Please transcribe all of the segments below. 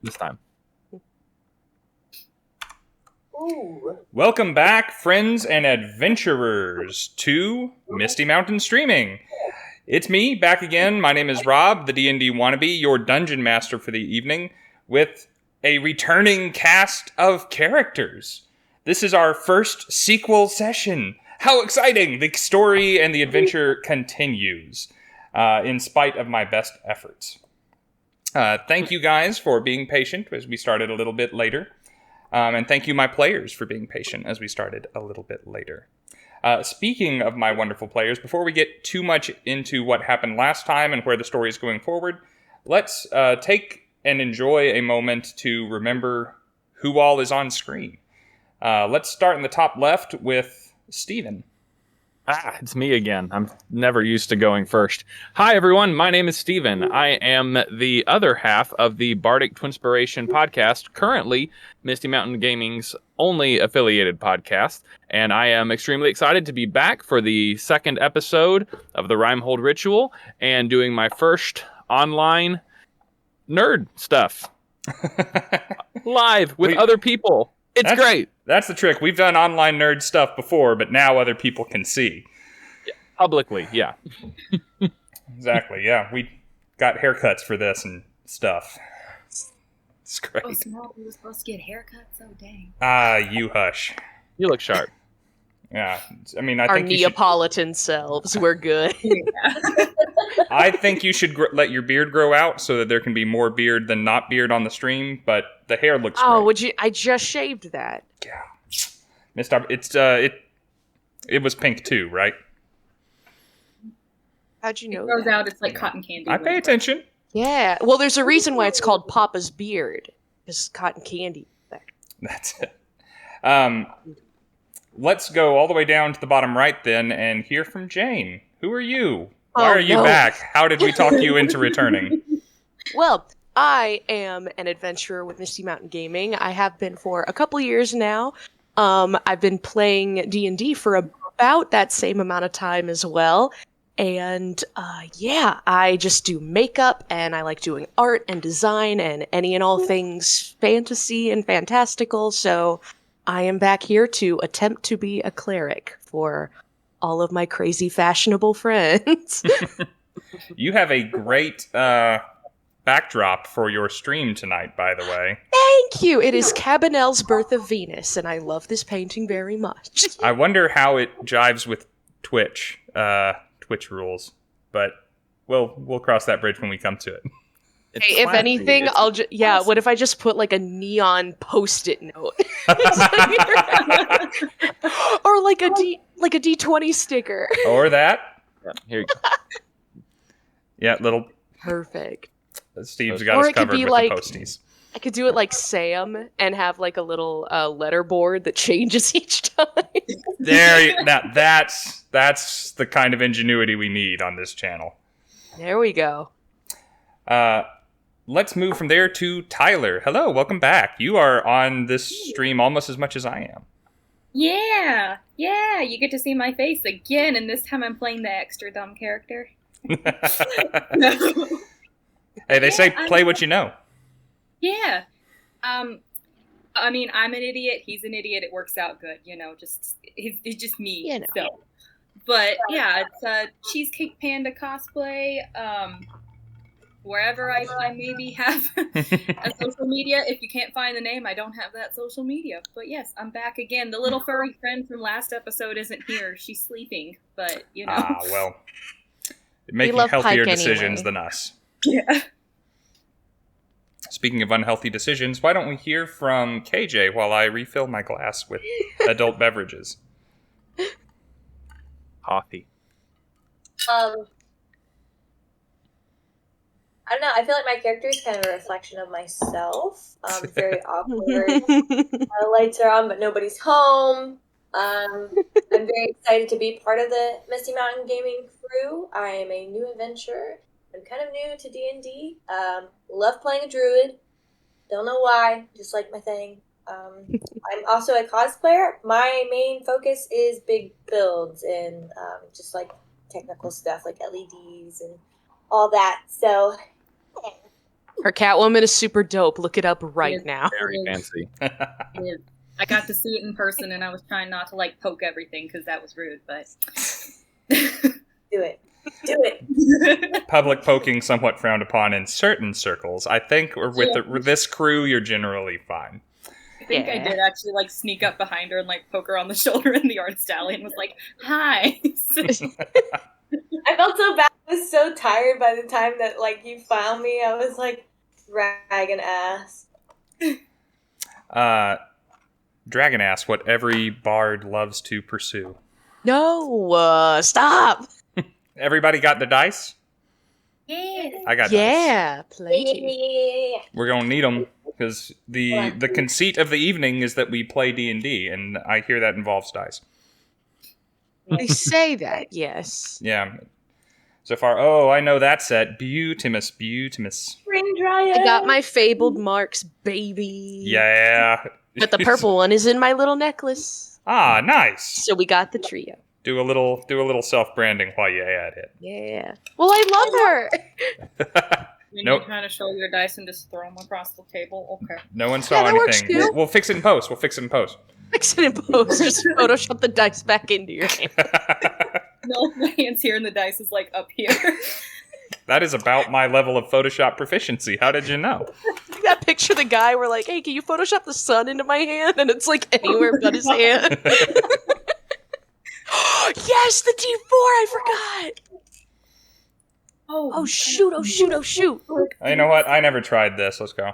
this time. Ooh. Welcome back, friends and adventurers, to Misty Mountain Streaming. It's me, back again. My name is Rob, the D&D wannabe, your dungeon master for the evening, with a returning cast of characters. This is our first sequel session. How exciting! The story and the adventure continues, in spite of my best efforts. Thank you guys for being patient as we started a little bit later. And thank you, my players, for being patient as we started a little bit later. Speaking of my wonderful players, before we get too much into what happened last time and where the story is going forward, let's take and enjoy a moment to remember who all is on screen. Let's start in the top left with Steven. It's me again. I'm never used to going first. Hi, everyone. My name is Steven. I am the other half of the Bardic Twinspiration podcast, currently Misty Mountain Gaming's only affiliated podcast, and I am extremely excited to be back for the second episode of the Rimehold Ritual and doing my first online nerd stuff live with other people. It's great. That's the trick. We've done online nerd stuff before, but now other people can see. Publicly, yeah. Exactly, yeah. We got haircuts for this and stuff. It's great. Oh, so we were supposed to get haircuts? Oh, dang. You hush. You look sharp. Yeah, I mean, I Our think Neapolitan selves, we're good. I think you should let your beard grow out so that there can be more beard than not beard on the stream, but the hair looks great. Would you? I just shaved that. Yeah. It was pink too, right? How'd you know It grows that? out, it's like cotton candy. I pay attention. Yeah. Well, there's a reason why it's called Papa's Beard. It's cotton candy. That's it. Let's go all the way down to the bottom right then and hear from Jane. Who are you? Why are you back? How did we talk you into returning? Well, I am an adventurer with Misty Mountain Gaming. I have been for a couple years now. I've been playing D&D for about that same amount of time as well. And I just do makeup, and I like doing art and design and any and all things fantasy and fantastical. So I am back here to attempt to be a cleric for all of my crazy fashionable friends. You have a great backdrop for your stream tonight, by the way. Thank you. It is Cabanel's Birth of Venus, and I love this painting very much. I wonder how it jives with Twitch rules, but we'll cross that bridge when we come to it. Hey, if anything, I'll what if I just put like a neon post-it note? Or like a D20 sticker. Or that. Yeah, here you go. Yeah, little Perfect. Steve's got us covered with the posties. I could do it like Sam and have like a little letter board that changes each time. That's the kind of ingenuity we need on this channel. There we go. Let's move from there to Tyler. Hello, welcome back. You are on this stream almost as much as I am. Yeah, you get to see my face again, and this time I'm playing the extra dumb character. Hey, they say play what you know. Yeah. I mean, I'm an idiot, he's an idiot, it works out good, it's just me. You know. So. But yeah, it's a Cheesecake Panda cosplay. Wherever I maybe have a social media. If you can't find the name, I don't have that social media. But yes, I'm back again. The little furry friend from last episode isn't here. She's sleeping, but well, making healthier decisions than us. Yeah. Speaking of unhealthy decisions, why don't we hear from KJ while I refill my glass with adult beverages? Coffee. I don't know. I feel like my character is kind of a reflection of myself. Very awkward. The lights are on, but nobody's home. I'm very excited to be part of the Misty Mountain Gaming crew. I am a new adventurer. I'm kind of new to D&D. Love playing a druid. Don't know why. Just like my thing. I'm also a cosplayer. My main focus is big builds and just like technical stuff like LEDs and all that. So Her Catwoman is super dope. Look it up right Yes. now. Very fancy. I got to see it in person, and I was trying not to like poke everything because that was rude. But Do it. Do it. Public poking somewhat frowned upon in certain circles. I think with this crew, you're generally fine. I think I did actually like sneak up behind her and like poke her on the shoulder in the artist alley and was like, "Hi." I felt so bad. I was so tired by the time that like you found me. I was like dragging ass. Dragon ass, what every bard loves to pursue. No, stop. Everybody got the dice? Yeah. I got dice. Yeah, plenty. Yeah. We're gonna need them because the conceit of the evening is that we play D&D, and I hear that involves dice. They say that, yes. Yeah. So far, I know that set. Beautimus. Spring Dryad. I got my fabled marks, baby. Yeah. But the purple one is in my little necklace. Ah, nice. So we got the trio. Do a little self-branding while you at it. Yeah. Well, I love her. When Nope. you're trying to show your dice and just throw them across the table. Okay. No one saw that works anything. too. We'll fix it in post. Fix it in post. Just Photoshop the dice back into your hand. No, my hand's here and the dice is like up here. That is about my level of Photoshop proficiency. How did you know? That picture of the guy, we're like, hey, can you Photoshop the sun into my hand? And it's like anywhere but his hand. Yes, the D4, I forgot. Oh, shoot. You know what? I never tried this. Let's go.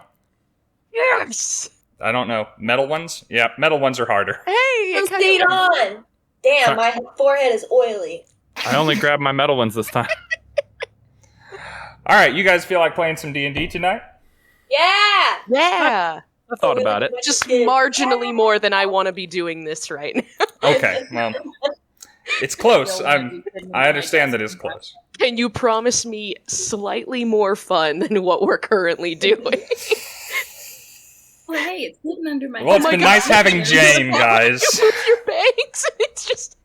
Yes. I don't know. Metal ones? Yeah, metal ones are harder. Hey, it kind Stayed of... on. Damn, my forehead is oily. I only grabbed my metal ones this time. All right, you guys feel like playing some D&D tonight? Yeah. Yeah. I thought about it. Just marginally more than I want to be doing this right now. Okay, well, it's close. I understand that it's close. Can you promise me slightly more fun than what we're currently doing? Well, hey, it's hidden under my Well, it's my been God. nice having Jane, guys. With your bangs, it's just...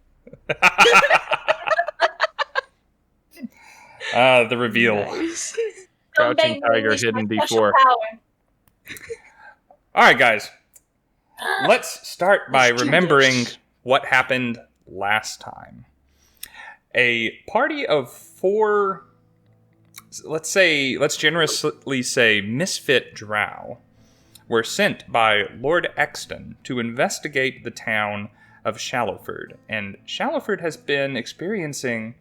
The reveal. Nice. Crouching tiger, Unleash hidden my special D4. power. All right, guys. Let's start by Let's do remembering this. what happened last time. A party of 4, let's generously say misfit drow, were sent by Lord Exton to investigate the town of Shallowford. And Shallowford has been experiencing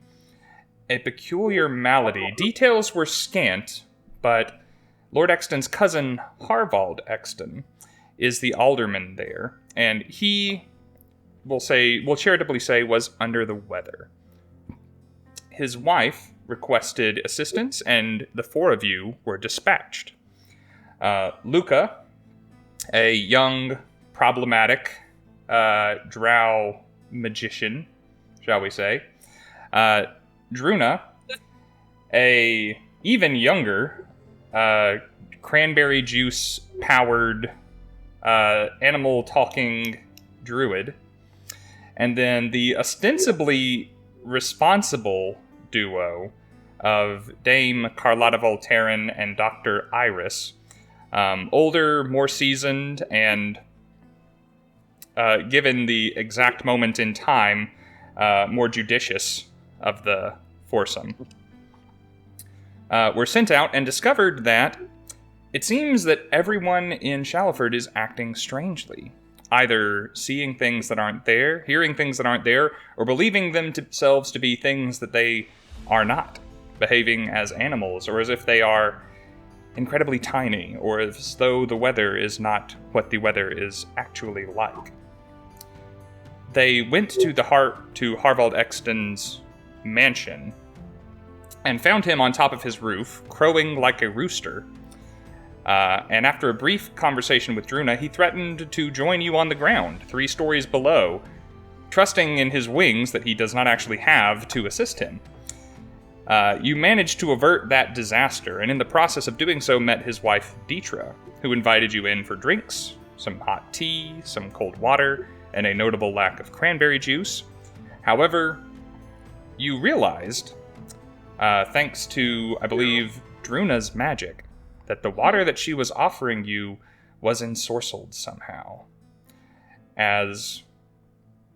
a peculiar malady. Details were scant, but Lord Exton's cousin, Harvald Exton, is the alderman there, and he, we'll charitably say, was under the weather. His wife requested assistance, and the 4 of you were dispatched. Luka, a young, problematic drow magician, shall we say. Druna, a even younger, cranberry juice powered, animal talking druid. And then the ostensibly responsible duo of Dame Carlotta Voltaran and Dr. Iris. Older, more seasoned, and given the exact moment in time, more judicious of the foursome. Were sent out and discovered that it seems that everyone in Shallowford is acting strangely. Either seeing things that aren't there, hearing things that aren't there, or believing themselves to be things that they are not. Behaving as animals, or as if they are incredibly tiny, or as though the weather is not what the weather is actually like. They went to Harvald Exton's mansion and found him on top of his roof, crowing like a rooster. And after a brief conversation with Druna, he threatened to join you on the ground, 3 stories below, trusting in his wings that he does not actually have to assist him. You managed to avert that disaster, and in the process of doing so met his wife, Deetra, who invited you in for drinks, some hot tea, some cold water, and a notable lack of cranberry juice. However, you realized, thanks to, I believe, Druna's magic, that the water that she was offering you was ensorcelled somehow. As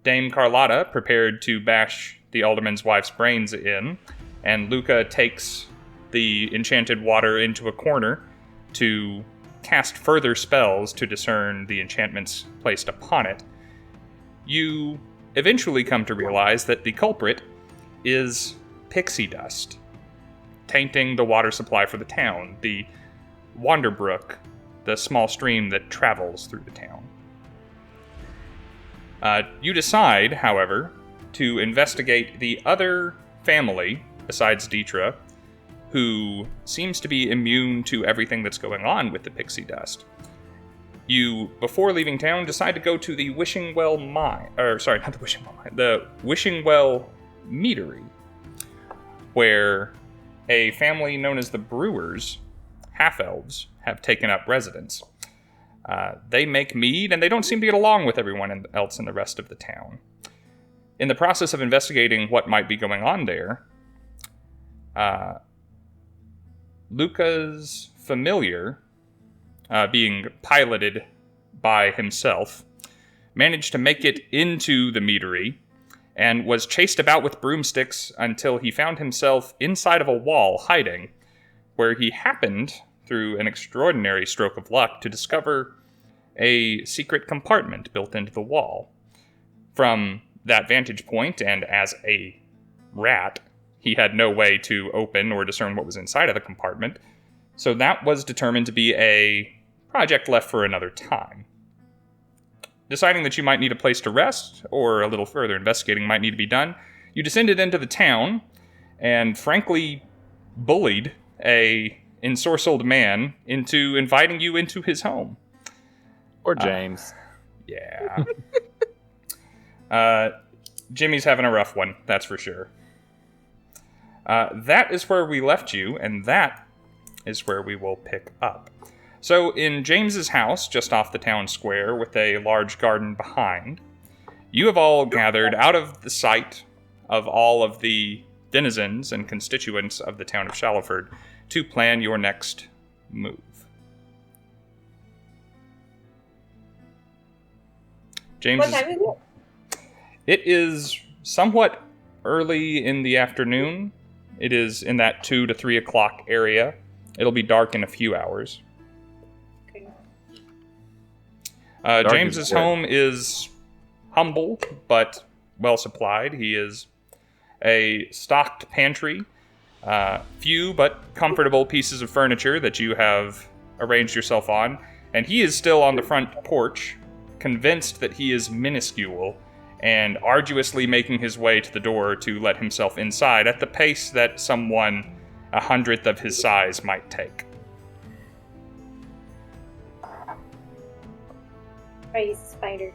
Dame Carlotta prepared to bash the alderman's wife's brains in, and Luka takes the enchanted water into a corner to cast further spells to discern the enchantments placed upon it, you eventually come to realize that the culprit is pixie dust, tainting the water supply for the town, the Wanderbrook, the small stream that travels through the town. You decide, however, to investigate the other family, besides Dietra, who seems to be immune to everything that's going on with the pixie dust. You, before leaving town, decide to go to the Wishingwell Mine, the Wishingwell Meadery, where a family known as the Brewers, half-elves, have taken up residence. They make mead, and they don't seem to get along with everyone else in the rest of the town. In the process of investigating what might be going on there, Luka's familiar, being piloted by himself, managed to make it into the meadery and was chased about with broomsticks until he found himself inside of a wall hiding, where he happened, through an extraordinary stroke of luck, to discover a secret compartment built into the wall. From that vantage point, and as a rat, he had no way to open or discern what was inside of the compartment, so that was determined to be a project left for another time. Deciding that you might need a place to rest, or a little further investigating might need to be done, you descended into the town, and frankly bullied a ensorcelled man into inviting you into his home. Or James. Yeah. Jimmy's having a rough one, that's for sure. That is where we left you, and that is where we will pick up. So, in James's house, just off the town square, with a large garden behind, you have all gathered out of the sight of all of the denizens and constituents of the town of Shallowford to plan your next move. James, What time is it? It is somewhat early in the afternoon. It is in that 2 to 3 o'clock area. It'll be dark in a few hours. Okay. James's home is humble, but well supplied. He is a stocked pantry, few but comfortable pieces of furniture that you have arranged yourself on, and he is still on the front porch, convinced that he is minuscule, and arduously making his way to the door to let himself inside at the pace that someone 100th of his size might take. Praise spider.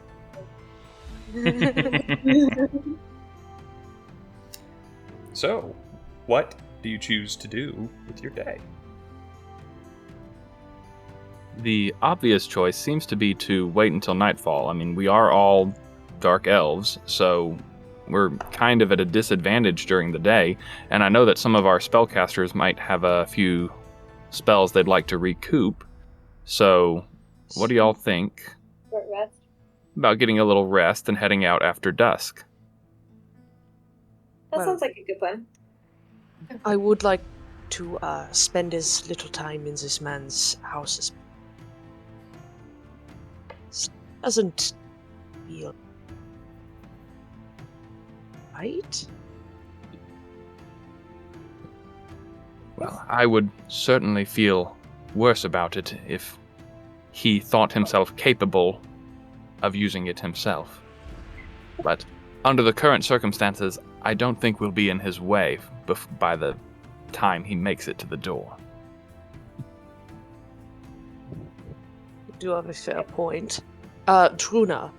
So, what do you choose to do with your day? The obvious choice seems to be to wait until nightfall. I mean, we are all dark elves, so we're kind of at a disadvantage during the day, and I know that some of our spellcasters might have a few spells they'd like to recoup. So, what do y'all think Short rest. about getting a little rest and heading out after dusk? That Well- sounds like a good plan. I would like to spend as little time in this man's house as doesn't feel right. Well, I would certainly feel worse about it if he thought himself capable of using it himself. But under the current circumstances, I don't think we'll be in his way by the time he makes it to the door. You do have a fair point. Druna,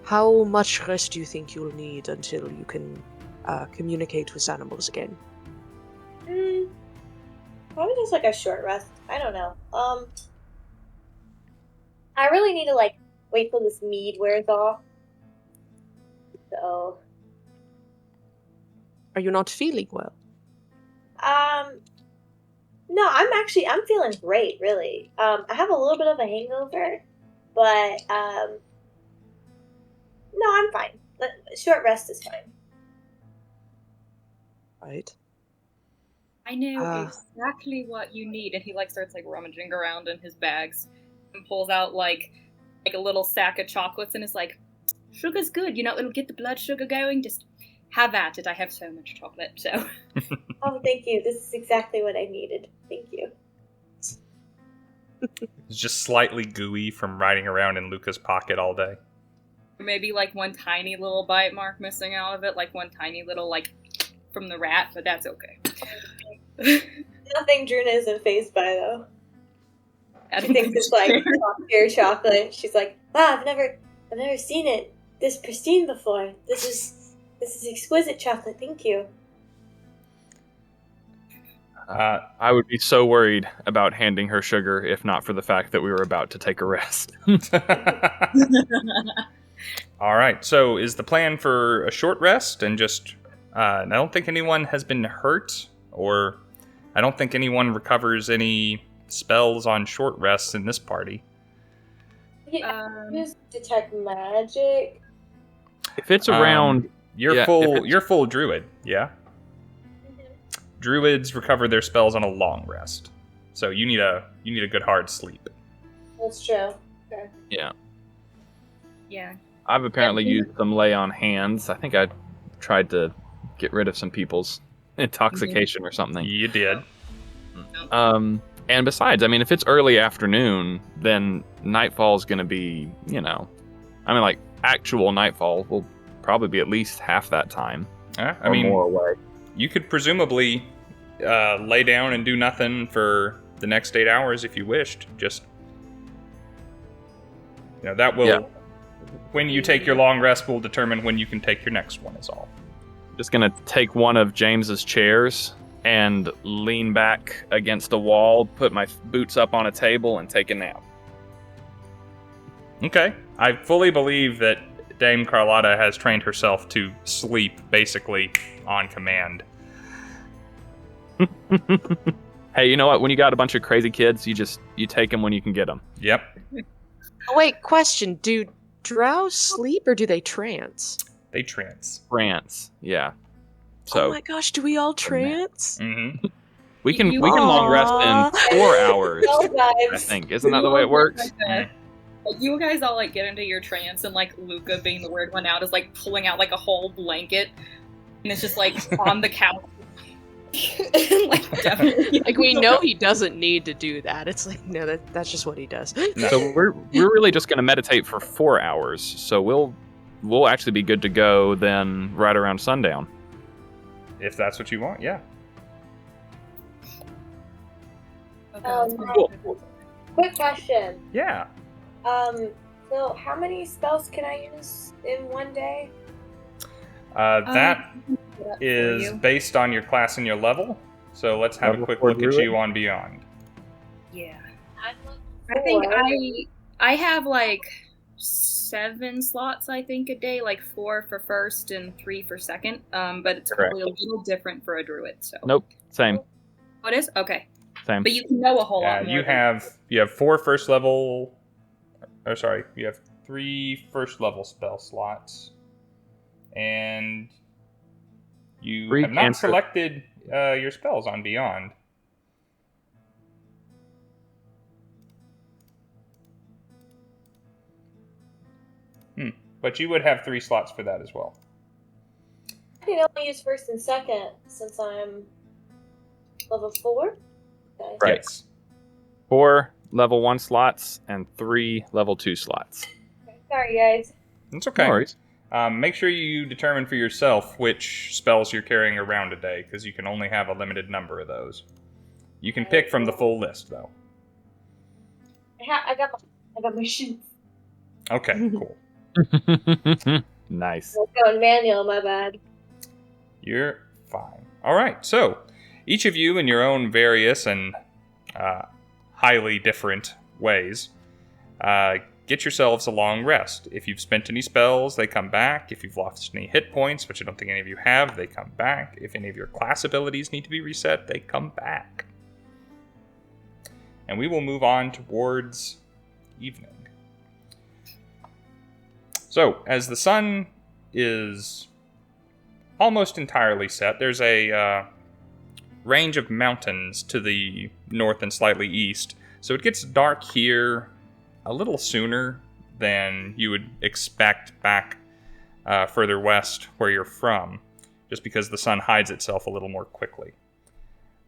how much rest do you think you'll need until you can communicate with animals again? Probably just like a short rest. I don't know. I really need to like wait till this mead wears off. So, Are you not feeling well? No, I'm feeling great, really. I have a little bit of a hangover, but no, I'm fine. Short rest is fine. Right. I know exactly what you need. And he starts rummaging around in his bags and pulls out like a little sack of chocolates and is like, sugar's good, it'll get the blood sugar going. Just have at it. I have so much chocolate, so. Oh, thank you. This is exactly what I needed. Thank you. It's just slightly gooey from riding around in Luka's pocket all day. Maybe one tiny little bite mark missing out of it, one tiny little from the rat, but that's okay. Nothing Druna isn't phased by, though. She thinks it's pure chocolate. She's like, wow, I've never seen it this pristine before. This is exquisite chocolate. Thank you. I would be so worried about handing her sugar if not for the fact that we were about to take a rest. All right, so is the plan for a short rest and just... I don't think anyone has been hurt, or I don't think anyone recovers any spells on short rests in this party. Use detect magic. If it's around... You're full druid, yeah? Druids recover their spells on a long rest. So you need a good hard sleep. That's true. Okay. Yeah. Yeah. I've apparently used some lay on hands. I think I tried to get rid of some people's intoxication or something. You did. And besides, if it's early afternoon, then nightfall's going to be, actual nightfall will probably be at least half that time. More away. You could presumably lay down and do nothing for the next 8 hours if you wished. Just, that will... Yeah. When you take your long rest, will determine when you can take your next one is all. Just going to take one of James's chairs and lean back against a wall, put my boots up on a table, and take a nap. Okay. I fully believe that Dame Carlotta has trained herself to sleep, basically, on command. Hey, you know what? When you got a bunch of crazy kids, you take them when you can get them. Yep. Oh, wait, question. Do drow sleep or do they trance? They trance. Trance, yeah. So, oh my gosh, do we all trance? Mm-hmm. we can long rest in 4 hours. I think. Isn't that the way it works? You guys all get into your trance, and Luka, being the weird one out, is pulling out a whole blanket, and it's just on the couch. We know he doesn't need to do that. It's no, that's just what he does. No. So we're really just going to meditate for 4 hours. So we'll actually be good to go then right around sundown. If that's what you want, yeah. Cool. Quick question. Yeah. So how many spells can I use in one day? That is based on your class and your level. So let's have a quick look at you on Beyond. Yeah. I think I have 7 slots, I think, a day, 4 for first and 3 for second. But it's probably a little different for a druid. So. Nope. Same. Oh, it is? Okay. Same. But you can know a whole lot more. You have 4 first level... Or sorry, you have 3 first level spell slots. And you have not selected your spells on Beyond. But you would have 3 slots for that as well. I can only use first and second since I'm level 4. Okay. Right. Yes. 4 level 1 slots and 3 level 2 slots. Okay. Sorry, guys. It's okay. No worries. Make sure you determine for yourself which spells you're carrying around today, because you can only have a limited number of those. You can pick from the full list, though. I got my shoes. Okay, cool. Nice. I'm going manual, my bad. You're fine. All right, so each of you in your own various and highly different ways, get yourselves a long rest. If you've spent any spells, they come back. If you've lost any hit points, which I don't think any of you have, they come back. If any of your class abilities need to be reset, they come back. and we will move on towards evening. So, as the sun is almost entirely set, there's a range of mountains to the north and slightly east, so it gets dark here a little sooner than you would expect back further west where you're from, just because the sun hides itself a little more quickly.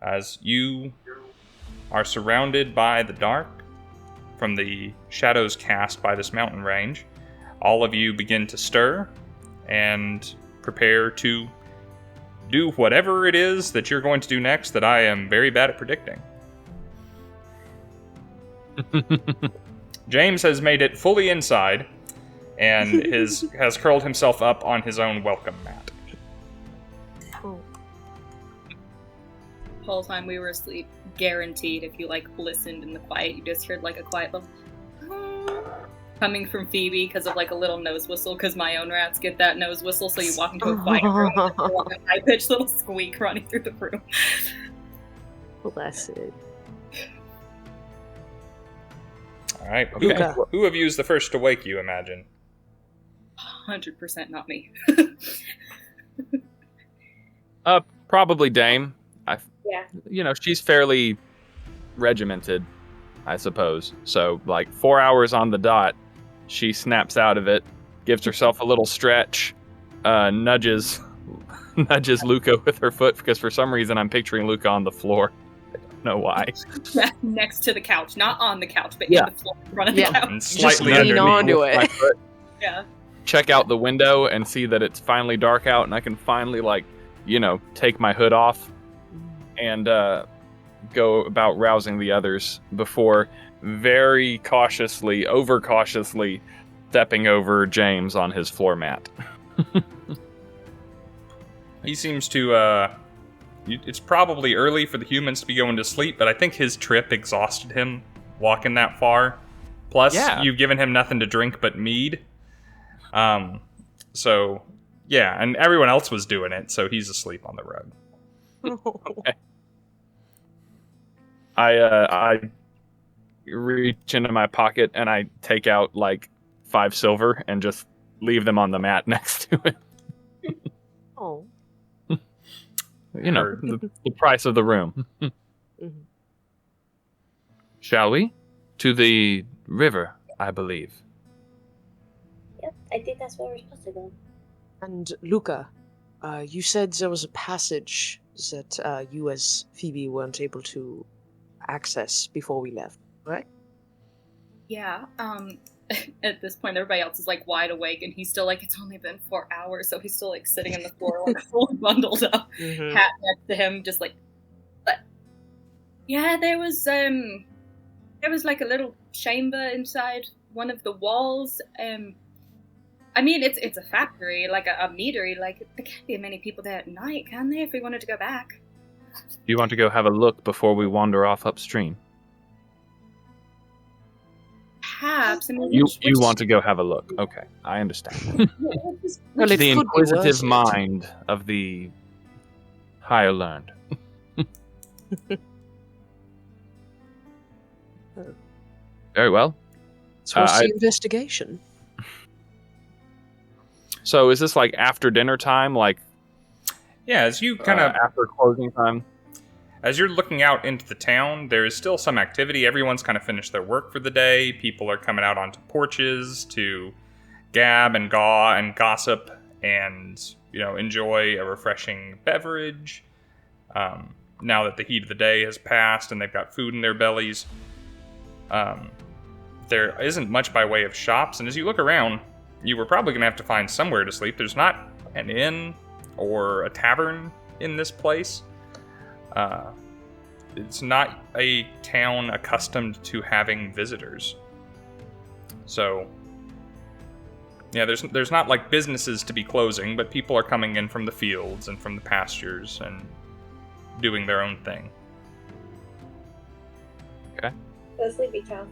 As you are surrounded by the dark from the shadows cast by this mountain range, all of you begin to stir and prepare to do whatever it is that you're going to do next that I am very bad at predicting. James has made it fully inside and has curled himself up on his own welcome mat. Oh. The whole time we were asleep, guaranteed, if you listened in the quiet, you just heard a quiet little coming from Phoebe because of a little nose whistle, because my own rats get that nose whistle, so you walk into a quiet room and there's a high-pitched little squeak running through the room. Bless it. Alright, Okay. Who of you is the first to wake, you imagine? 100% not me. Probably Dame. Yeah. She's fairly regimented, I suppose. So 4 hours on the dot, she snaps out of it, gives herself a little stretch, nudges Luka with her foot, because for some reason I'm picturing Luka on the floor. I don't know why. Next to the couch, not on the couch, but Yeah. in the floor in front of the couch. And slightly Just lean underneath. onto My it. foot, Yeah. check out the window and see that it's finally dark out, and I can finally take my hood off and go about rousing the others before very cautiously, overcautiously stepping over James on his floor mat. He seems to, it's probably early for the humans to be going to sleep, but I think his trip exhausted him walking that far. Plus, you've given him nothing to drink but mead. So, yeah, and everyone else was doing it, so he's asleep on the rug. Okay. I reach into my pocket and I take out 5 silver and just leave them on the mat next to it. Oh. The price of the room. Mhm. Shall we? To the river, I believe. Yep, I think that's where we're supposed to go. And Luka, you said there was a passage that you as Phoebe weren't able to access before we left, right? Yeah, at this point everybody else is wide awake and he's still it's only been 4 hours, so he's still sitting on the floor fully bundled up, Mm-hmm. hat next to him, just but yeah, there was a little chamber inside one of the walls. I mean, it's a factory, a meadery, there can't be many people there at night, can there, if we wanted to go back? Do you want to go have a look before we wander off upstream? Perhaps. I mean, You which want to go have a look. Okay, I understand. Well, it The could be inquisitive worth it. mind of the higher learned. Very well. So what's the I- investigation? So is this after dinner time, Yeah, as you kind of after closing time? as you're looking out into the town, there is still some activity. Everyone's kind of finished their work for the day. People are coming out onto porches to gab and gaw and gossip and, enjoy a refreshing beverage. Now that the heat of the day has passed and they've got food in their bellies, there isn't much by way of shops. And as you look around, you were probably going to have to find somewhere to sleep. There's not an inn or a tavern in this place. It's not a town accustomed to having visitors. So, yeah, there's not businesses to be closing, but people are coming in from the fields and from the pastures and doing their own thing. Go sleepy town.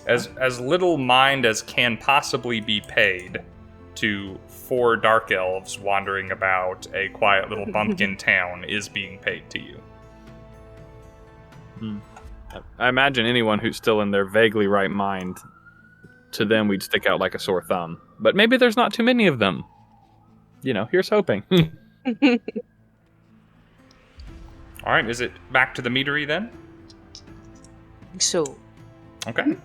As little mind as can possibly be paid to 4 dark elves wandering about a quiet little bumpkin town is being paid to you. I imagine anyone who's still in their vaguely right mind, to them we'd stick out like a sore thumb. But maybe there's not too many of them. Here's hoping. All right, is it back to the Meadery then? So, Okay.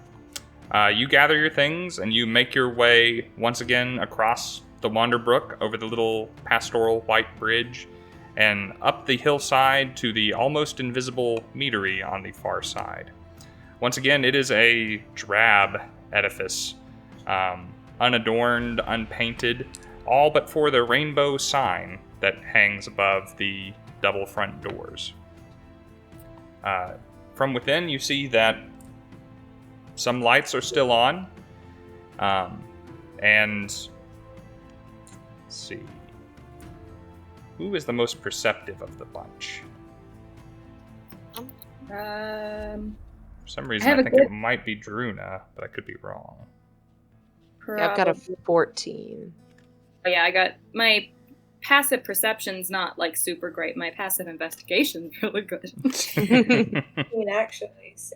You gather your things and you make your way once again across the Wanderbrook over the little pastoral white bridge and up the hillside to the almost invisible Meadery on the far side. Once again, it is a drab edifice, unadorned, unpainted, all but for the rainbow sign that hangs above the double front doors. From within, you see that some lights are still on, and let's see, who is the most perceptive of the bunch? For some reason, I think it might be Druna, but I could be wrong. yeah, I've got a 14. Oh, yeah, I got my passive perception's not like super great. My passive investigation's really good. Actually. So.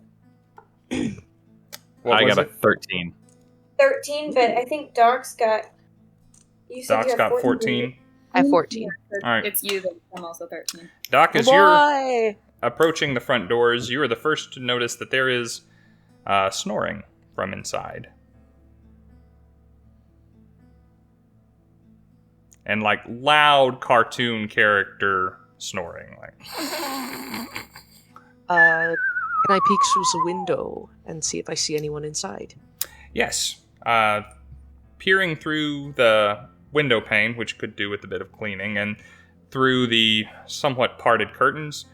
I got a 13. 13, but I think Doc's got. You said Doc's got 14. I have 14. All right. It's you that I'm also 13. Doc, as Boy! you're approaching the front doors, you are the first to notice that there is snoring from inside. And like loud cartoon character snoring. Can I peek through the window and see if I see anyone inside? Yes. Peering through the window pane, which could do with a bit of cleaning, and through the somewhat parted curtains,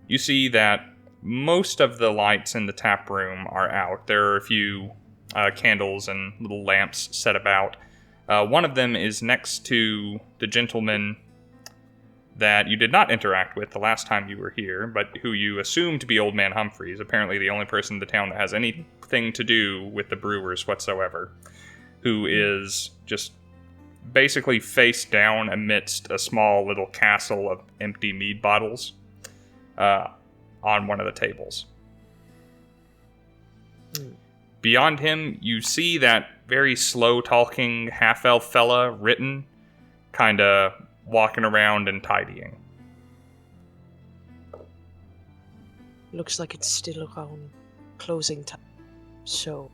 you see that most of the lights in the tap room are out. There are a few candles and little lamps set about. One of them is next to the gentleman that you did not interact with the last time you were here, but who you assume to be Old Man Humphreys, apparently the only person in the town that has anything to do with the brewers whatsoever, who is just basically face down amidst a small little castle of empty mead bottles on one of the tables. Beyond him, you see that very slow-talking half-elf fella, Written, kind of walking around and tidying. Looks like it's still around closing time. So,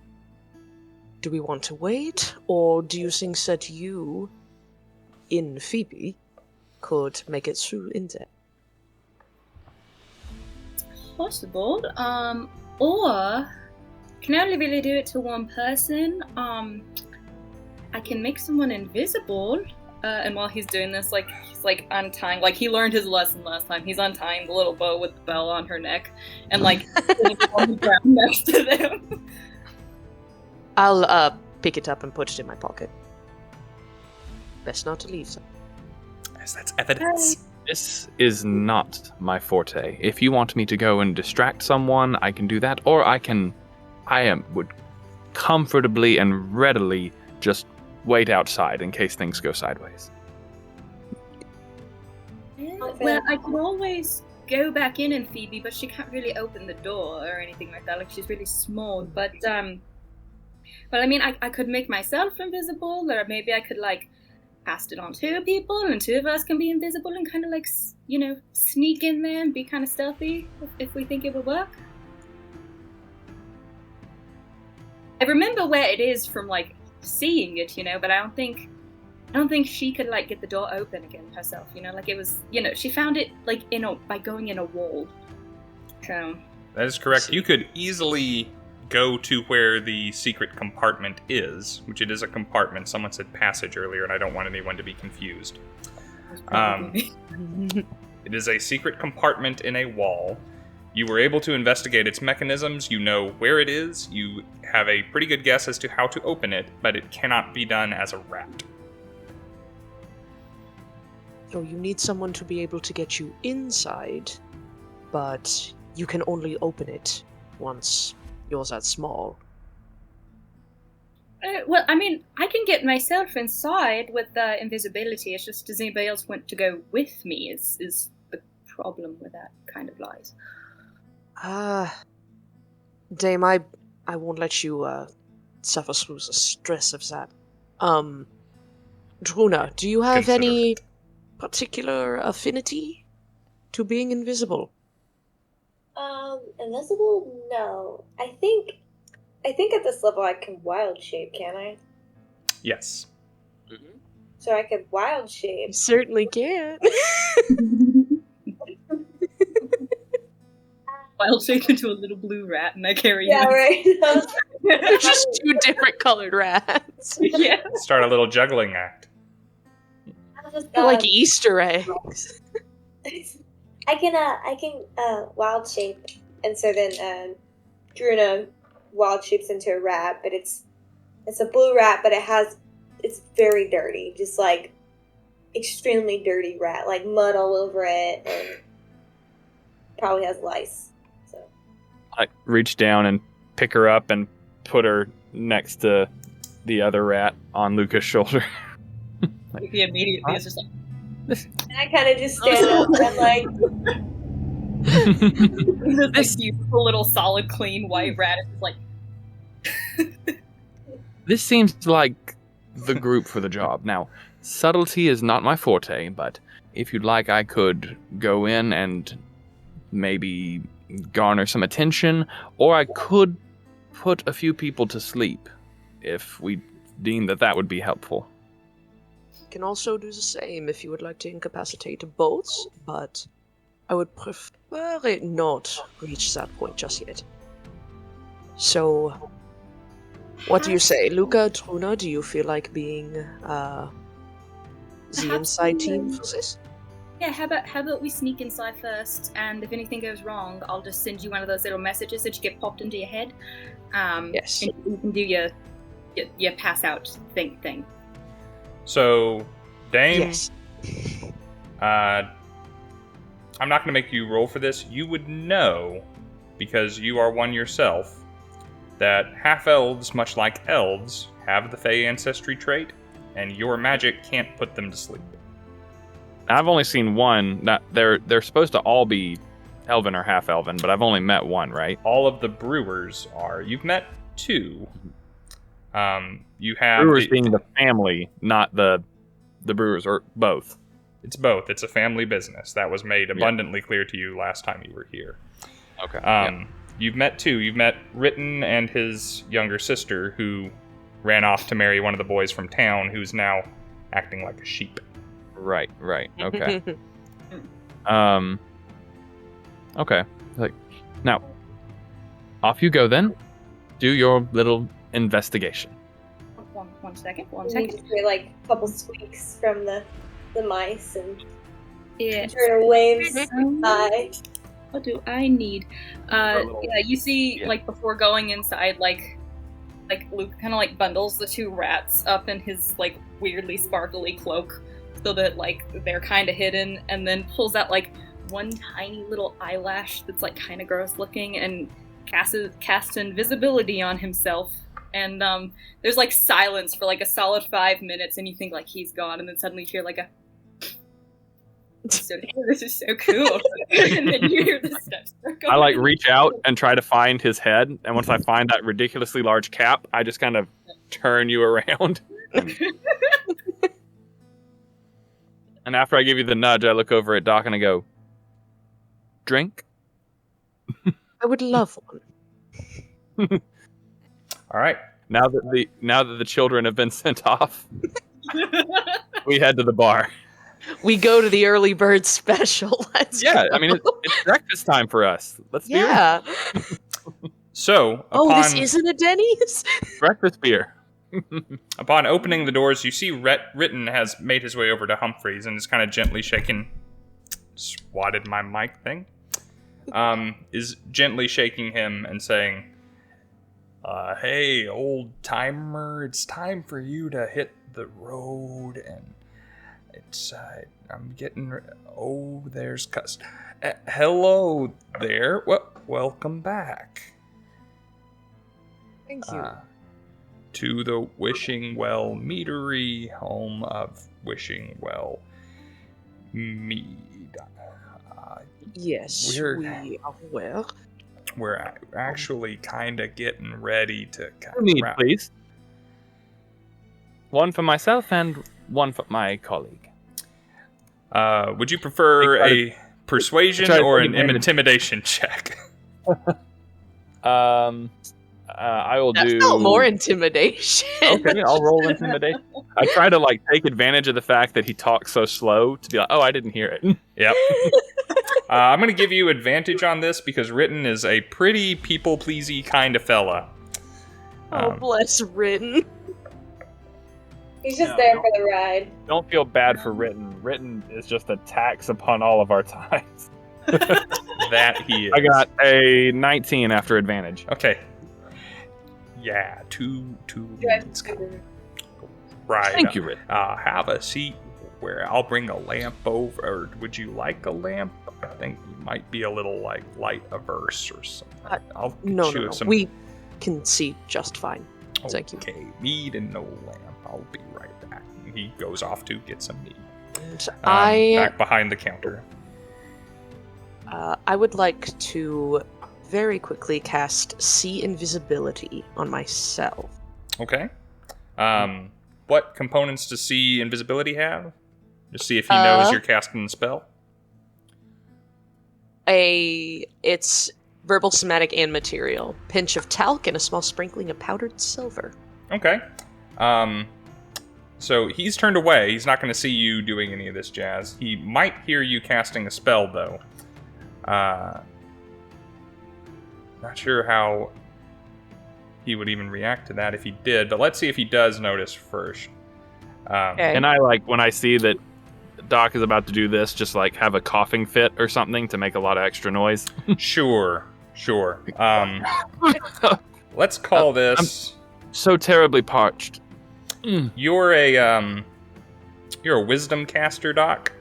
do we want to wait, or do you think that you, in Phoebe, could make it through in there? Possible. Or can I only really do it to one person? I can make someone invisible. And while he's doing this, he's untying, he learned his lesson last time. He's untying the little bow with the bell on her neck and putting it on the ground next to them. I'll pick it up and put it in my pocket. Best not to leave some. Yes, that's evidence. This is not my forte. If you want me to go and distract someone, I can do that, or would comfortably and readily just wait outside in case things go sideways. Well, I could always go back in Phoebe, but she can't really open the door or anything like that. She's really small. But I mean, I could make myself invisible, or maybe I could cast it on 2 people, and 2 of us can be invisible and kind of sneak in there and be kind of stealthy if we think it would work. I remember where it is from seeing it, but I don't think she could get the door open again herself, it was, she found it by going in a wall. So that is correct. You could easily go to where the secret compartment is, which it is a compartment. Someone said passage earlier, and I don't want anyone to be confused. It is a secret compartment in a wall. You were able to investigate its mechanisms. You know where it is. You have a pretty good guess as to how to open it, but it cannot be done as a rat. So you need someone to be able to get you inside, but you can only open it once you're that small. Well, I mean, I can get myself inside with invisibility. It's just, does anybody else want to go with me? Is the problem with that kind of lies. Dame, I won't let you suffer through the stress of that. Druna, do you have Consider any particular affinity to being invisible? Invisible? No. I think at this level I can wild shape, can I? Yes. Mm-hmm. So I could wild shape. You certainly can. Wild shape into a little blue rat, and I carry Yeah, you. right. They're just two different colored rats. Yeah. Start a little juggling act. I'll just, They're like Easter eggs. I can wild shape, and so then Druna wild shapes into a rat, but it's a blue rat, but it's very dirty, just like extremely dirty rat, like mud all over it, and probably has lice. So I reach down and pick her up and put her next to the other rat on Luka's shoulder. Like, he immediately is just like, and I kind of just stand up and like. this beautiful little solid, clean white rat is just like. This seems like the group for the job. Now, subtlety is not my forte, but if you'd like, I could go in and maybe garner some attention, or I could put a few people to sleep if we deem that would be helpful. You can also do the same if you would like to incapacitate both, but I would prefer it not reach that point just yet. So, what do you say, Luka, Druna? Do you feel like being the inside team for this? Yeah, how about we sneak inside first, and if anything goes wrong, I'll just send you one of those little messages that you get popped into your head. Yes. And you can do your pass out thing. So, Dame, Yes. I'm not going to make you roll for this. You would know, because you are one yourself, that half-elves, much like elves, have the Fey ancestry trait, and your magic can't put them to sleep. I've only seen one. That they're supposed to all be elven or half elven, but I've only met one, right? All of the brewers are. You've met two. You have Brewers being the family, not the brewers, or both. It's both. It's a family business. That was made abundantly clear to you last time you were here. Okay. You've met two. You've met Ritten and his younger sister, who ran off to marry one of the boys from town, who's now acting like a sheep. Right. Okay. Okay. Like, now, off you go then. Do your little investigation. One second. You need to hear like a couple squeaks from the mice, and Yeah. Druna waves by. What do I need? You see, like, before going inside, like Luke kind of like bundles the two rats up in his like weirdly sparkly cloak, so that like they're kind of hidden, and then pulls out like one tiny little eyelash that's like kind of gross looking, and casts invisibility on himself. And there's like silence for like a solid 5 minutes, and you think like he's gone, and then suddenly you hear like a. So this is so cool. And then you hear the steps. I like reach out and try to find his head, and once I find that ridiculously large cap, I just kind of turn you around. And after I give you the nudge, I look over at Doc and I go, "Drink?" I would love one. All right. Now that the children have been sent off, we head to the bar. We go to the early bird special. Let's go. I mean it's breakfast time for us. Let's be Yeah. So, This isn't a Denny's? breakfast beer. upon opening the doors, you see Ritten has made his way over to Humphreys and is kind of gently shaking. Swatted my mic thing. Is gently shaking him and saying, "Hey, old timer, it's time for you to hit the road, and it's I'm getting. There's Cust. Hello there. Welcome back. Thank you. to the Wishing Well Meadery, home of Wishing Well Mead. Yes, We're- we are aware. We're actually kind of getting ready to Two mead, please. One for myself and one for my colleague. Would you prefer a persuasion try to or take an advantage. intimidation check? I will That's do not more intimidation. Okay, I'll roll intimidation. I try to take advantage of the fact that he talks so slow to be like, oh, I didn't hear it. Yep. I'm going to give you advantage on this because Ritten is a pretty people-pleasy kind of fella. Oh, bless Ridden. He's just No, there don't- for the ride. Don't feel bad for Ritten. Ritten is just a tax upon all of our times. That he is. I got a 19 after advantage. Okay. Yeah, two Good. leads. Right. Thank you, Ritten. Have a seat where I'll bring a lamp over. Or would you like a lamp? I think you might be a little light averse or something. I'll get No, you no, no. some. We can see just fine. Thank you. Okay, mead and no lamp. I'll be right back. And he goes off to get some mead. And Back behind the counter. I would like to very quickly cast See Invisibility on myself. Okay. What components does see invisibility have? Just see if he knows you're casting the spell. It's verbal, somatic, and material. Pinch of talc and a small sprinkling of powdered silver. Okay. So he's turned away. He's not going to see you doing any of this jazz. He might hear you casting a spell, though. Not sure how he would even react to that if he did, but let's see if he does notice first. Okay. And I when I see that Doc is about to do this, just have a coughing fit or something to make a lot of extra noise. Sure. Let's call this. So terribly parched. You're a wisdom caster, Doc.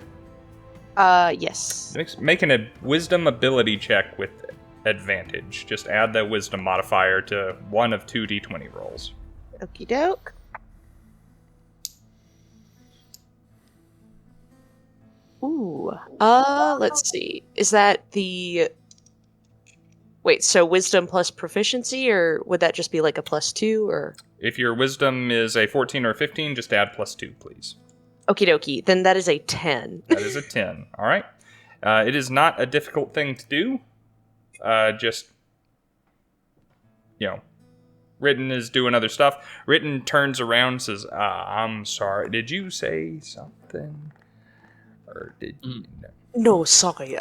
Yes. Making a wisdom ability check with advantage. Just add the wisdom modifier to one of 2 d20 rolls. Okie doke. Ooh. Let's see. Is that the... Wait, so wisdom plus proficiency, or would that just be a +2, or... If your wisdom is a 14 or a 15, just add +2, please. Okie dokie, then that is a 10. That is a 10. All right. It is not a difficult thing to do. Just, Ritten is doing other stuff. Ritten turns around and says, I'm sorry. Did you say something? Or did you know? No, sorry.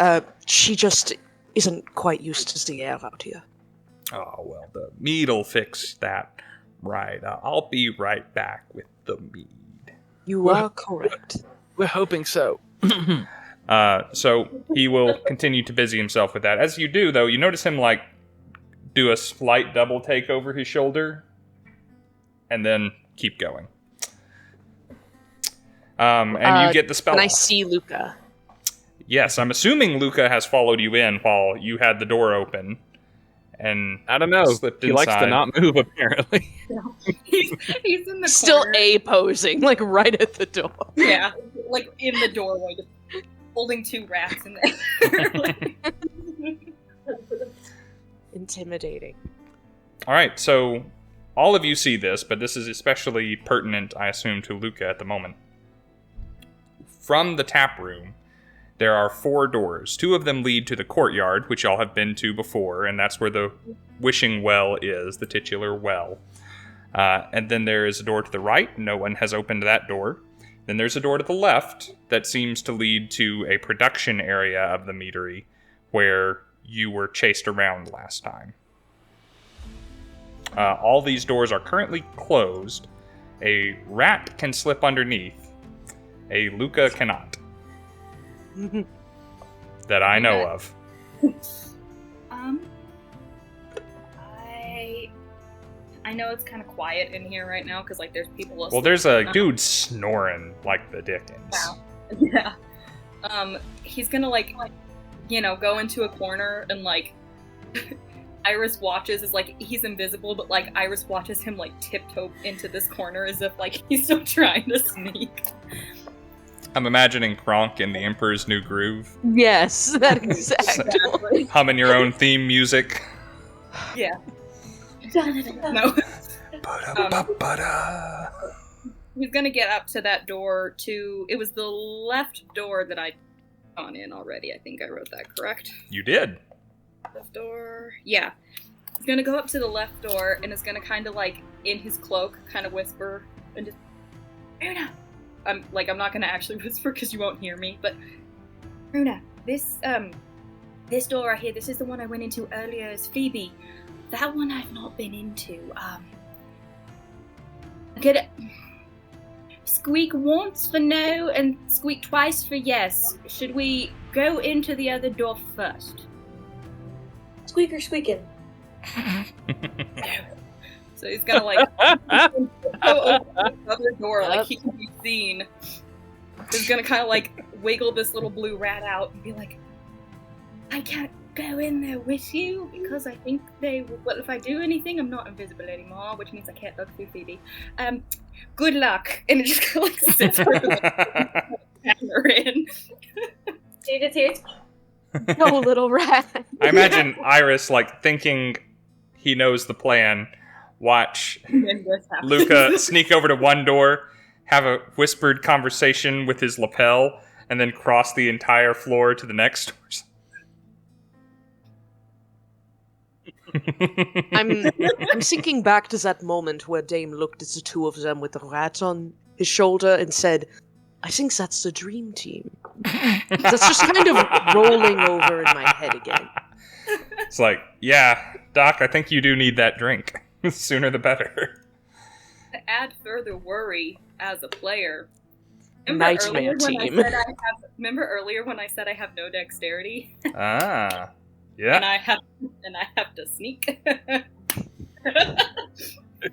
She just isn't quite used to the air out here. Oh, well, the mead'll fix that. Right. I'll be right back with the mead. You are correct. We're hoping so. So he will continue to busy himself with that. As you do, though, you notice him do a slight double take over his shoulder, and then keep going. And you get the spell. Can I off. see Luka? Yes, I'm assuming Luka has followed you in while you had the door open, and I don't know. slipped He likes to inside. not move, apparently. He's in the Still corner. posing, right at the door. Yeah, in the doorway, just holding 2 rats in there. Intimidating. All right, so all of you see this, but this is especially pertinent, I assume, to Luka at the moment. From the tap room, there are 4 doors. 2 of them lead to the courtyard, which y'all have been to before, and that's where the wishing well is, the titular well. And then there is a door to the right. No one has opened that door. Then there's a door to the left that seems to lead to a production area of the meadery where you were chased around last time. All these doors are currently closed. A rat can slip underneath. A Luka cannot. That I know of. I know it's kind of quiet in here right now because there's people asleep. Well, there's a dude snoring like the dickens. Wow. Yeah. He's gonna go into a corner and Iris watches as, like, he's invisible, but, like, Iris watches him, like, tiptoe into this corner as if, like, he's still trying to sneak. I'm imagining Kronk in The Emperor's New Groove. Yes, that exactly. Humming your own theme music. Yeah. No. He's gonna get up to that door it was the left door that I'd gone in already. I think I wrote that correct. You did. Left door. Yeah. He's gonna go up to the left door and is gonna kind of, like, in his cloak, kind of whisper and just, Runa! I'm not gonna actually whisper because you won't hear me, but Runa, this door right here, this is the one I went into earlier as Phoebe. That one I've not been into. Squeak once for no and squeak twice for yes. Should we go into the other door first? Squeaker squeaking. So he's gonna, like, go open the other door, like he can be seen. He's gonna kind of, like, wiggle this little blue rat out and be like, I can't go in there with you because I think they will. Well, if I do anything, I'm not invisible anymore, which means I can't look through Phoebe. Good luck. And it just kind of, like, sits her in. Tears. No, little rat. I imagine Iris, like, thinking he knows the plan. Watch Luka sneak over to one door, have a whispered conversation with his lapel, and then cross the entire floor to the next doors. I'm thinking back to that moment where Dame looked at the two of them with the rat on his shoulder and said, I think that's the dream team. That's just kind of rolling over in my head again. It's like, yeah, Doc, I think you do need that drink. Sooner the better. To add further worry as a player, Nightmare team. Remember earlier when I said I have no dexterity? Ah, yeah. and I have to sneak.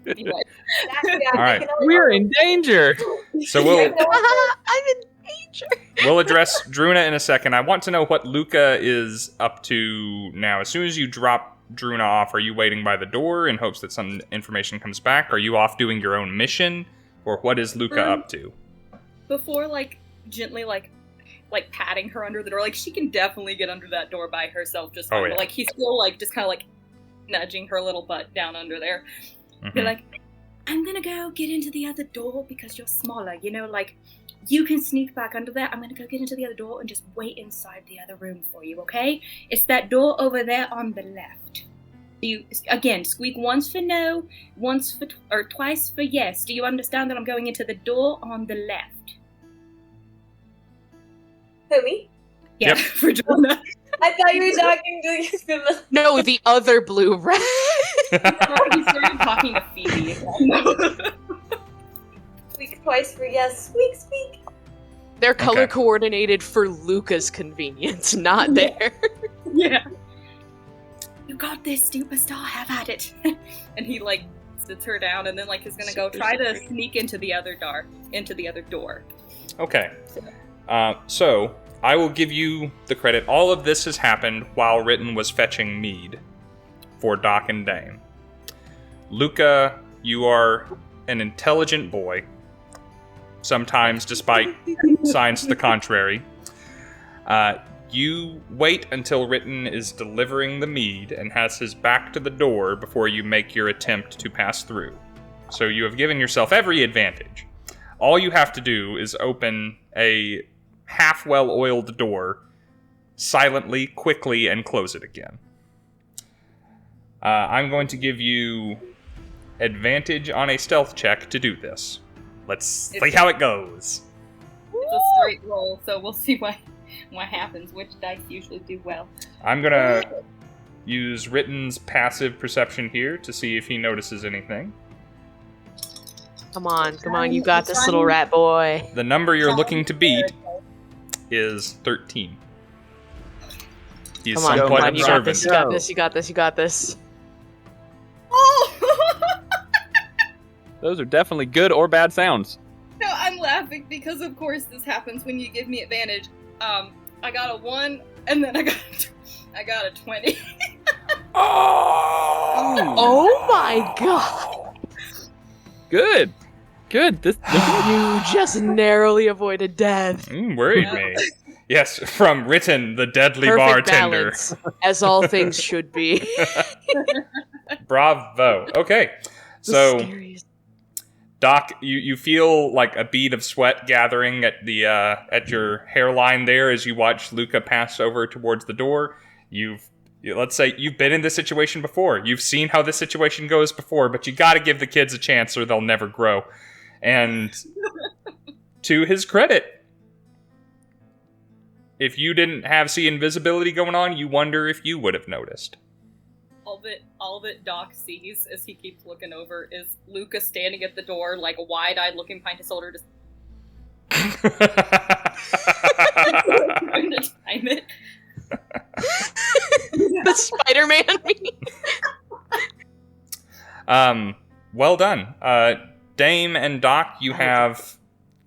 Anyway. All right. We're in danger. So we'll I'm in danger. we'll address Druna in a second. I want to know what Luka is up to now. As soon as you drop Druna off, are you waiting by the door in hopes that some information comes back? Are you off doing your own mission? Or what is Luka up to? Before, like, gently, like patting her under the door, like, she can definitely get under that door by herself just fine. Oh, yeah. But, like, he's still, like, just kind of, like, nudging her little butt down under there. Mm-hmm. You're like, I'm gonna go get into the other door because you're smaller, you know, like, you can sneak back under there. I'm gonna go get into the other door and just wait inside the other room for you, okay? It's that door over there on the left. You, again, squeak once for no, or twice for yes. Do you understand that I'm going into the door on the left? Who, me? Yeah, Yep. for Druna. I thought you were talking to No, the other blue rat. He started talking to Phoebe again. Squeak twice for yes. Squeak, squeak. They're color Okay. coordinated for Luka's convenience, not there. Yeah. You got this, superstar. Have at it. And he, like, sits her down and then, like, is gonna go try to sneak into the other door. Okay. So, I will give you the credit. All of this has happened while Ritten was fetching mead for Doc and Dame. Luka, you are an intelligent boy. Sometimes, despite signs to the contrary. You wait until Ritten is delivering the mead and has his back to the door before you make your attempt to pass through. So you have given yourself every advantage. All you have to do is open a half-well-oiled door silently, quickly, and close it again. I'm going to give you advantage on a stealth check to do this. Let's see how it goes. It's a straight roll, so we'll see what happens, which dice usually do well. I'm gonna use Ritten's passive perception here to see if he notices anything. Come on, you got this, little rat boy. The number you're looking to beat is 13. He's Come on, somewhat you got observant. this, you got this. Oh! Those are definitely good or bad sounds. No, I'm laughing because, of course, this happens when you give me advantage. I got a 1, and then I got a 20. Oh my god! Good. This You just narrowly avoided death. Worried me. Yes, from Written, the Deadly Perfect Bartender. balance, as all things should be. Bravo. Okay. The So, scariest. Doc, you feel like a bead of sweat gathering at the at your hairline there as you watch Luka pass over towards the door. Let's say you've been in this situation before. You've seen how this situation goes before, but you got to give the kids a chance or they'll never grow. And to his credit, if you didn't have see invisibility going on, you wonder if you would have noticed. All that Doc sees as he keeps looking over is Luka standing at the door, like wide-eyed, looking behind his shoulder, just trying to time it. The Spider-Man meme. Well done. Dame and Doc, you have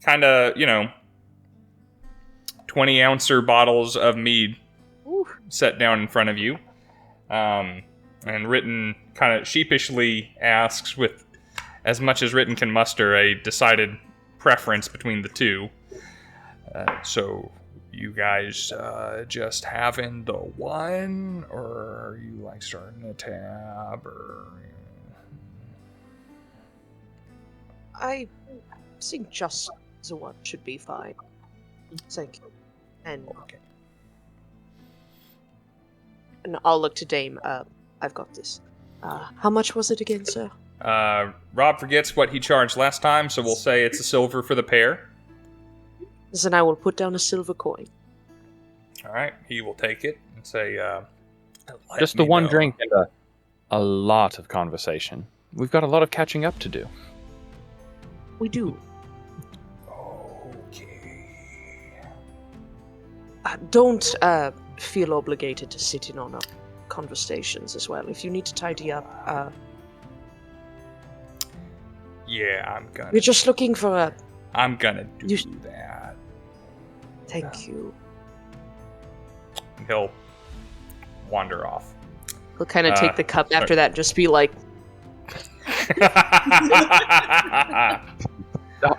kind of, 20-ouncer bottles of mead set down in front of you. And Written kind of sheepishly asks, with as much as Written can muster, a decided preference between the two. So, you guys just having the one, or are you like starting a tab, or? I think just the one should be fine. Thank you. And I'll look to Dame. I've got this. How much was it again, sir? Rob forgets what he charged last time, so we'll say it's a silver for the pair. Then I will put down a silver coin. All right, he will take it and say, just the one drink and a lot of conversation. We've got a lot of catching up to do. We do. Okay. Don't feel obligated to sit in on our conversations as well. If you need to tidy up, Yeah, we're just looking for a... I'm gonna do that. Thank you. He'll wander off. He'll kind of take the cup after that and just be like...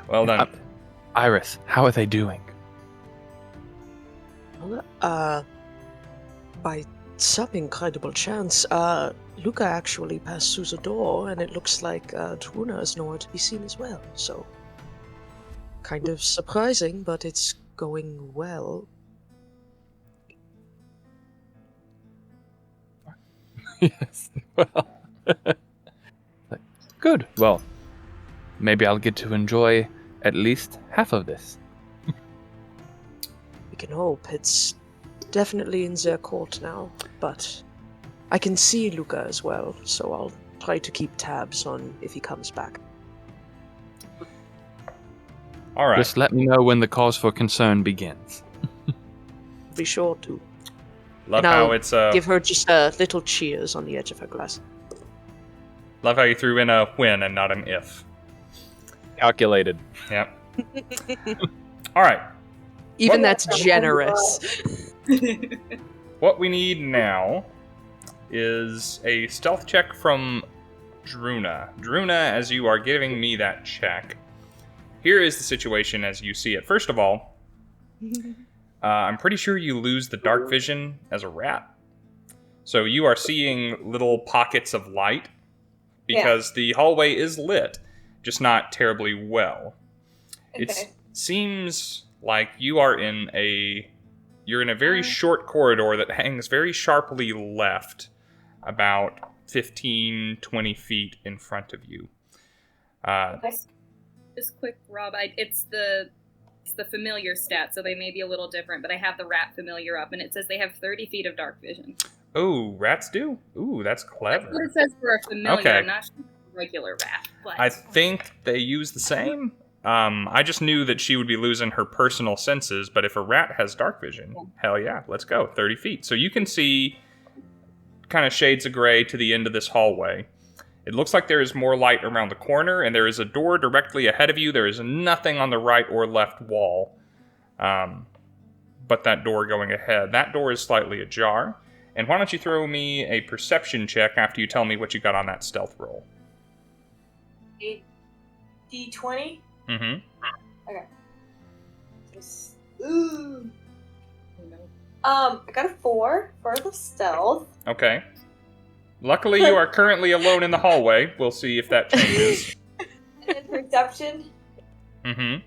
Well done. Iris, how are they doing? By some incredible chance, Luka actually passed through the door, and it looks like Druna is nowhere to be seen as well. So, kind of surprising, but it's going well. Yes. Well, good. Well, maybe I'll get to enjoy at least half of this. We can hope. It's definitely in their court now, but I can see Luka as well, so I'll try to keep tabs on if he comes back. All right. Just let me know when the cause for concern begins. Be sure to. Love and how I'll it's give her just a little cheers on the edge of her glass. Love how you threw in a when and not an if. Calculated. Yep. All right. Even that's generous. What we need now is a stealth check from Druna. Druna, as you are giving me that check, here is the situation as you see it. First of all, I'm pretty sure you lose the dark vision as a rat. So you are seeing little pockets of light because the hallway is lit, just not terribly well. Okay. It seems like you're in a very short corridor that hangs very sharply left, about 15, 20 feet in front of you. Just quick, Rob. It's the familiar stat, so they may be a little different, but I have the rat familiar up, and it says they have 30 feet of dark vision. Oh, rats do? Ooh, that's clever. That's what it says for a familiar. Okay. I'm not sure for a regular rat. But I think they use the same. I just knew that she would be losing her personal senses, but if a rat has dark vision, hell yeah, let's go. 30 feet. So you can see kind of shades of gray to the end of this hallway. It looks like there is more light around the corner, and there is a door directly ahead of you. There is nothing on the right or left wall, but that door going ahead. That door is slightly ajar, And why don't you throw me a perception check after you tell me what you got on that stealth roll? A D20? Mm-hmm. Okay. Ooh. I got a 4 for the stealth. Okay. Luckily, you are currently alone in the hallway. We'll see if that changes. And perception? Mm-hmm.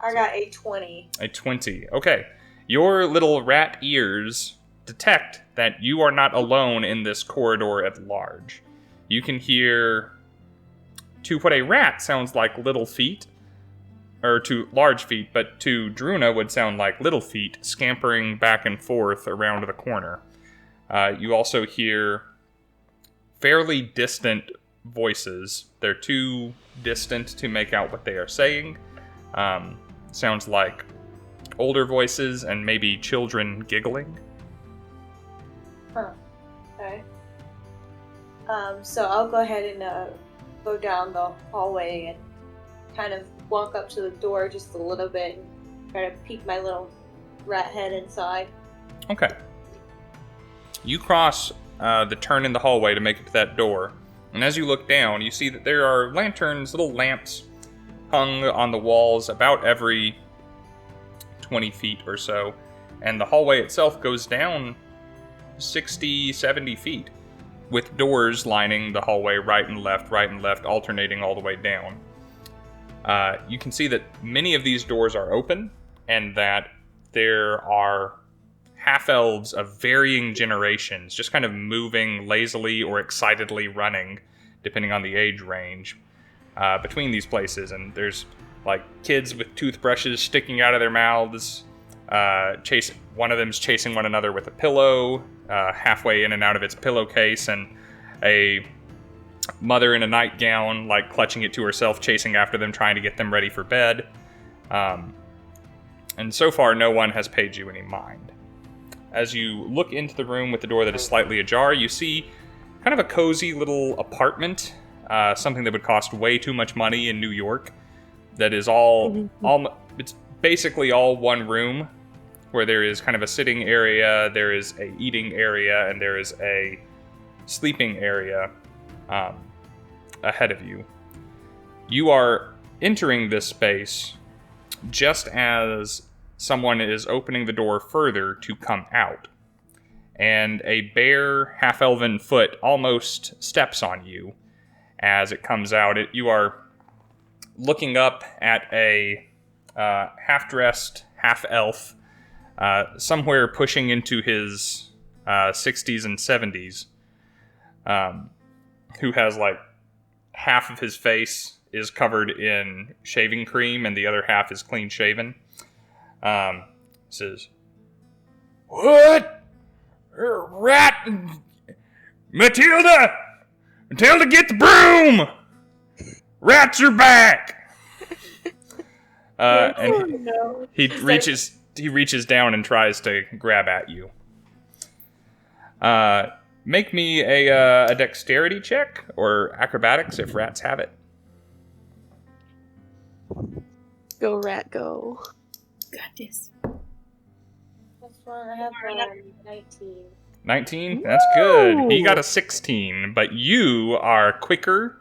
I got a 20. A 20. Okay. Your little rat ears detect that you are not alone in this corridor at large. You can hear, to what a rat sounds like little feet, or to large feet, but to Druna would sound like little feet scampering back and forth around the corner. You also hear fairly distant voices. They're too distant to make out what they are saying. Sounds like older voices and maybe children giggling. Huh. Okay. So I'll go ahead and go down the hallway and kind of walk up to the door just a little bit and try to peek my little rat head inside. Okay. You cross the turn in the hallway to make it to that door, and as you look down, you see that there are lanterns, little lamps, hung on the walls about every 20 feet or so, and the hallway itself goes down 60, 70 feet, with doors lining the hallway right and left, alternating all the way down. You can see that many of these doors are open, and that there are half-elves of varying generations, just kind of moving lazily or excitedly running, depending on the age range, between these places. And there's, like, kids with toothbrushes sticking out of their mouths, one of them's chasing one another with a pillow, halfway in and out of its pillowcase, and a mother in a nightgown, like, clutching it to herself, chasing after them, trying to get them ready for bed. And so far, no one has paid you any mind. As you look into the room with the door that is slightly ajar, you see kind of a cozy little apartment, something that would cost way too much money in New York, that is it's basically all one room, where there is kind of a sitting area, there is a eating area, and there is a sleeping area ahead of you. You are entering this space just as someone is opening the door further to come out, and a bare half-elven foot almost steps on you as it comes out. You are looking up at a half-dressed half-elf, somewhere pushing into his 60s and 70s, who has, like, half of his face is covered in shaving cream and the other half is clean shaven. Says, "What? Rat! Matilda! Matilda, get the broom! Rats are back!" And he reaches down and tries to grab at you. Make me a dexterity check, or acrobatics if rats have it. Go, rat, go. Got this. This one, I have 19. 19? That's good. He got a 16, but you are quicker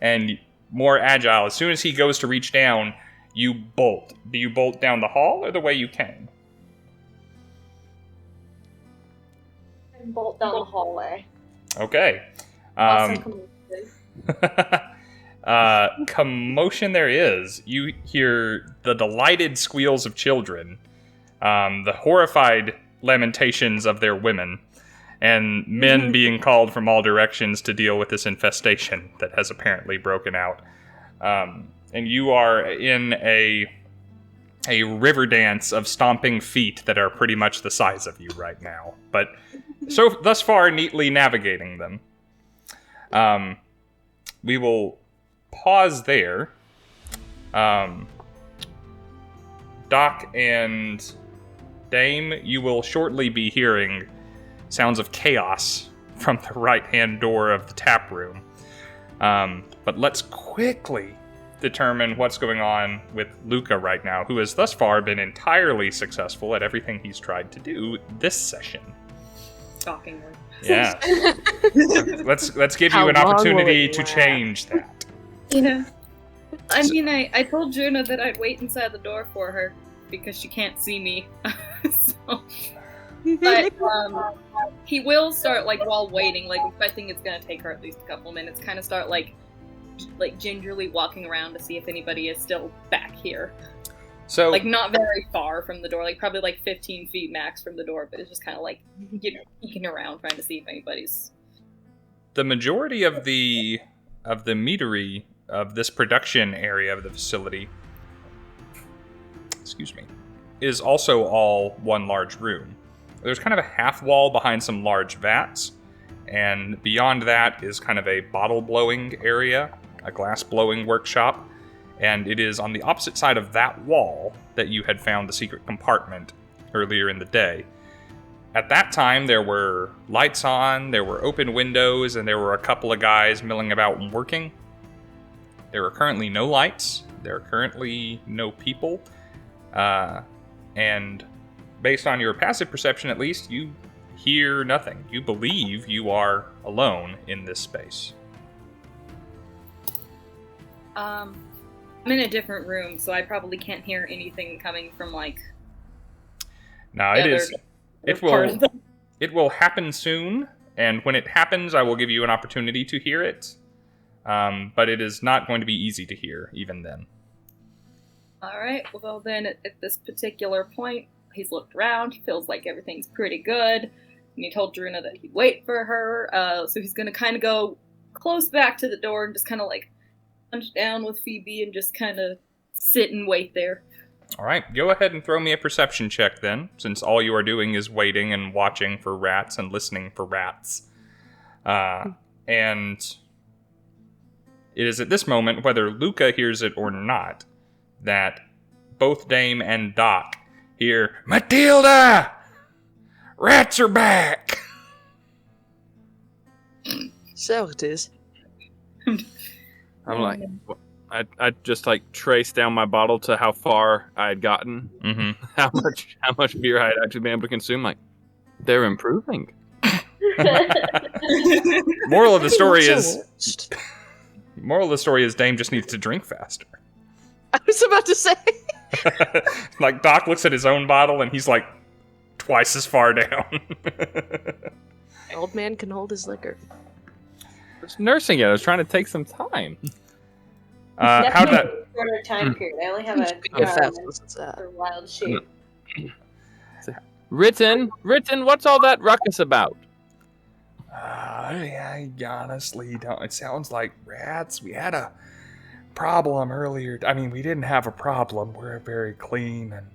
and more agile. As soon as he goes to reach down, you bolt. Do you bolt down the hall or the way you came? And bolt down the hallway. Okay. Commotion there is. You hear the delighted squeals of children, the horrified lamentations of their women, and men being called from all directions to deal with this infestation that has apparently broken out. And you are in a river dance of stomping feet that are pretty much the size of you right now, but thus far neatly navigating them. We will pause there. Doc and Dame, you will shortly be hearing sounds of chaos from the right-hand door of the tap room. But let's quickly determine what's going on with Luka right now, who has thus far been entirely successful at everything he's tried to do this session. shockingly. Yeah. let's give How you an long will opportunity it to last? change that. Yeah. I mean, I told Druna that I'd wait inside the door for her because she can't see me. So, but he will start like while waiting, like expecting it's gonna take her at least a couple minutes. Kind of start like gingerly walking around to see if anybody is still back here. So, Like not very far from the door, like probably like 15 feet max from the door, but it's just kind of like peeking around trying to see if anybody's. the majority of the meadery of this production area of the facility, is also all one large room. There's kind of a half wall behind some large vats, and beyond that is kind of a bottle blowing area, a glass blowing workshop, and it is on the opposite side of that wall that you had found the secret compartment earlier in the day. At that time, there were lights on, there were open windows, and there were a couple of guys milling about and working. There are currently no lights, there are currently no people, and based on your passive perception at least, you hear nothing. You believe you are alone in this space. I'm in a different room, so I probably can't hear anything coming from like. Now it will happen soon, and when it happens, I will give you an opportunity to hear it. But it is not going to be easy to hear, even then. Alright, well then, at this particular point, he's looked around, he feels like everything's pretty good, and he told Druna that he'd wait for her, so he's gonna kind of go close back to the door and just kind of like punch down with Phoebe and just kind of sit and wait there. Alright, go ahead and throw me a perception check then, since all you are doing is waiting and watching for rats and listening for rats. And it is at this moment, whether Luka hears it or not, that both Dame and Doc hear, "Matilda! Rats are back!" So it is. I'm like, I just like trace down my bottle to how far I had gotten, Mm-hmm. how much beer I had actually been able to consume. Like, they're improving. Moral of the story So is worst. Moral of the story is Dame just needs to drink faster. I was about to say. Like, Doc looks at his own bottle and he's like twice as far down. Old man can hold his liquor. I was nursing it. I was trying to take some time. How'd that? Shorter time period. I only have a If that's minute what's that. for wild shape. Written, what's all that ruckus about? I honestly don't. It sounds like rats. We had a problem earlier. I mean, we didn't have a problem. We're a very clean and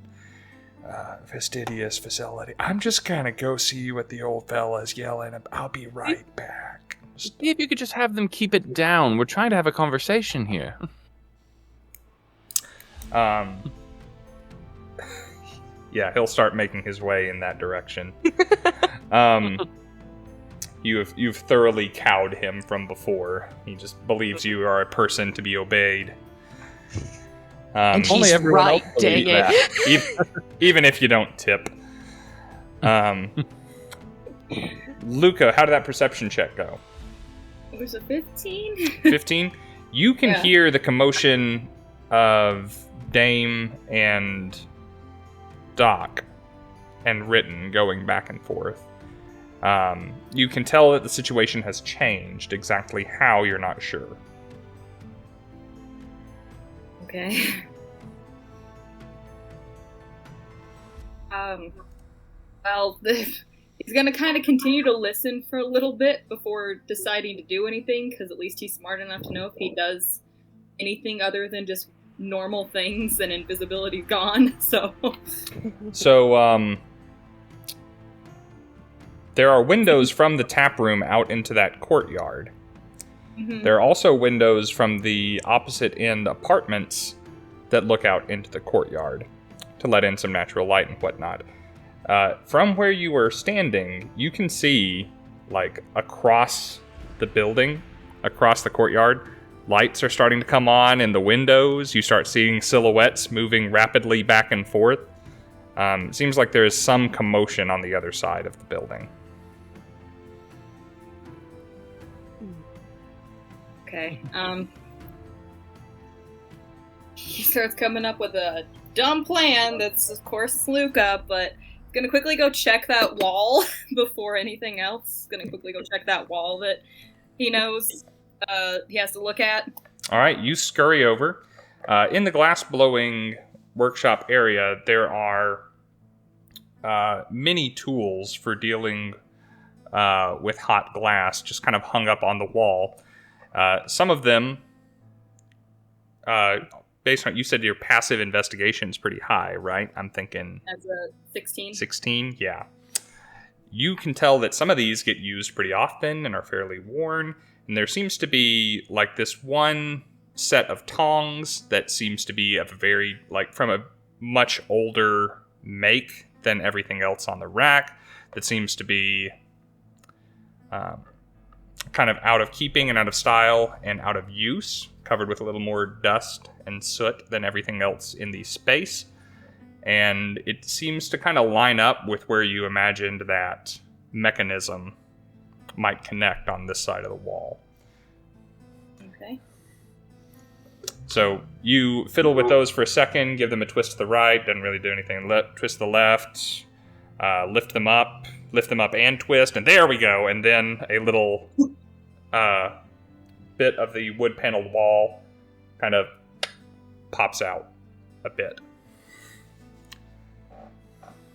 fastidious facility. I'm just gonna go see what the old fella's yelling. I'll be right back. See if you could just have them keep it down. We're trying to have a conversation here. Yeah, he'll start making his way in that direction. You've thoroughly cowed him from before. He just believes you are a person to be obeyed. And only he's everyone right, else believes dang it. that. Even if you don't tip. Luka, how did that perception check go? It was a 15? 15? You can Yeah. hear the commotion of Dame and Doc and Written going back and forth. You can tell that the situation has changed. Exactly how, you're not sure. Okay. Well, he's gonna kind of continue to listen for a little bit before deciding to do anything, because at least he's smart enough to know if he does anything other than just normal things, then invisibility's gone, so... So, there are windows from the tap room out into that courtyard. Mhm. There are also windows from the opposite end apartments that look out into the courtyard to let in some natural light and whatnot. From where you were standing, you can see, like, across the building, across the courtyard, lights are starting to come on in the windows. You start seeing silhouettes moving rapidly back and forth. It seems like there is some commotion on the other side of the building. Okay. He starts coming up with a dumb plan that's, of course, Luka, but he's gonna quickly go check that wall before anything else. He's gonna quickly go check that wall that he knows he has to look at. All right, you scurry over. In the glass-blowing workshop area, there are many tools for dealing with hot glass, just kind of hung up on the wall. Some of them, based on, you said your passive investigation is pretty high, right? I'm thinking... As a 16. 16, yeah. You can tell that some of these get used pretty often and are fairly worn, and there seems to be, like, this one set of tongs that seems to be of a very, like, from a much older make than everything else on the rack, that seems to be kind of out of keeping and out of style and out of use, covered with a little more dust and soot than everything else in the space. And it seems to kind of line up with where you imagined that mechanism might connect on this side of the wall. Okay. So you fiddle with those for a second, give them a twist to the right, doesn't really do anything. Twist to the left, lift them up and twist, and there we go. And then a little bit of the wood paneled wall kind of pops out a bit.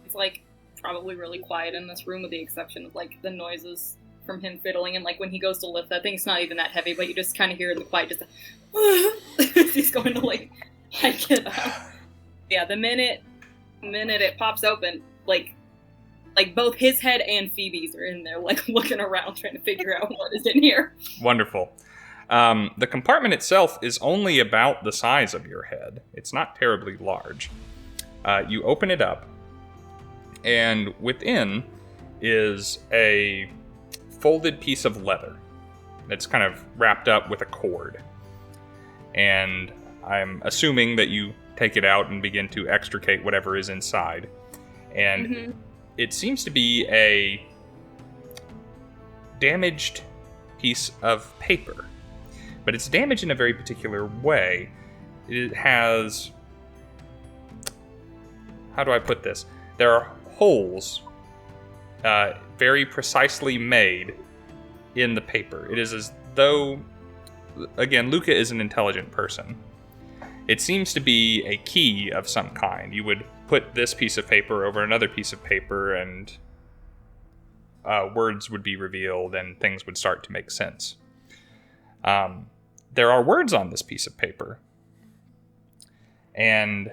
It's like probably really quiet in this room with the exception of like the noises from him fiddling, and like when he goes to lift that thing, it's not even that heavy, but you just kind of hear in the quiet just he's going to like hike it up. Yeah, the minute it pops open, like both his head and Phoebe's are in there, like looking around trying to figure out what is in here. Wonderful. The compartment itself is only about the size of your head. It's not terribly large. You open it up, and within is a folded piece of leather that's kind of wrapped up with a cord. And I'm assuming that you take it out and begin to extricate whatever is inside. And it seems to be a damaged piece of paper. But it's damaged in a very particular way. It has... How do I put this? There are holes, very precisely made in the paper. It is as though... Again, Luka is an intelligent person. It seems to be a key of some kind. You would put this piece of paper over another piece of paper, and words would be revealed, and things would start to make sense. There are words on this piece of paper. And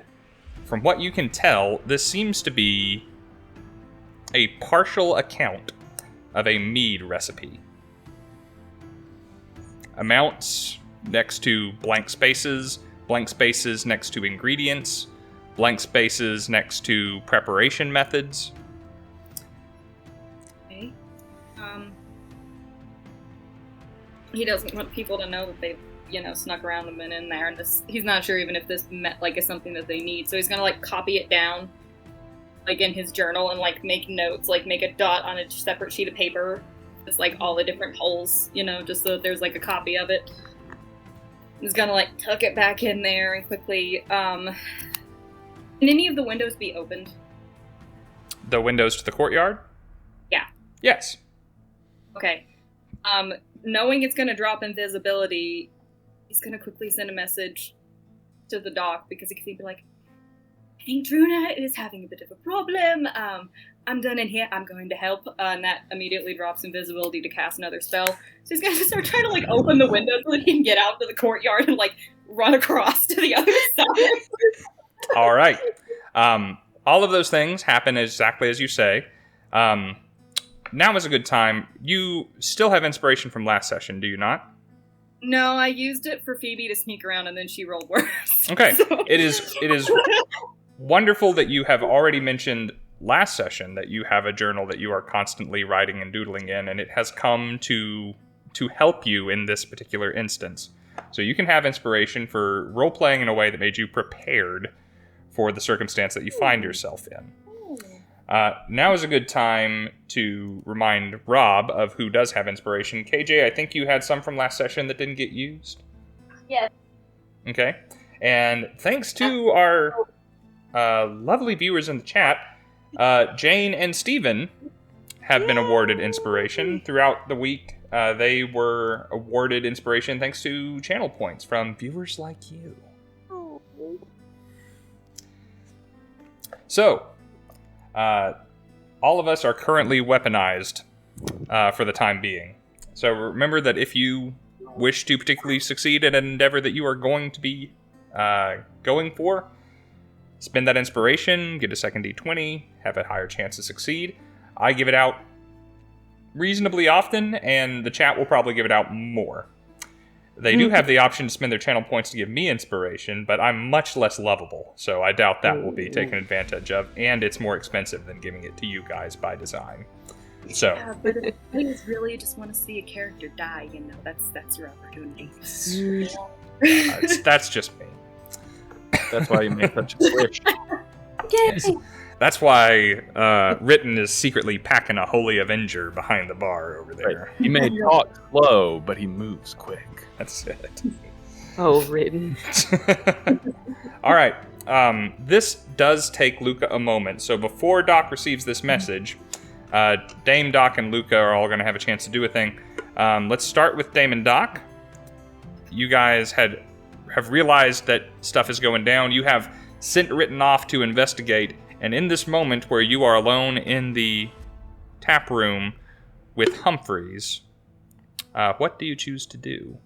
from what you can tell, this seems to be a partial account of a mead recipe. Amounts next to blank spaces next to ingredients, blank spaces next to preparation methods. Okay. He doesn't want people to know that they've, snuck around and been in there, and he's not sure even if this is something that they need, so he's gonna, copy it down, in his journal, and, make notes, make a dot on a separate sheet of paper. It's, all the different holes, just so that there's, a copy of it. He's gonna, tuck it back in there and quickly, can any of the windows be opened? The windows to the courtyard? Yeah. Yes. Okay. Knowing it's gonna drop invisibility, he's gonna quickly send a message to the doc, because he can be like, I think Druna is having a bit of a problem. I'm done in here. I'm going to help. And that immediately drops invisibility to cast another spell. So he's going to start trying to, open the window so that he can get out to the courtyard and, run across to the other side. All right. All of those things happen exactly as you say. Now is a good time. You still have inspiration from last session, do you not? No, I used it for Phoebe to sneak around, and then she rolled worse. Okay. So. It is wonderful that you have already mentioned last session that you have a journal that you are constantly writing and doodling in, and it has come to help you in this particular instance. So you can have inspiration for role-playing in a way that made you prepared for the circumstance that you find yourself in. Now is a good time to remind Rob of who does have inspiration. KJ, I think you had some from last session that didn't get used. Yes. Okay. And thanks to our lovely viewers in the chat, Jane and Steven have been awarded inspiration throughout the week. They were awarded inspiration thanks to channel points from viewers like you. So, all of us are currently weaponized for the time being. So remember that if you wish to particularly succeed in an endeavor that you are going to be going for, spend that inspiration, get a second d20, have a higher chance to succeed. I give it out reasonably often, and the chat will probably give it out more. They do have the option to spend their channel points to give me inspiration, but I'm much less lovable, so I doubt that will be taken advantage of, and it's more expensive than giving it to you guys by design. So, Yeah, but if you really just want to see a character die, that's your opportunity. that's just me. That's why you make such a wish. Yay! That's why Ritten is secretly packing a Holy Avenger behind the bar over there. Right. He may talk slow, but he moves quick. That's it. Oh, written. All right. This does take Luka a moment. So before Doc receives this message, Dame, Doc, and Luka are all going to have a chance to do a thing. Let's start with Dame and Doc. You guys have realized that stuff is going down. You have sent Ritten off to investigate. And in this moment where you are alone in the tap room with Humphreys, what do you choose to do?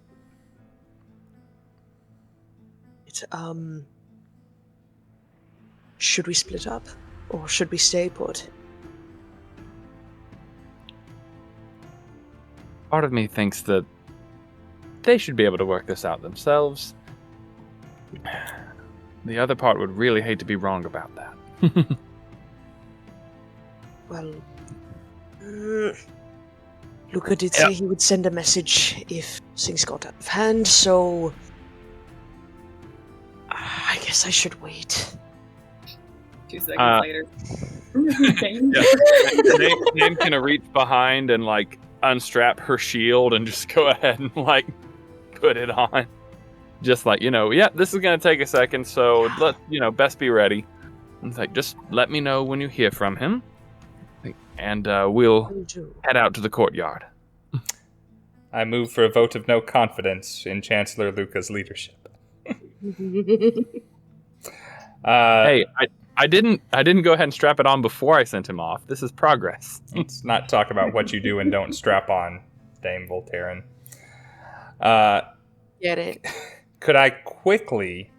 Should we split up? Or should we stay put? Part of me thinks that they should be able to work this out themselves. The other part would really hate to be wrong about that. Well, Luka did say he would send a message if things got out of hand, so I guess I should wait. 2 seconds later. Name's gonna reach behind and unstrap her shield and just go ahead and put it on. Just this is gonna take a second, so best be ready. And it's just let me know when you hear from him, and we'll head out to the courtyard. I move for a vote of no confidence in Chancellor Luka's leadership. Hey, I didn't go ahead and strap it on before I sent him off. This is progress. Let's not talk about what you do and don't strap on, Dame Voltaren. Get it? Could I quickly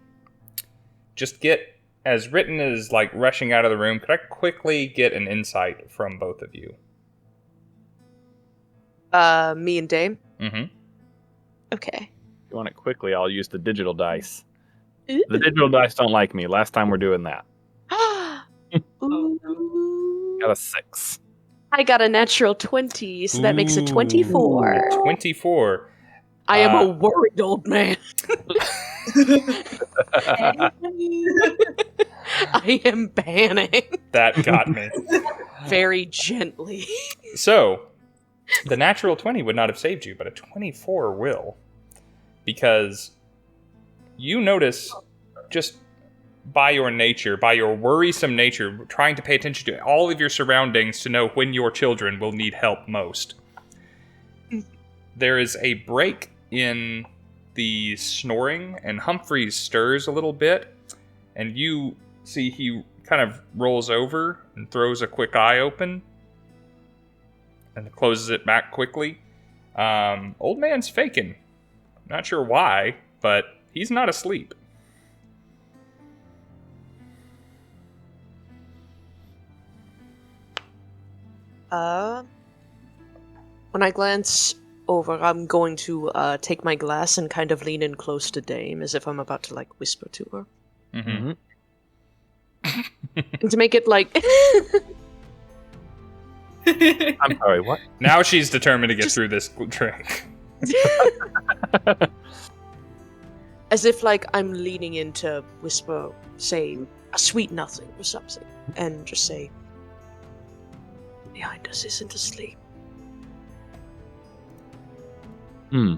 just get, as Ritten is rushing out of the room, could I quickly get an insight from both of you? Me and Dame? Mm-hmm. Okay. If you want it quickly, I'll use the digital dice. The digital dice don't like me. Last time we're doing that. Ooh. Got a 6. I got a natural 20, so that makes it 24. 24. I am a worried old man. I am banning. That got me. Very gently. So, the natural 20 would not have saved you, but a 24 will. Because you notice, just by your nature, by your worrisome nature, trying to pay attention to all of your surroundings to know when your children will need help most. There is a break in the snoring, and Humphreys stirs a little bit, and you see he kind of rolls over and throws a quick eye open and closes it back quickly. Old man's faking. Not sure why, but he's not asleep. When I glance over, I'm going to take my glass and kind of lean in close to Dame, as if I'm about to whisper to her. Mm-hmm. And to make it I'm sorry, what? Now she's determined to get through this drink. as if I'm leaning in to whisper, say a sweet nothing or something, and just say, behind us isn't asleep. Hmm.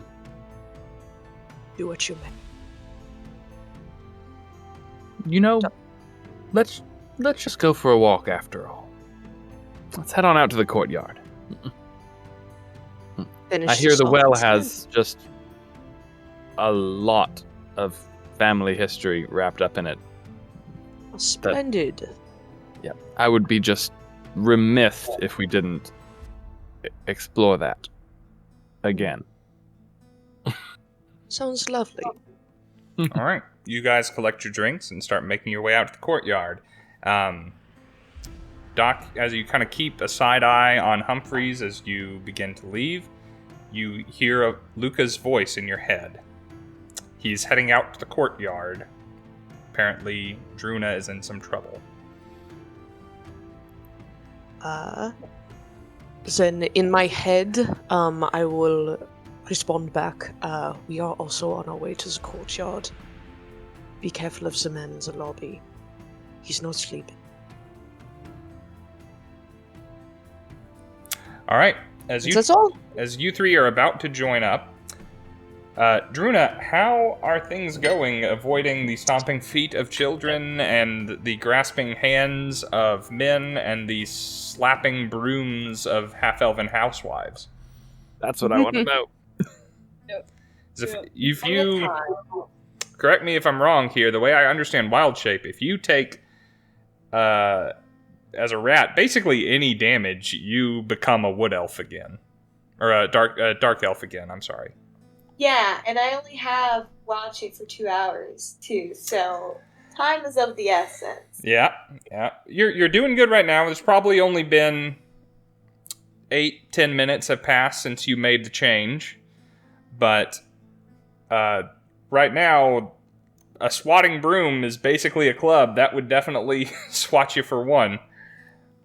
Do what you may. You know, let's just go for a walk after all. Let's head on out to the courtyard. I hear the well has just a lot of family history wrapped up in it. Splendid. Yeah, I would be just remiss if we didn't explore that again. Sounds lovely. All right. You guys collect your drinks and start making your way out to the courtyard. Doc, as you kind of keep a side eye on Humphreys as you begin to leave, you hear Luka's voice in your head. He's heading out to the courtyard. Apparently, Druna is in some trouble. Then in my head, I will respond back. We are also on our way to the courtyard. Be careful of the man in the lobby. He's not sleeping. All right. That's all. As you three are about to join up, Druna, how are things going avoiding the stomping feet of children and the grasping hands of men and the slapping brooms of half-elven housewives? That's what I want to know. If you correct me if I'm wrong here, the way I understand Wild Shape, if you take as a rat basically any damage, you become a wood elf again, or a dark elf again. I'm sorry. Yeah, and I only have Wild Shape for 2 hours too, so time is of the essence. Yeah. You're doing good right now. There's probably only been 8-10 minutes have passed since you made the change, but right now, a swatting broom is basically a club. That would definitely swat you for one.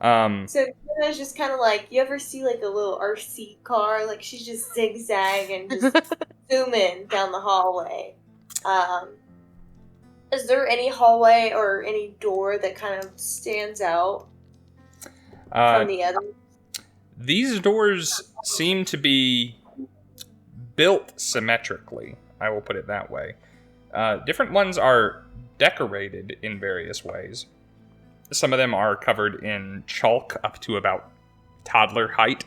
So Druna's just kind of like, you ever see like a little RC car? Like she's just zigzag and just zooming down the hallway. Is there any hallway or any door that kind of stands out from the others? These doors seem to be built symmetrically. I will put it that way. Different ones are decorated in various ways. Some of them are covered in chalk up to about toddler height,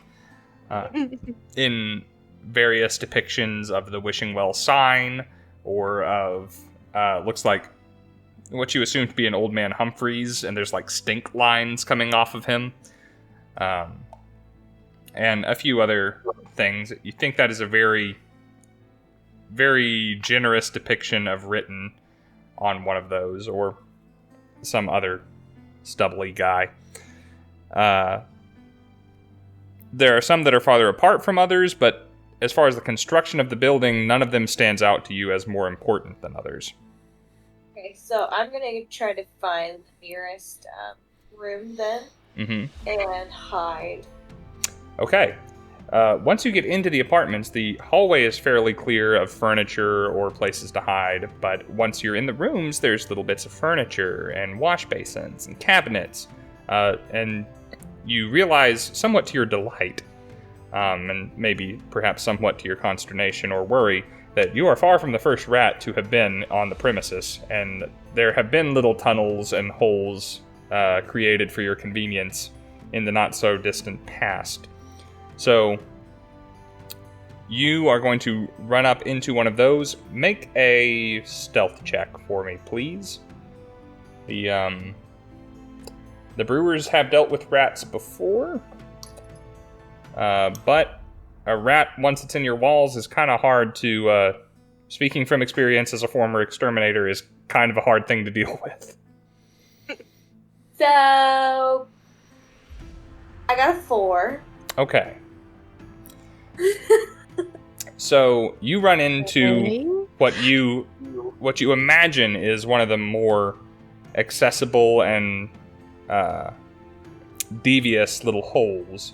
in various depictions of the Wishing Well sign, or of, looks like what you assume to be an old man Humphreys, and there's like stink lines coming off of him, and a few other things. You think that is a very, very generous depiction of written on one of those, or some other stubbly guy. There are some that are farther apart from others, but as far as the construction of the building, none of them stands out to you as more important than others. Okay, so I'm gonna try to find the nearest room then, and hide. Okay. Once you get into the apartments, the hallway is fairly clear of furniture or places to hide, but once you're in the rooms, there's little bits of furniture and wash basins and cabinets, and you realize, somewhat to your delight, and maybe perhaps somewhat to your consternation or worry, that you are far from the first rat to have been on the premises, and there have been little tunnels and holes created for your convenience in the not-so-distant past. So, you are going to run up into one of those. Make a stealth check for me, please. The brewers have dealt with rats before, but a rat, once it's in your walls, is kind of hard to, speaking from experience as a former exterminator, is kind of a hard thing to deal with. So, I got a 4. Okay. So you run into what you imagine is one of the more accessible and devious little holes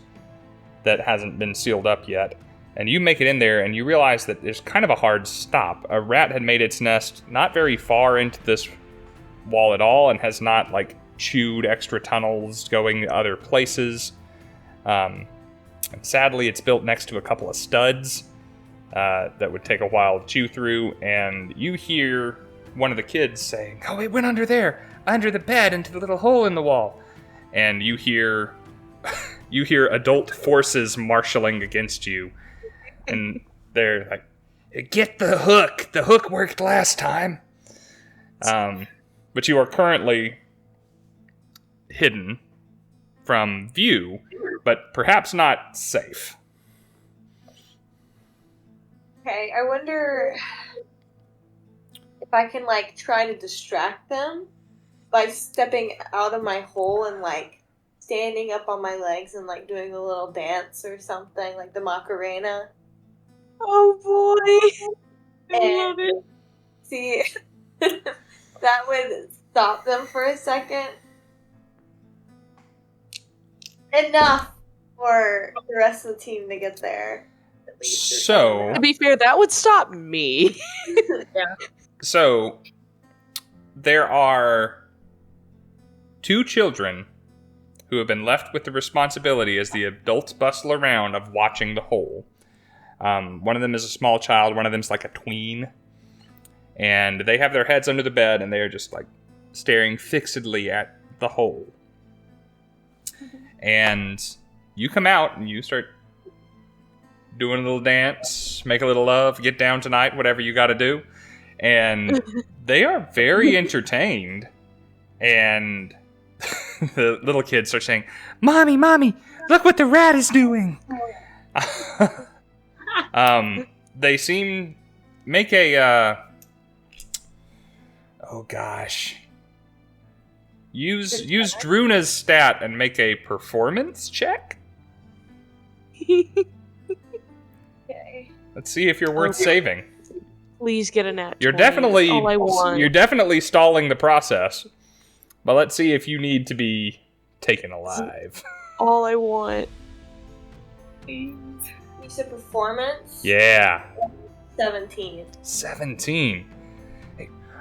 that hasn't been sealed up yet. And you make it in there, and you realize that there's kind of a hard stop. A rat had made its nest not very far into this wall at all, and has not, like, chewed extra tunnels going to other places. And sadly, it's built next to a couple of studs that would take a while to chew through, and you hear one of the kids saying, "Oh, it went under there, under the bed, into the little hole in the wall." And you hear adult forces marshaling against you, and they're like, "Get the hook! The hook worked last time." But you are currently hidden from view, but perhaps not safe. Okay, I wonder if I can, like, try to distract them by stepping out of my hole and, like, standing up on my legs and, like, doing a little dance or something, like the Macarena. Oh boy. I And love it. see, that would stop them for a second. Enough for the rest of the team to get there. At least, or So- something. To be fair, that would stop me. So, there are 2 children who have been left with the responsibility as the adults bustle around of watching the hole. One of them is a small child, one of them's like a tween. And they have their heads under the bed and they are just like staring fixedly at the hole. And you come out and you start doing a little dance, make a little love, get down tonight, whatever you gotta do. And they are very entertained. And the little kids are saying, "Mommy, Mommy, look what the rat is doing." They seem... Make a, oh gosh. Use Druna's stat and make a performance check? Okay. Let's see if you're worth saving. Please get a nat 20. You're That's definitely all I want. you're definitely stalling the process. But let's see if you need to be taken alive. all I want. You said performance? Yeah. 17. 17.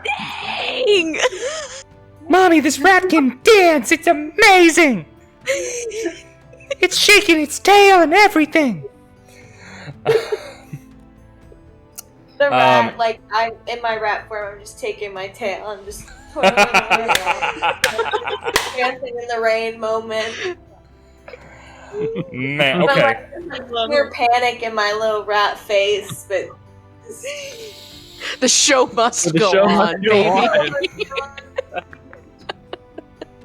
Dang! Mommy, this rat can dance! It's amazing! It's shaking its tail and everything! The rat, like, I'm in my rat form, I'm just taking my tail and just twirling around. Dancing in the rain moment. Man, But, okay. like, pure panic in my little rat face, but... The show must The go show on, must go baby. on.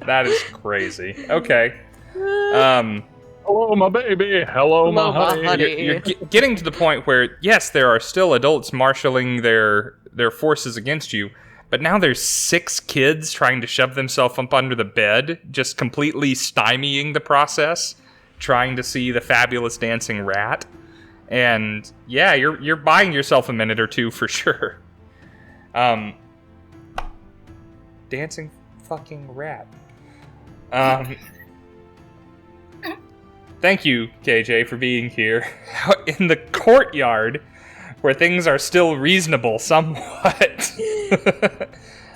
That is crazy. Okay. Hello, my baby. Hello, my Hello, my honey. honey. You're getting to the point where, yes, there are still adults marshaling their forces against you, but now there's 6 kids trying to shove themselves up under the bed, just completely stymieing the process, trying to see the fabulous dancing rat. And yeah, you're buying yourself a minute or two for sure. Dancing fucking rat. Thank you, KJ, for being here. In the courtyard, where things are still reasonable somewhat.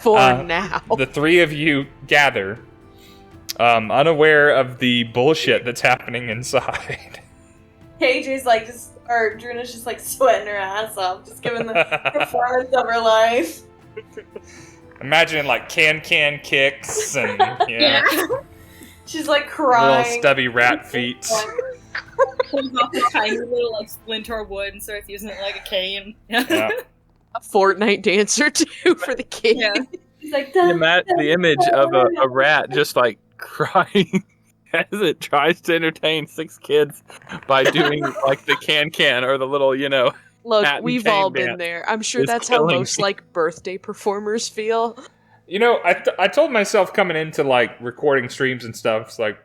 For now. The 3 of you gather, unaware of the bullshit that's happening inside. KJ's like, or Druna's just like sweating her ass off, just giving the performance of her life. Imagine like can kicks and She's like little crying. stubby rat feet. Pulls off a tiny little like splinter of wood and starts using it like a cane. Yeah. A Fortnite dancer too for the kid. Yeah. She's like, The image of a rat just like crying as it tries to entertain 6 kids by doing like the can or the little, Look, Hat and we've cane all been dance there. I'm sure is that's how killing most me. like birthday performers feel. You know, I told myself coming into like recording streams and stuff, it's like,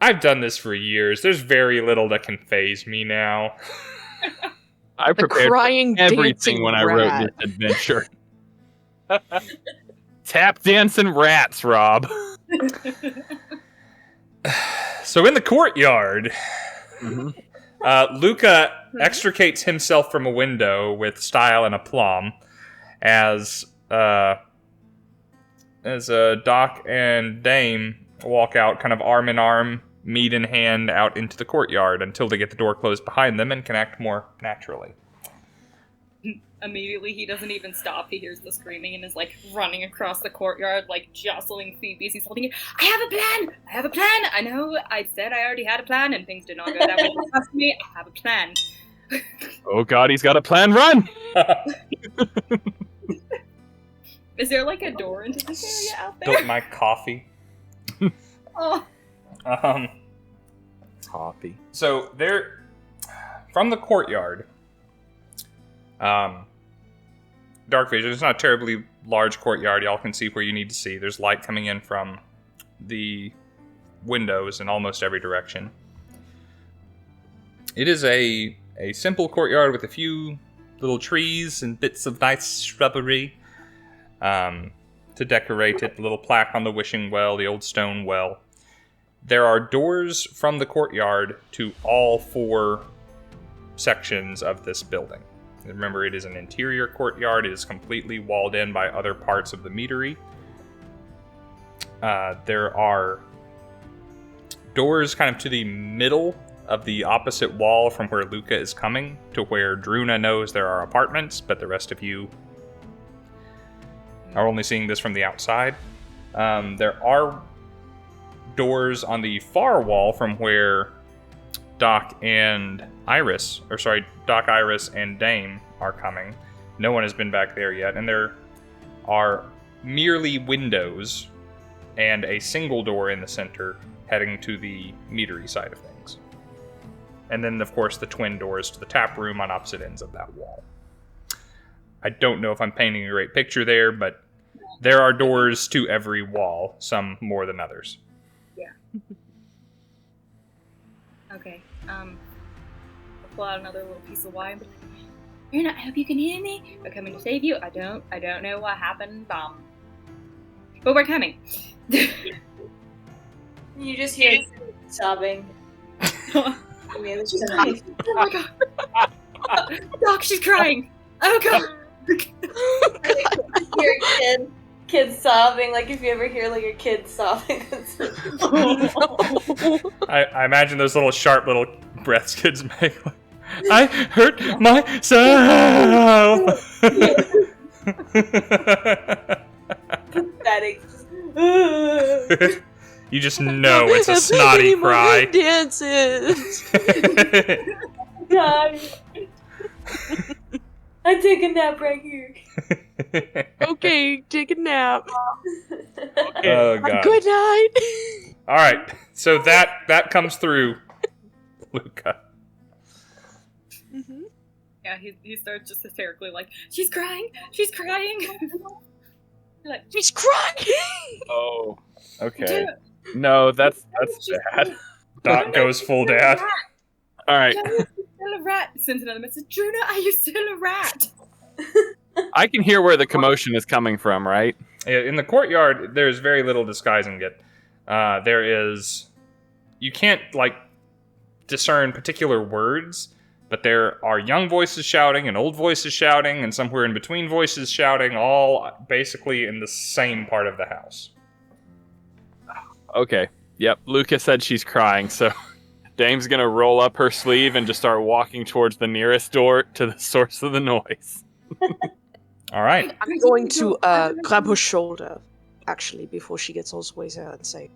I've done this for years. There's very little that can faze me now. I The prepared crying everything dancing when I rat. wrote this adventure. Tap dancing rats, Rob. So in the courtyard, Mhm. Luka extricates himself from a window with style and aplomb as Doc and Dame walk out kind of arm in arm, mead in hand out into the courtyard until they get the door closed behind them and can act more naturally. Immediately, he doesn't even stop. He hears the screaming and is, like, running across the courtyard, like, jostling Phoebe as he's holding it. I have a plan! I have a plan! I know I said I already had a plan and things did not go that way. Trust me, I have a plan. Oh god, he's got a plan, run! Is there, like, a door into this area out there? Spilt my coffee. Oh. Coffee. So there, from the courtyard, dark vision. It's not a terribly large courtyard. Y'all can see where you need to see. There's light coming in from the windows in almost every direction. It is a simple courtyard with a few little trees and bits of nice shrubbery to decorate it. A little plaque on the wishing well, the old stone well. There are doors from the courtyard to all 4 sections of this building. Remember, it is an interior courtyard. It is completely walled in by other parts of the Meadery. There are doors kind of to the middle of the opposite wall from where Luka is coming, to where Druna knows there are apartments, but the rest of you are only seeing this from the outside. There are doors on the far wall from where Doc, Iris, and Dame are coming. No one has been back there yet, and there are merely windows and a single door in the center heading to the Meadery side of things. And then, of course, the twin doors to the tap room on opposite ends of that wall. I don't know if I'm painting a great picture there, but there are doors to every wall, some more than others. Yeah. Okay. I'll pull out another little piece of wire and be like, Druna, I hope you can hear me. We're coming to save you. I don't know what happened, but we're coming. You just hear sobbing. Oh my god. Doc, she's crying. Oh god. You hear kids sobbing, like if you ever hear like a kid sobbing. I imagine those little sharp little breaths kids make. I hurt myself. Pathetic. You just know it's a snotty cry. Dances. God. I take a nap right here. Okay, take a nap. Oh god. Good night. All right, so that comes through, Luka. Mm-hmm. Yeah, he starts just hysterically like, she's crying. Like, She's crying. Oh, okay. No, that's bad. Doc goes full dad. All right. Are you still a rat? Sends another message. Druna, are you still a rat? I can hear where the commotion is coming from, right? In the courtyard, there's very little disguising it. You can't discern particular words, but there are young voices shouting and old voices shouting and somewhere in between voices shouting, all basically in the same part of the house. Okay. Yep. Luka said she's crying, so Dame's gonna roll up her sleeve and just start walking towards the nearest door to the source of the noise. All right. I'm going to grab her shoulder, actually, before she gets all the way there and say,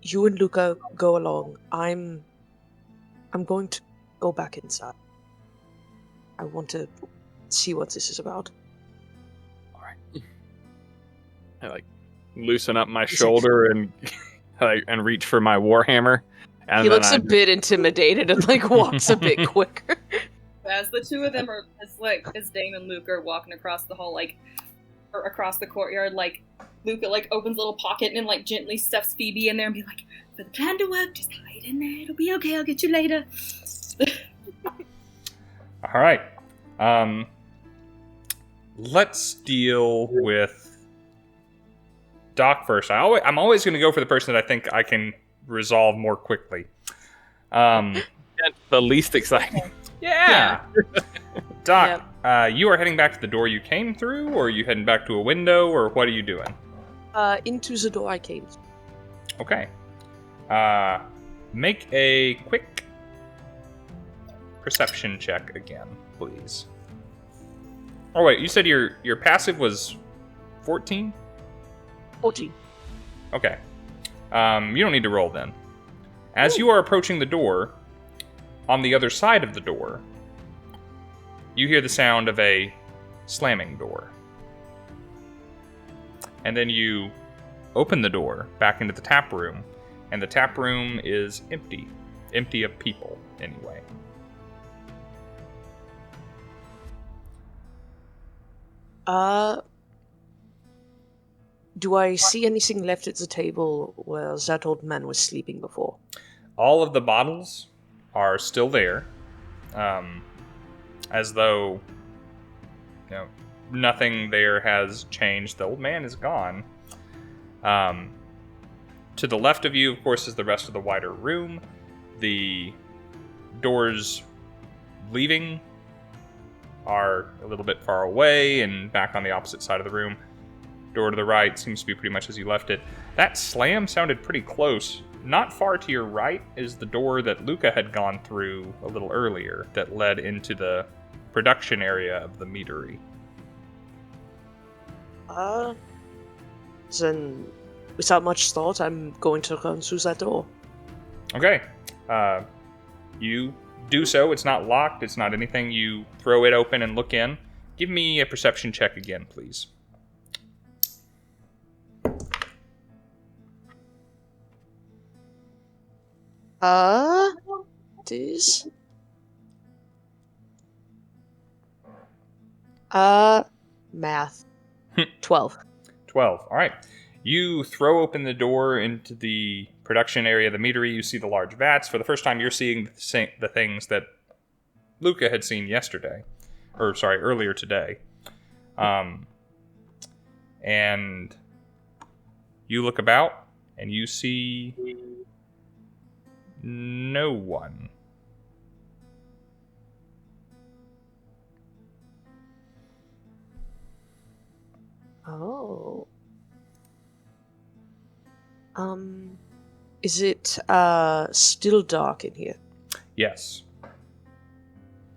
"You and Luka go along. I'm going to go back inside. I want to see what this is about." All right. I loosen up my shoulder and and reach for my warhammer. And he looks a bit intimidated and walks a bit quicker. As the two of them are, as Dame and Luke are walking across the hall, or across the courtyard, Luka opens a little pocket and gently stuffs Phoebe in there and be like, "For the plan to work, just hide in there. It'll be okay. I'll get you later." All right. Let's deal with Doc first. I'm always going to go for the person that I think I can resolve more quickly. the least exciting. Yeah. Doc, you are heading back to the door you came through, or are you heading back to a window, or what are you doing? Into the door I came. Okay. Make a quick perception check again, please. Oh wait, you said your passive was 14? 14. Okay. You don't need to roll then. As you are approaching the door, on the other side of the door, you hear the sound of a slamming door. And then you open the door back into the tap room, and the tap room is empty. Empty of people, anyway. Do I see anything left at the table where that old man was sleeping before? All of the bottles are still there, as though nothing there has changed. The old man is gone. To the left of you, of course, is the rest of the wider room. The doors leaving are a little bit far away and back on the opposite side of the room. Door to the right seems to be pretty much as you left it. That slam sounded pretty close. Not far to your right is the door that Luka had gone through a little earlier that led into the production area of the Meadery. Then, without much thought, I'm going to run through that door. Okay. You do so. It's not locked. It's not anything. You throw it open and look in. Give me a perception check again, please. This? Math. 12. 12. All right. You throw open the door into the production area of the Meadery. You see the large vats. For the first time, you're seeing the things that Luka had seen yesterday. Earlier today. And you look about, and you see no one. Oh. Is it, still dark in here? Yes. I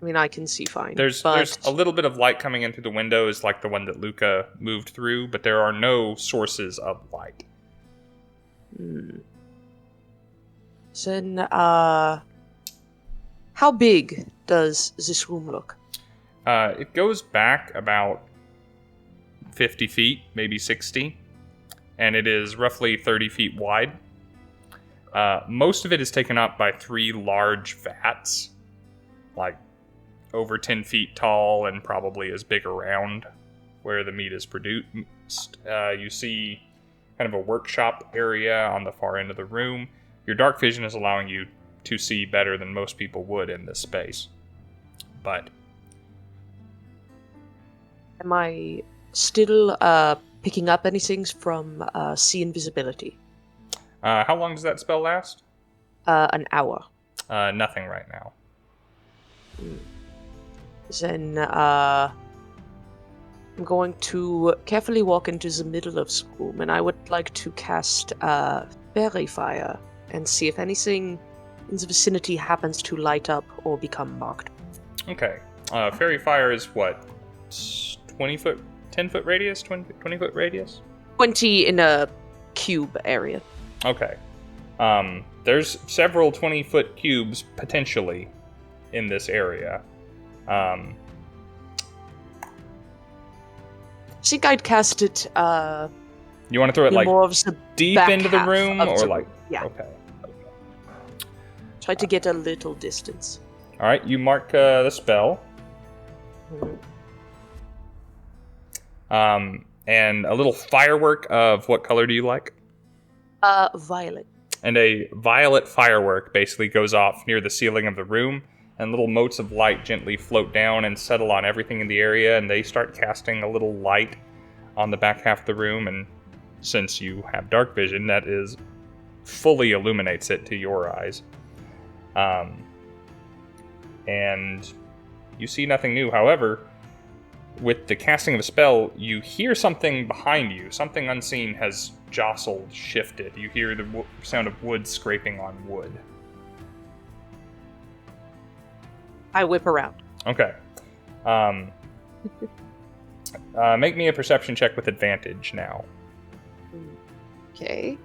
mean, I can see fine. There's a little bit of light coming in through the windows, like the one that Luka moved through, but there are no sources of light. Then, how big does this room look? It goes back about 50 feet, maybe 60, and it is roughly 30 feet wide. Most of it is taken up by 3 large vats, like over 10 feet tall and probably as big around where the meat is produced. You see kind of a workshop area on the far end of the room. Your dark vision is allowing you to see better than most people would in this space. But am I still picking up anything from see invisibility? how long does that spell last? An hour. Nothing right now. Then I'm going to carefully walk into the middle of the room, and I would like to cast Fairy Fire and see if anything in the vicinity happens to light up or become marked. Okay. Fairy Fire is what? 20 foot? 10 foot radius? 20 foot radius? 20 in a cube area. Okay. There's several 20-foot cubes, potentially, in this area. I think I'd cast it, You want to throw it, like, more of the deep back into the half room? of Or, the like... yeah. Okay. Try to get a little distance. Alright, you mark the spell. And a little firework of what color do you like? Violet. And a violet firework basically goes off near the ceiling of the room, and little motes of light gently float down and settle on everything in the area, and they start casting a little light on the back half of the room, and since you have dark vision, that is fully illuminates it to your eyes. And you see nothing new. However, with the casting of a spell, you hear something behind you. Something unseen has jostled, shifted. You hear the sound of wood scraping on wood. I whip around. Okay. Make me a perception check with advantage now. Okay.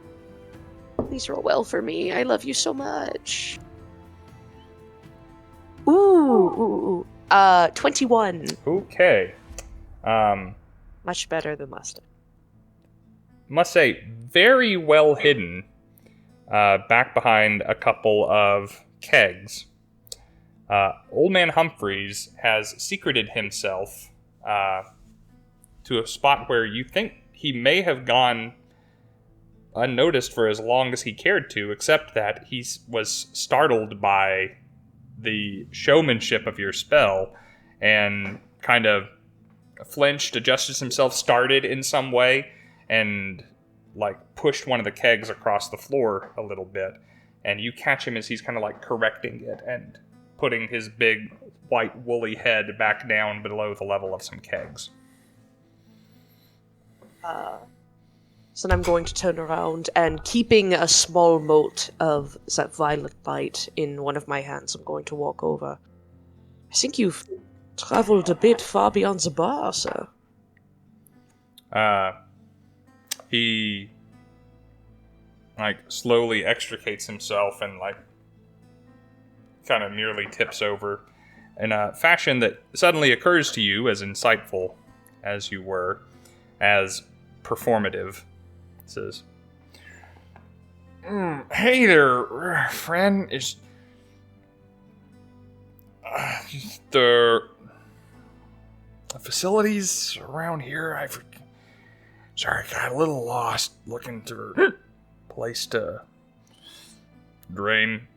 Please roll well for me. I love you so much. Ooh. 21. Okay. Much better than last time. Must say, very well hidden back behind a couple of kegs. Old Man Humphreys has secreted himself to a spot where you think he may have gone unnoticed for as long as he cared to, except that he was startled by the showmanship of your spell and kind of flinched, adjusted himself, started in some way, and pushed one of the kegs across the floor a little bit. And you catch him as he's kind of correcting it and putting his big white woolly head back down below the level of some kegs. So then I'm going to turn around and, keeping a small mote of that violet light in one of my hands, I'm going to walk over. I think you've traveled a bit far beyond the bar, sir. He slowly extricates himself and kind of nearly tips over in a fashion that suddenly occurs to you, as insightful as you were, as performative. It says, "Hey there, friend. Is the facilities around here? Sorry, got a little lost looking for a place to drain.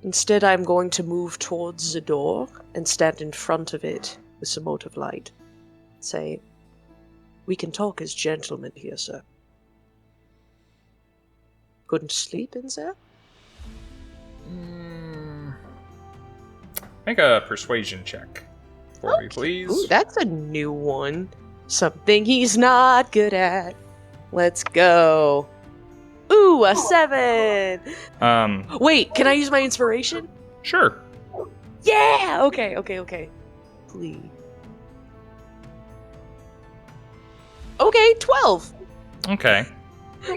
Instead I'm going to move towards the door and stand in front of it with some mote of light. Say, we can talk as gentlemen here, sir. Couldn't sleep in there? Make a persuasion check for me, please." Ooh, that's a new one. Something he's not good at. Let's go. Ooh, a 7! Wait, can I use my inspiration? Sure. Yeah! Okay. Please. Okay, 12. Okay.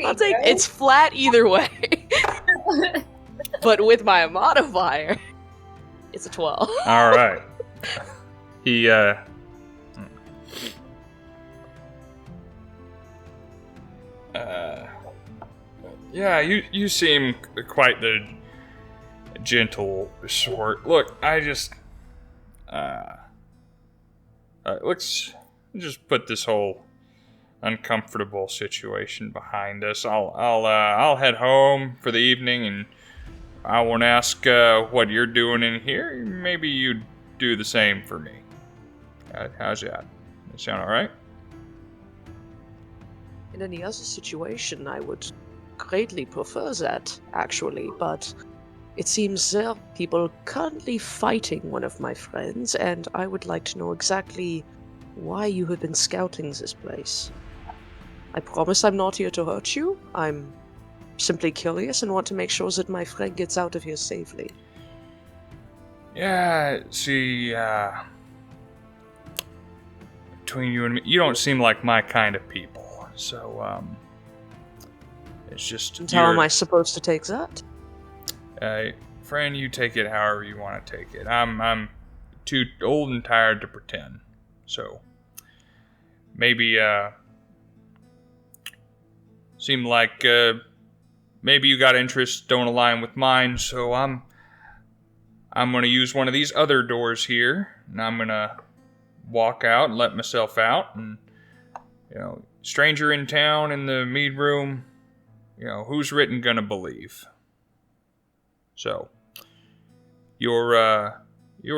I'll take it's flat either way. But with my modifier, it's a 12. All right. He, yeah, you seem quite the gentle sort. Look, let's just put this whole uncomfortable situation behind us. I'll head home for the evening, and I won't ask what you're doing in here. Maybe you'd do the same for me. How's that? That sound all right? In any other situation, I would greatly prefer that, actually, but it seems there are people currently fighting one of my friends, and I would like to know exactly why you have been scouting this place. I promise I'm not here to hurt you. I'm simply curious and want to make sure that my friend gets out of here safely. Yeah, see, between you and me, you don't seem like my kind of people, so, it's just... And how am I supposed to take that? Friend, you take it however you want to take it. I'm too old and tired to pretend, so... Maybe, seem like, maybe you got interests don't align with mine, so I'm gonna use one of these other doors here, and I'm gonna walk out and let myself out, and, stranger in town in the mead room, who's written gonna believe? So, your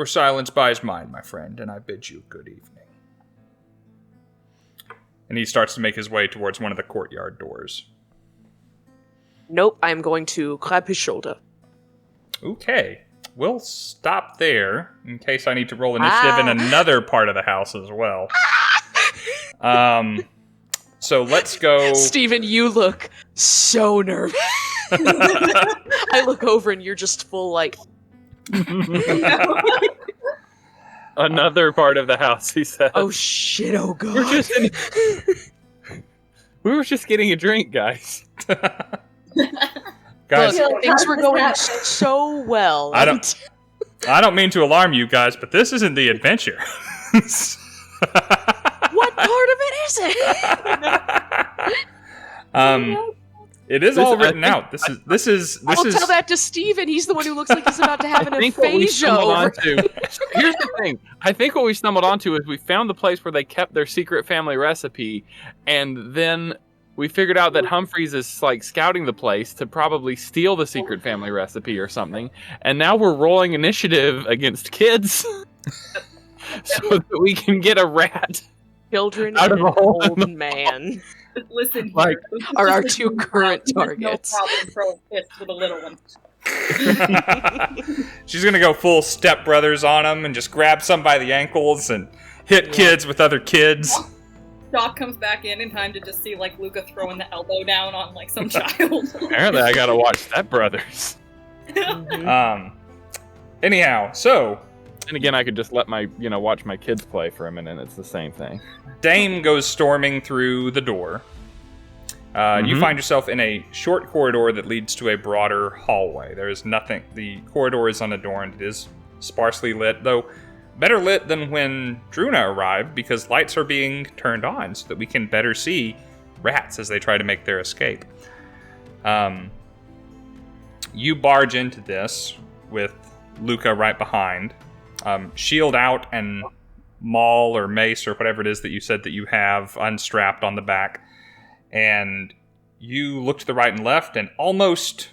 silence buys mine, my friend, and I bid you good evening. And he starts to make his way towards one of the courtyard doors. Nope, I'm going to grab his shoulder. Okay. We'll stop there in case I need to roll initiative in another part of the house as well. So let's go... Steven, you look so nervous. I look over and you're just full like. Another part of the house, he says. Oh shit! Oh god! We were just getting a drink, guys. Guys, Look, things were going so well. I don't mean to alarm you guys, but this isn't the adventure. What part of it is it? It is all written out. This is. I'll tell that to Steven. He's the one who looks like he's about to have an aphasia over. Here's the thing. I think what we stumbled onto is we found the place where they kept their secret family recipe, and then we figured out that Humphreys is like scouting the place to probably steal the secret family recipe or something. And now we're rolling initiative against kids so that we can get a rat. Children Out and of an a hole old man Listen here. Like, are our two current No targets. problem throwing fists with a little one. She's gonna go full Step Brothers on them and just grab some by the ankles and hit kids with other kids. Doc comes back in time to just see like Luka throwing the elbow down on like some child. Apparently, I gotta watch Step Brothers. Anyhow, so And again, I could just let my, watch my kids play for a minute. It's the same thing. Dame goes storming through the door. You find yourself in a short corridor that leads to a broader hallway. There is nothing. The corridor is unadorned. It is sparsely lit, though better lit than when Druna arrived, because lights are being turned on so that we can better see rats as they try to make their escape. You barge into this with Luka right behind. Shield out and maul or mace or whatever it is that you said that you have unstrapped on the back. And you look to the right and left, and almost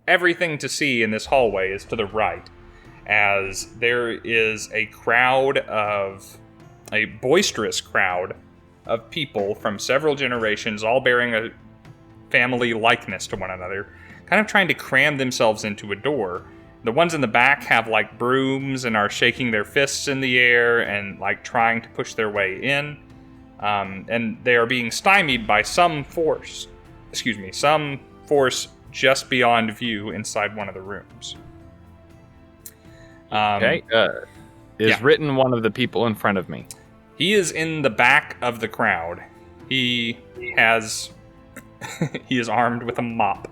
everything to see in this hallway is to the right, as there is a boisterous crowd of people from several generations, all bearing a family likeness to one another, kind of trying to cram themselves into a door. The ones in the back have like brooms and are shaking their fists in the air and like trying to push their way in. And they are being stymied by some force just beyond view inside one of the rooms. Okay. Is Written one of the people in front of me? He is in the back of the crowd. He is armed with a mop.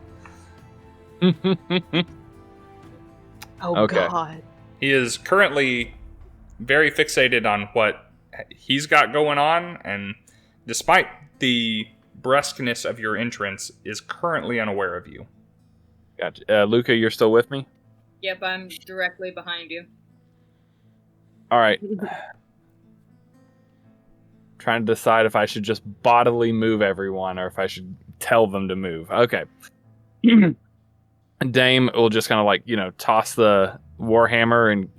Oh, Okay. God. He is currently very fixated on what he's got going on, and despite the brusqueness of your entrance, is currently unaware of you. Gotcha. Luka, you're still with me? Yep, I'm directly behind you. All right. Trying to decide if I should just bodily move everyone or if I should tell them to move. Okay. Dame will just kind of like, toss the warhammer and,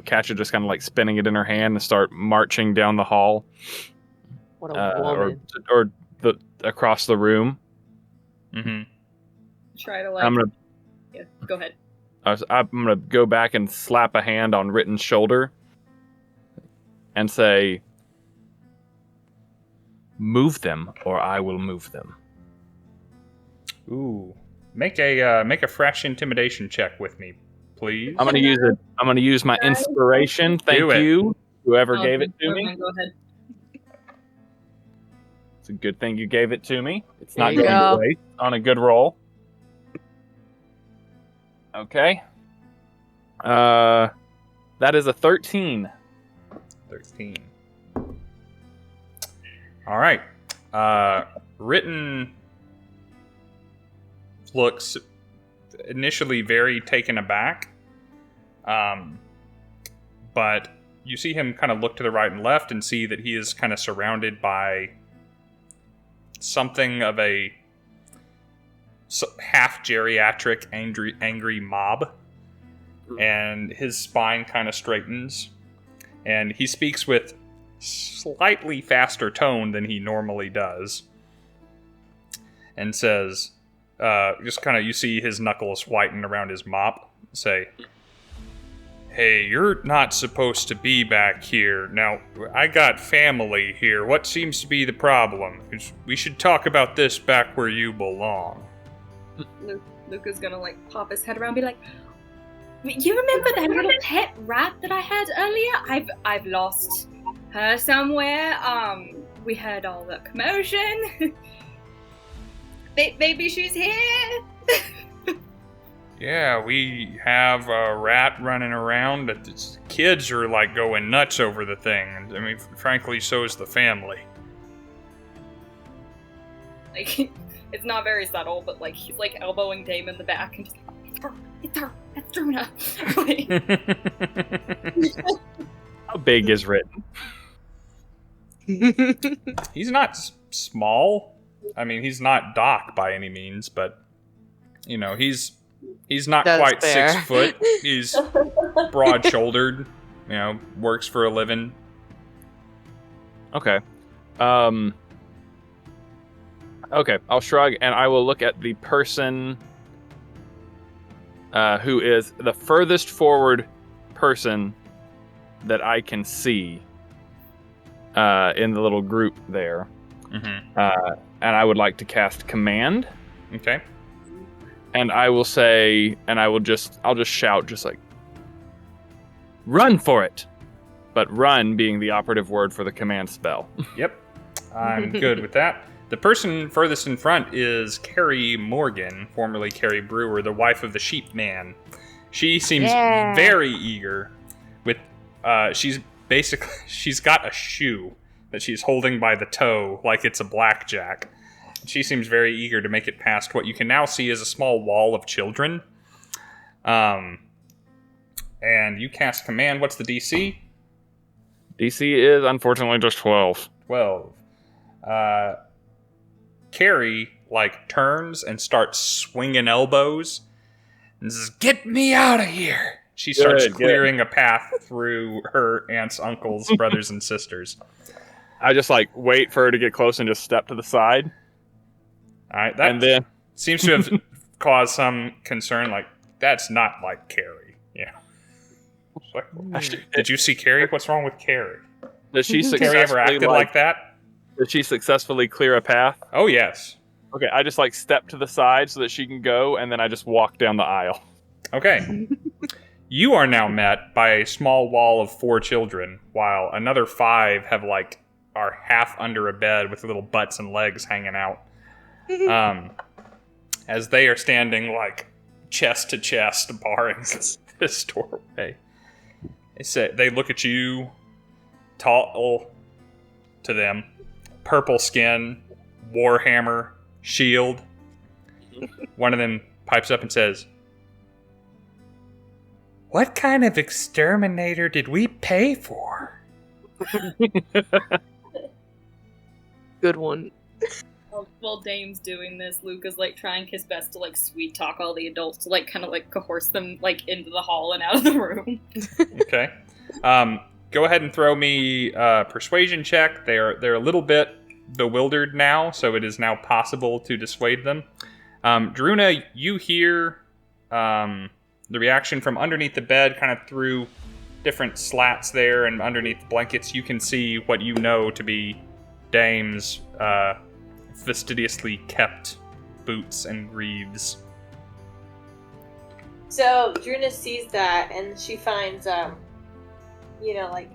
catch it just kind of like spinning it in her hand and start marching down the hall. What a woman. Or across the room. Mm-hmm. Try to Yeah, go ahead. I'm going to go back and slap a hand on Written's shoulder and say, "Move them or I will move them." Ooh. Make a fresh intimidation check with me, please. I'm gonna use it. I'm gonna use my inspiration. Thank you, whoever gave it to me. Go ahead. It's a good thing you gave it to me. It's not There you going go. to waste on a good roll. Okay. That is a 13. 13. All right. Written looks initially very taken aback, but you see him kind of look to the right and left and see that he is kind of surrounded by something of a half geriatric angry mob, and his spine kind of straightens, and he speaks with slightly faster tone than he normally does, and says, just kind of, you see his knuckles whiten around his mop, say, Hey, you're not supposed to be back here. Now, I got family here. What seems to be the problem? 'Cause we should talk about this back where you belong. Luka's gonna like pop his head around and be like, you remember that little pet rat that I had earlier? I've lost her somewhere. We heard all the commotion. Maybe she's here. Yeah, we have a rat running around, but the kids are like going nuts over the thing. I mean, frankly, so is the family. Like, it's not very subtle, but like he's like elbowing Dame in the back and just like, it's her, that's Druna. How big is Written? He's not small. I mean, he's not Doc by any means, but you know, he's not That's quite fair. 6 foot. He's broad-shouldered. You know, works for a living. Okay. Okay, I'll shrug and I will look at the person who is the furthest forward person that I can see in the little group there. Mm-hmm. And I would like to cast Command. Okay. And I will say, and I'll just shout, just like, run for it. But run being the operative word for the command spell. Yep. I'm good with that. The person furthest in front is Carrie Morgan, formerly Carrie Brewer, the wife of the Sheep Man. She seems very eager with, she's got a shoe that she's holding by the toe like it's a blackjack. She seems very eager to make it past what you can now see as a small wall of children. And you cast Command. What's the DC? DC is unfortunately just 12. 12. Carrie, like, turns and starts swinging elbows and says, "Get me out of here!" She starts clearing a path through her aunts, uncles, brothers, and sisters. I just like wait for her to get close and just step to the side. All right, that And then seems to have caused some concern. Like, that's not like Carrie. Yeah. Like, did you see Carrie? What's wrong with Carrie? does she Carrie ever acted successfully like that? Does she successfully clear a path? Oh, yes. Okay, I just like step to the side so that she can go, and then I just walk down the aisle. Okay. You are now met by a small wall of 4 children, while another 5 are half under a bed with little butts and legs hanging out. As they are standing like chest to chest, barring this doorway. They look at you, tall to them, purple skin, warhammer, shield. One of them pipes up and says, "What kind of exterminator did we pay for?" Good one. While Dame's doing this, Luka's like trying his best to like sweet talk all the adults to like kind of like coerce them like into the hall and out of the room. Okay. Go ahead and throw me a persuasion check. They're a little bit bewildered now, so it is now possible to dissuade them. Druna, you hear the reaction from underneath the bed, kind of through different slats there, and underneath the blankets, you can see what you know to be Dame's fastidiously kept boots and greaves. So Druna sees that and she finds, like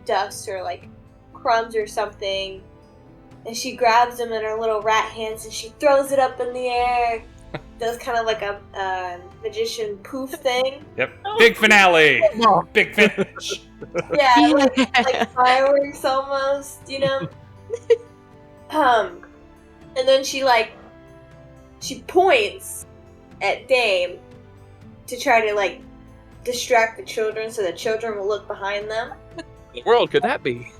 dust or like crumbs or something, and she grabs them in her little rat hands and she throws it up in the air. Does kind of like a magician poof thing. Yep. Big finale. Big finish. Yeah, like fireworks almost, you know. And then she points at Dame to try to like distract the children so the children will look behind them. What in the world could that be?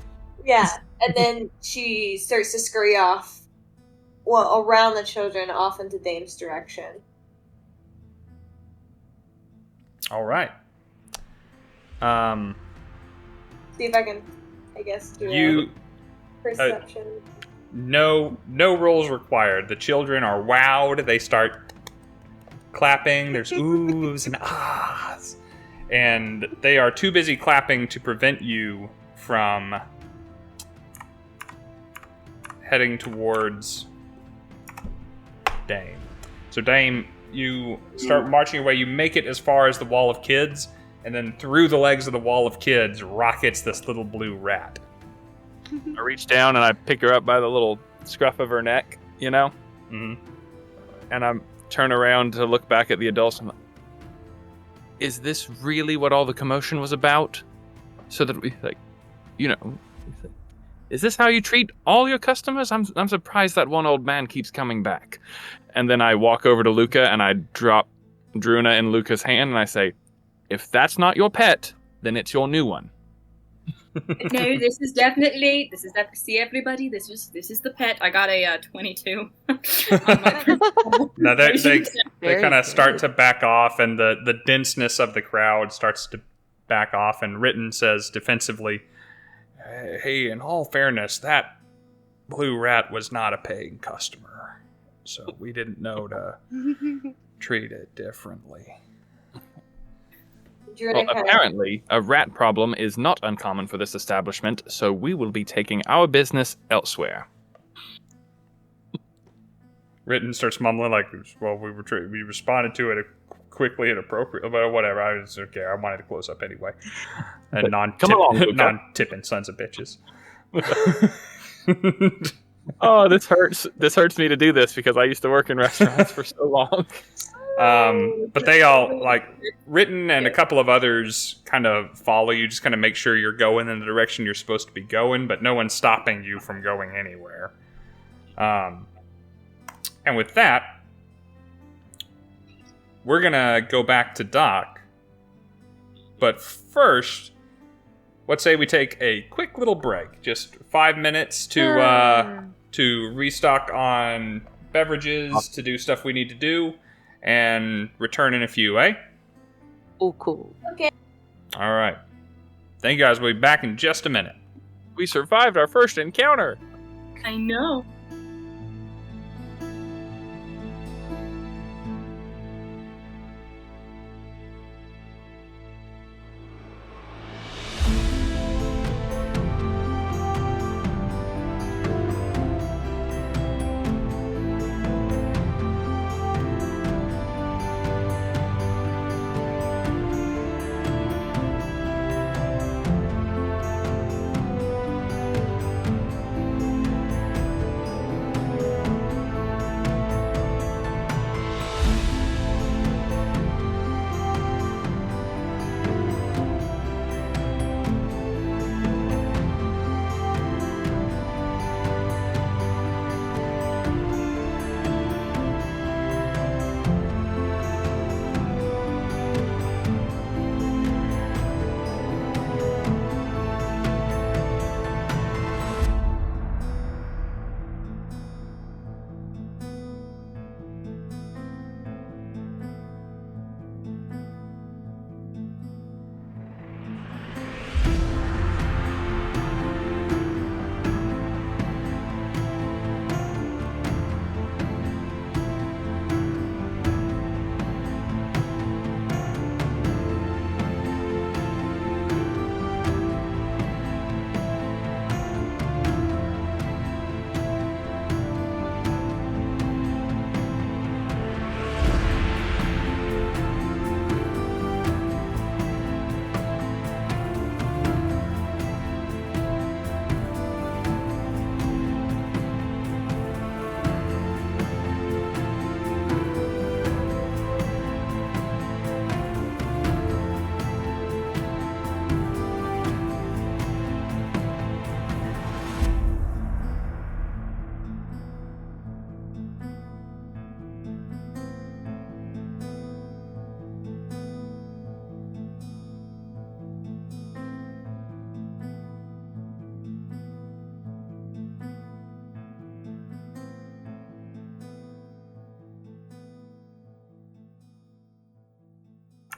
Yeah, and then she starts to scurry off, around the children, off into Dame's direction. All right. See if I can, I guess, do You a perception. no rolls required. The children are wowed. They start clapping. There's oohs and ahs. and they are too busy clapping to prevent you from heading towards Dame. So Dame, you start marching away. You make it as far as the wall of kids, and then through the legs of the wall of kids rockets this little blue rat. I reach down and I pick her up by the little scruff of her neck, you know? Mm-hmm. And I turn around to look back at the adults. I'm like, is this really what all the commotion was about? So that we, like, you know, is this how you treat all your customers? I'm surprised that one old man keeps coming back. And then I walk over to Luka and I drop Druna in Luka's hand and I say, if that's not your pet, then it's your new one. No, this is definitely, see everybody, this is the pet. I got a 22. Now they kind of start to back off, and the denseness of the crowd starts to back off, and Ritten says defensively, hey, in all fairness, that blue rat was not a paying customer, so we didn't know to treat it differently. Well, apparently, a rat problem is not uncommon for this establishment, so we will be taking our business elsewhere. Ritten starts mumbling like, well, we responded to it quickly and appropriately, but whatever, I was okay, I wanted to close up anyway. And non-tipping sons of bitches. Oh, this hurts. This hurts me to do this because I used to work in restaurants for so long. But they all, like, Ritten and a couple of others kind of follow you, just kind of make sure you're going in the direction you're supposed to be going, but no one's stopping you from going anywhere. And with that, we're gonna go back to Doc. But first, let's say we take a quick little break, just 5 minutes to restock on beverages, to do stuff we need to do, and return in a few, eh? Oh, cool. Okay. All right. Thank you guys. We'll be back in just a minute. We survived our first encounter. I know.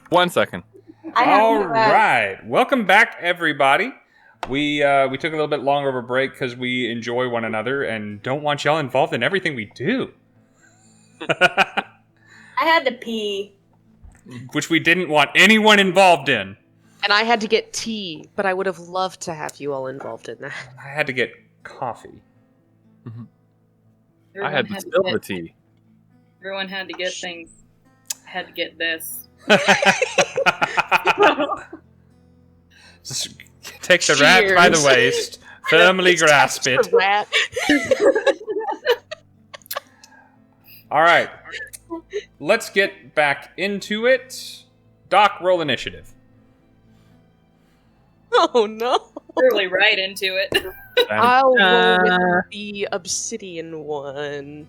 One second. All right. Welcome back, everybody. We took a little bit longer of a break because we enjoy one another and don't want y'all involved in everything we do. I had to pee. which we didn't want anyone involved in. And I had to get tea, but I would have loved to have you all involved in that. I had to get coffee. I had to spill the tea. Everyone had to get things. I had to get this. Just take the rat by the waist, firmly grasp it. Rat. All right, let's get back into it. Doc, roll initiative. Oh no! Really right into it. I'll roll with the obsidian one.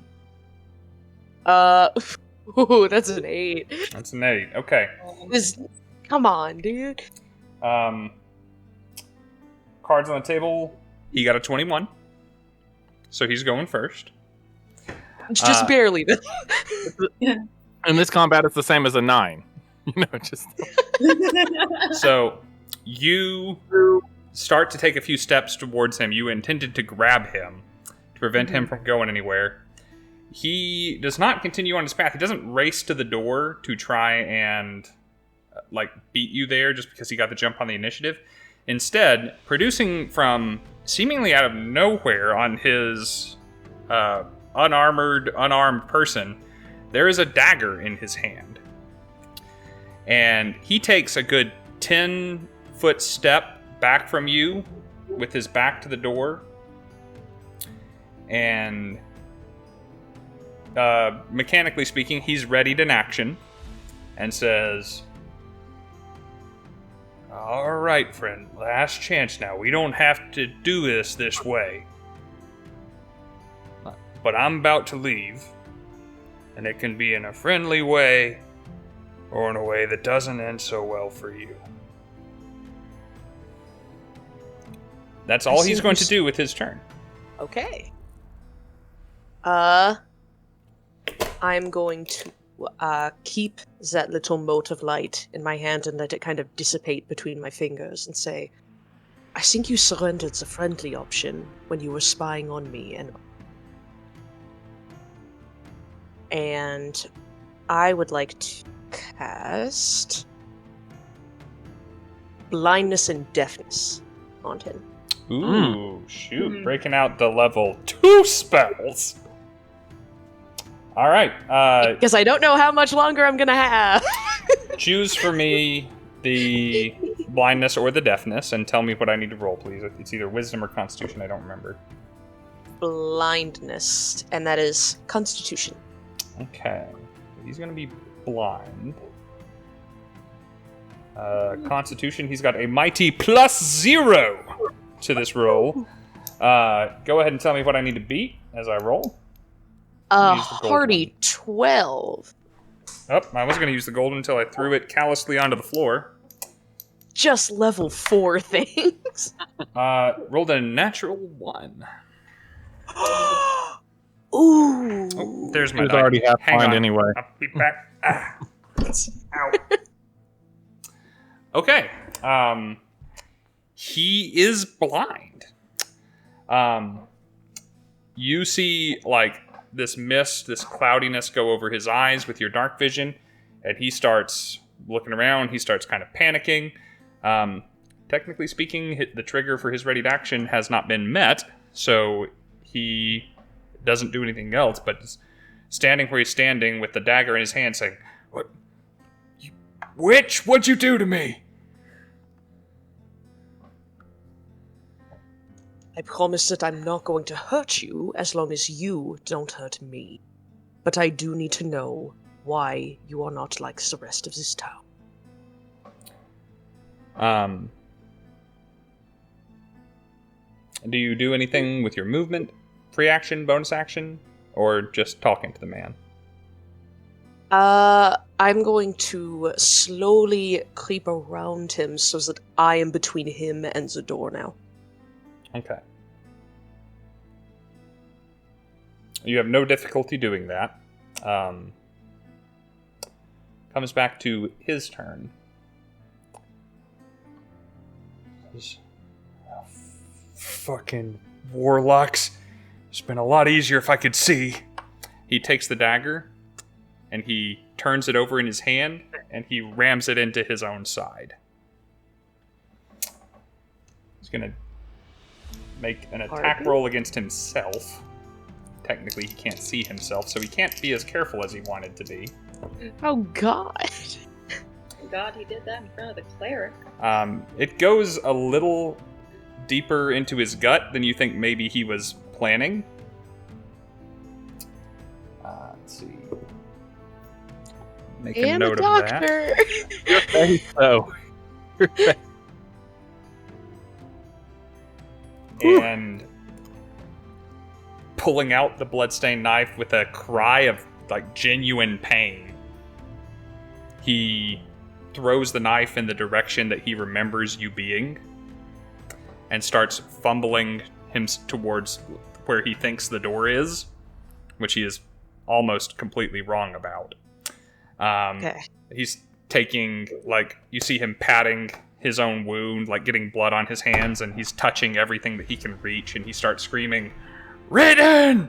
Ooh, that's an 8. That's an 8. Okay. Come on, dude. Cards on the table. He got a 21, so he's going first. It's just barely. In this combat, it's the same as a 9. So you start to take a few steps towards him. You intended to grab him to prevent him from going anywhere. He does not continue on his path. He doesn't race to the door to try and beat you there just because he got the jump on the initiative. Instead, producing from seemingly out of nowhere on his unarmed person, there is a dagger in his hand. And he takes a good 10-foot step back from you with his back to the door. And mechanically speaking, he's readied in action and says, "All right, friend, last chance now. We don't have to do this way. But I'm about to leave, and it can be in a friendly way or in a way that doesn't end so well for you." That's all he's going to do with his turn. Okay. I'm going to keep that little mote of light in my hand and let it kind of dissipate between my fingers and say, I think you surrendered the friendly option when you were spying on me, and I would like to cast blindness and deafness on him. Ooh, shoot. Breaking out the level 2 spells. All right. Because I don't know how much longer I'm going to have. Choose for me the blindness or the deafness and tell me what I need to roll, please. It's either wisdom or constitution. I don't remember. Blindness, and that is constitution. Okay. He's going to be blind. Constitution, he's got a mighty +0 to this roll. Go ahead and tell me what I need to beat as I roll. A hearty 12. Oh, I was going to use the gold until I threw it callously onto the floor. Just level 4 things. Rolled a natural 1. Ooh. Oh, there's my He's die. already half Hang blind on. anyway. I'll be back. Ow. Okay. He is blind. You see, this mist, this cloudiness go over his eyes with your dark vision, and he starts looking around. He starts kind of panicking. Technically speaking, the trigger for his ready to action has not been met, so he doesn't do anything else, but is standing where he's standing with the dagger in his hand saying, "What? Witch, what'd you do to me?" I promise that I'm not going to hurt you as long as you don't hurt me. But I do need to know why you are not like the rest of this town. Do you do anything with your movement, free action, bonus action, or just talking to the man? I'm going to slowly creep around him so that I am between him and the door now. Okay. You have no difficulty doing that. Comes back to his turn. Fucking warlocks. It's been a lot easier if I could see. He takes the dagger and he turns it over in his hand, and he rams it into his own side. He's going to make an attack roll against himself. Technically, he can't see himself, so he can't be as careful as he wanted to be. Oh, God. Thank God he did that in front of the cleric. It goes a little deeper into his gut than you think maybe he was planning. Let's see. Make a note of that. Your face, though. Your face. And pulling out the bloodstained knife with a cry of like genuine pain, he throws the knife in the direction that he remembers you being and starts fumbling him towards where he thinks the door is, which he is almost completely wrong about. Okay. He's taking, like, you see him patting his own wound, like getting blood on his hands, and he's touching everything that he can reach, and he starts screaming, "Ridden!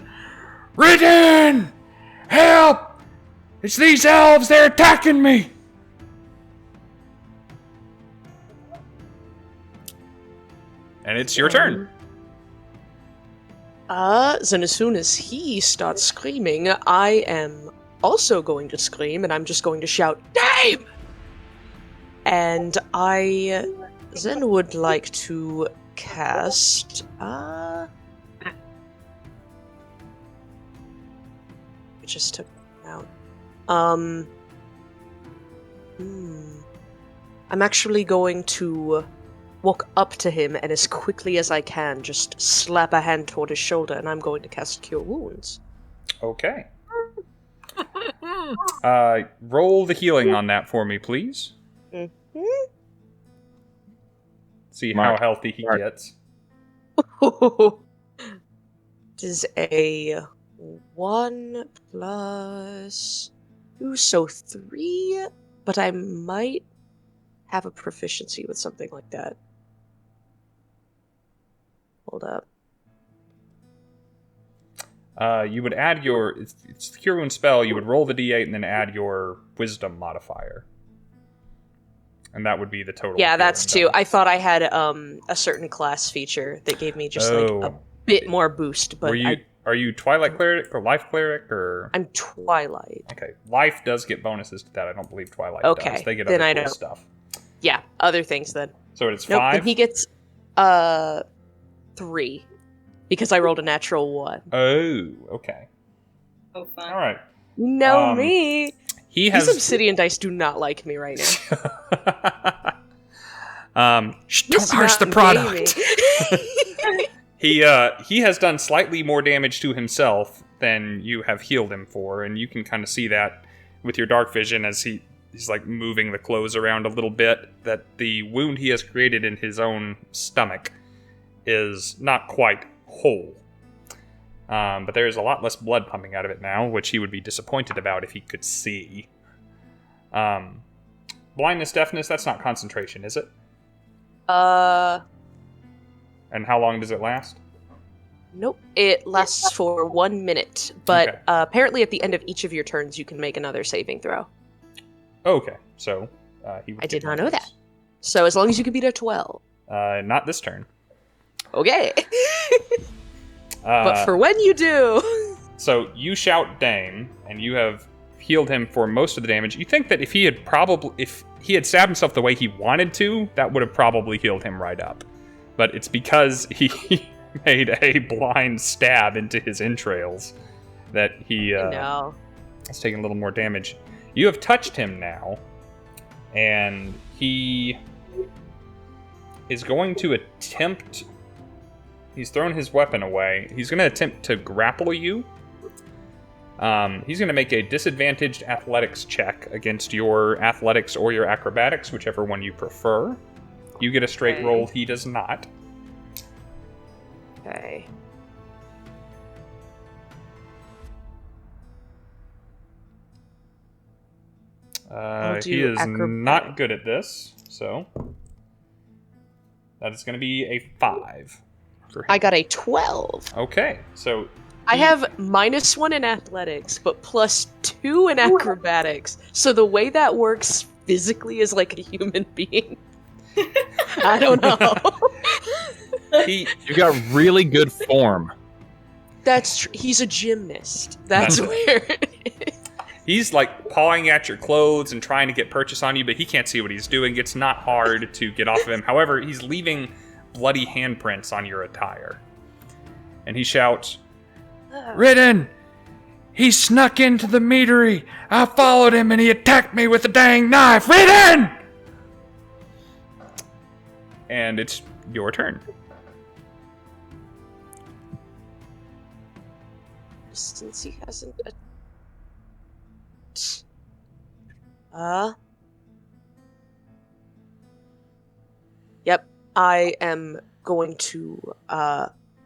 Ridden! Help! It's these elves, they're attacking me!" And it's your turn. Then as soon as he starts screaming, I am also going to scream, and I'm just going to shout, "Dame!" And I then would like to cast, it just took me out. I'm actually going to walk up to him and as quickly as I can just slap a hand toward his shoulder, and I'm going to cast Cure Wounds. Okay. Roll the healing on that for me, please. See how healthy he gets. It is a 1 plus 2, so 3, but I might have a proficiency with something like that. Hold up. You would add your... It's the Cure Wound spell. You would roll the d8 and then add your Wisdom modifier. And that would be the total. Yeah, that's 2. I thought I had a certain class feature that gave me just like a bit more boost, but Are you Twilight Cleric or Life Cleric or... I'm Twilight. Okay, Life does get bonuses to that. I don't believe Twilight does. They get then other I cool know. stuff. Yeah, other things then. So it's Nope, 5? then he gets 3. Because I rolled a natural 1. Oh, okay. Oh, fun. All right. No, me! These obsidian dice do not like me right now. Don't harsh the product. He has done slightly more damage to himself than you have healed him for, and you can kind of see that with your dark vision as he's like moving the clothes around a little bit, that the wound he has created in his own stomach is not quite whole. But there's a lot less blood pumping out of it now, which he would be disappointed about if he could see. Blindness, deafness, that's not concentration, is it? And how long does it last? Nope. It lasts for 1 minute, but Okay. Apparently at the end of each of your turns you can make another saving throw. Okay, so he would I did get not know bonus. that. So as long as you can beat a 12. Not this turn. Okay. But for when you do... So you shout Dame, and you have healed him for most of the damage. You think that if he had stabbed himself the way he wanted to, that would have probably healed him right up. But it's because he made a blind stab into his entrails that he has taken a little more damage. You have touched him now, and he is going to attempt... He's thrown his weapon away. He's going to attempt to grapple you. He's going to make a disadvantaged athletics check against your athletics or your acrobatics, whichever one you prefer. You get a straight roll. He does not. Okay. He is not good at this, so that is going to be a 5. I got a 12. Okay, so I have -1 in athletics, but +2 in acrobatics. So the way that works physically is like a human being. I don't know. You got really good form. He's a gymnast. That's where. He's like pawing at your clothes and trying to get purchase on you, but he can't see what he's doing. It's not hard to get off of him. However, he's leaving bloody handprints on your attire. And he shouts, "Ridden! He snuck into the meadery. I followed him and he attacked me with a dang knife. Ridden!" And it's your turn. Since he hasn't. Yep, I am going to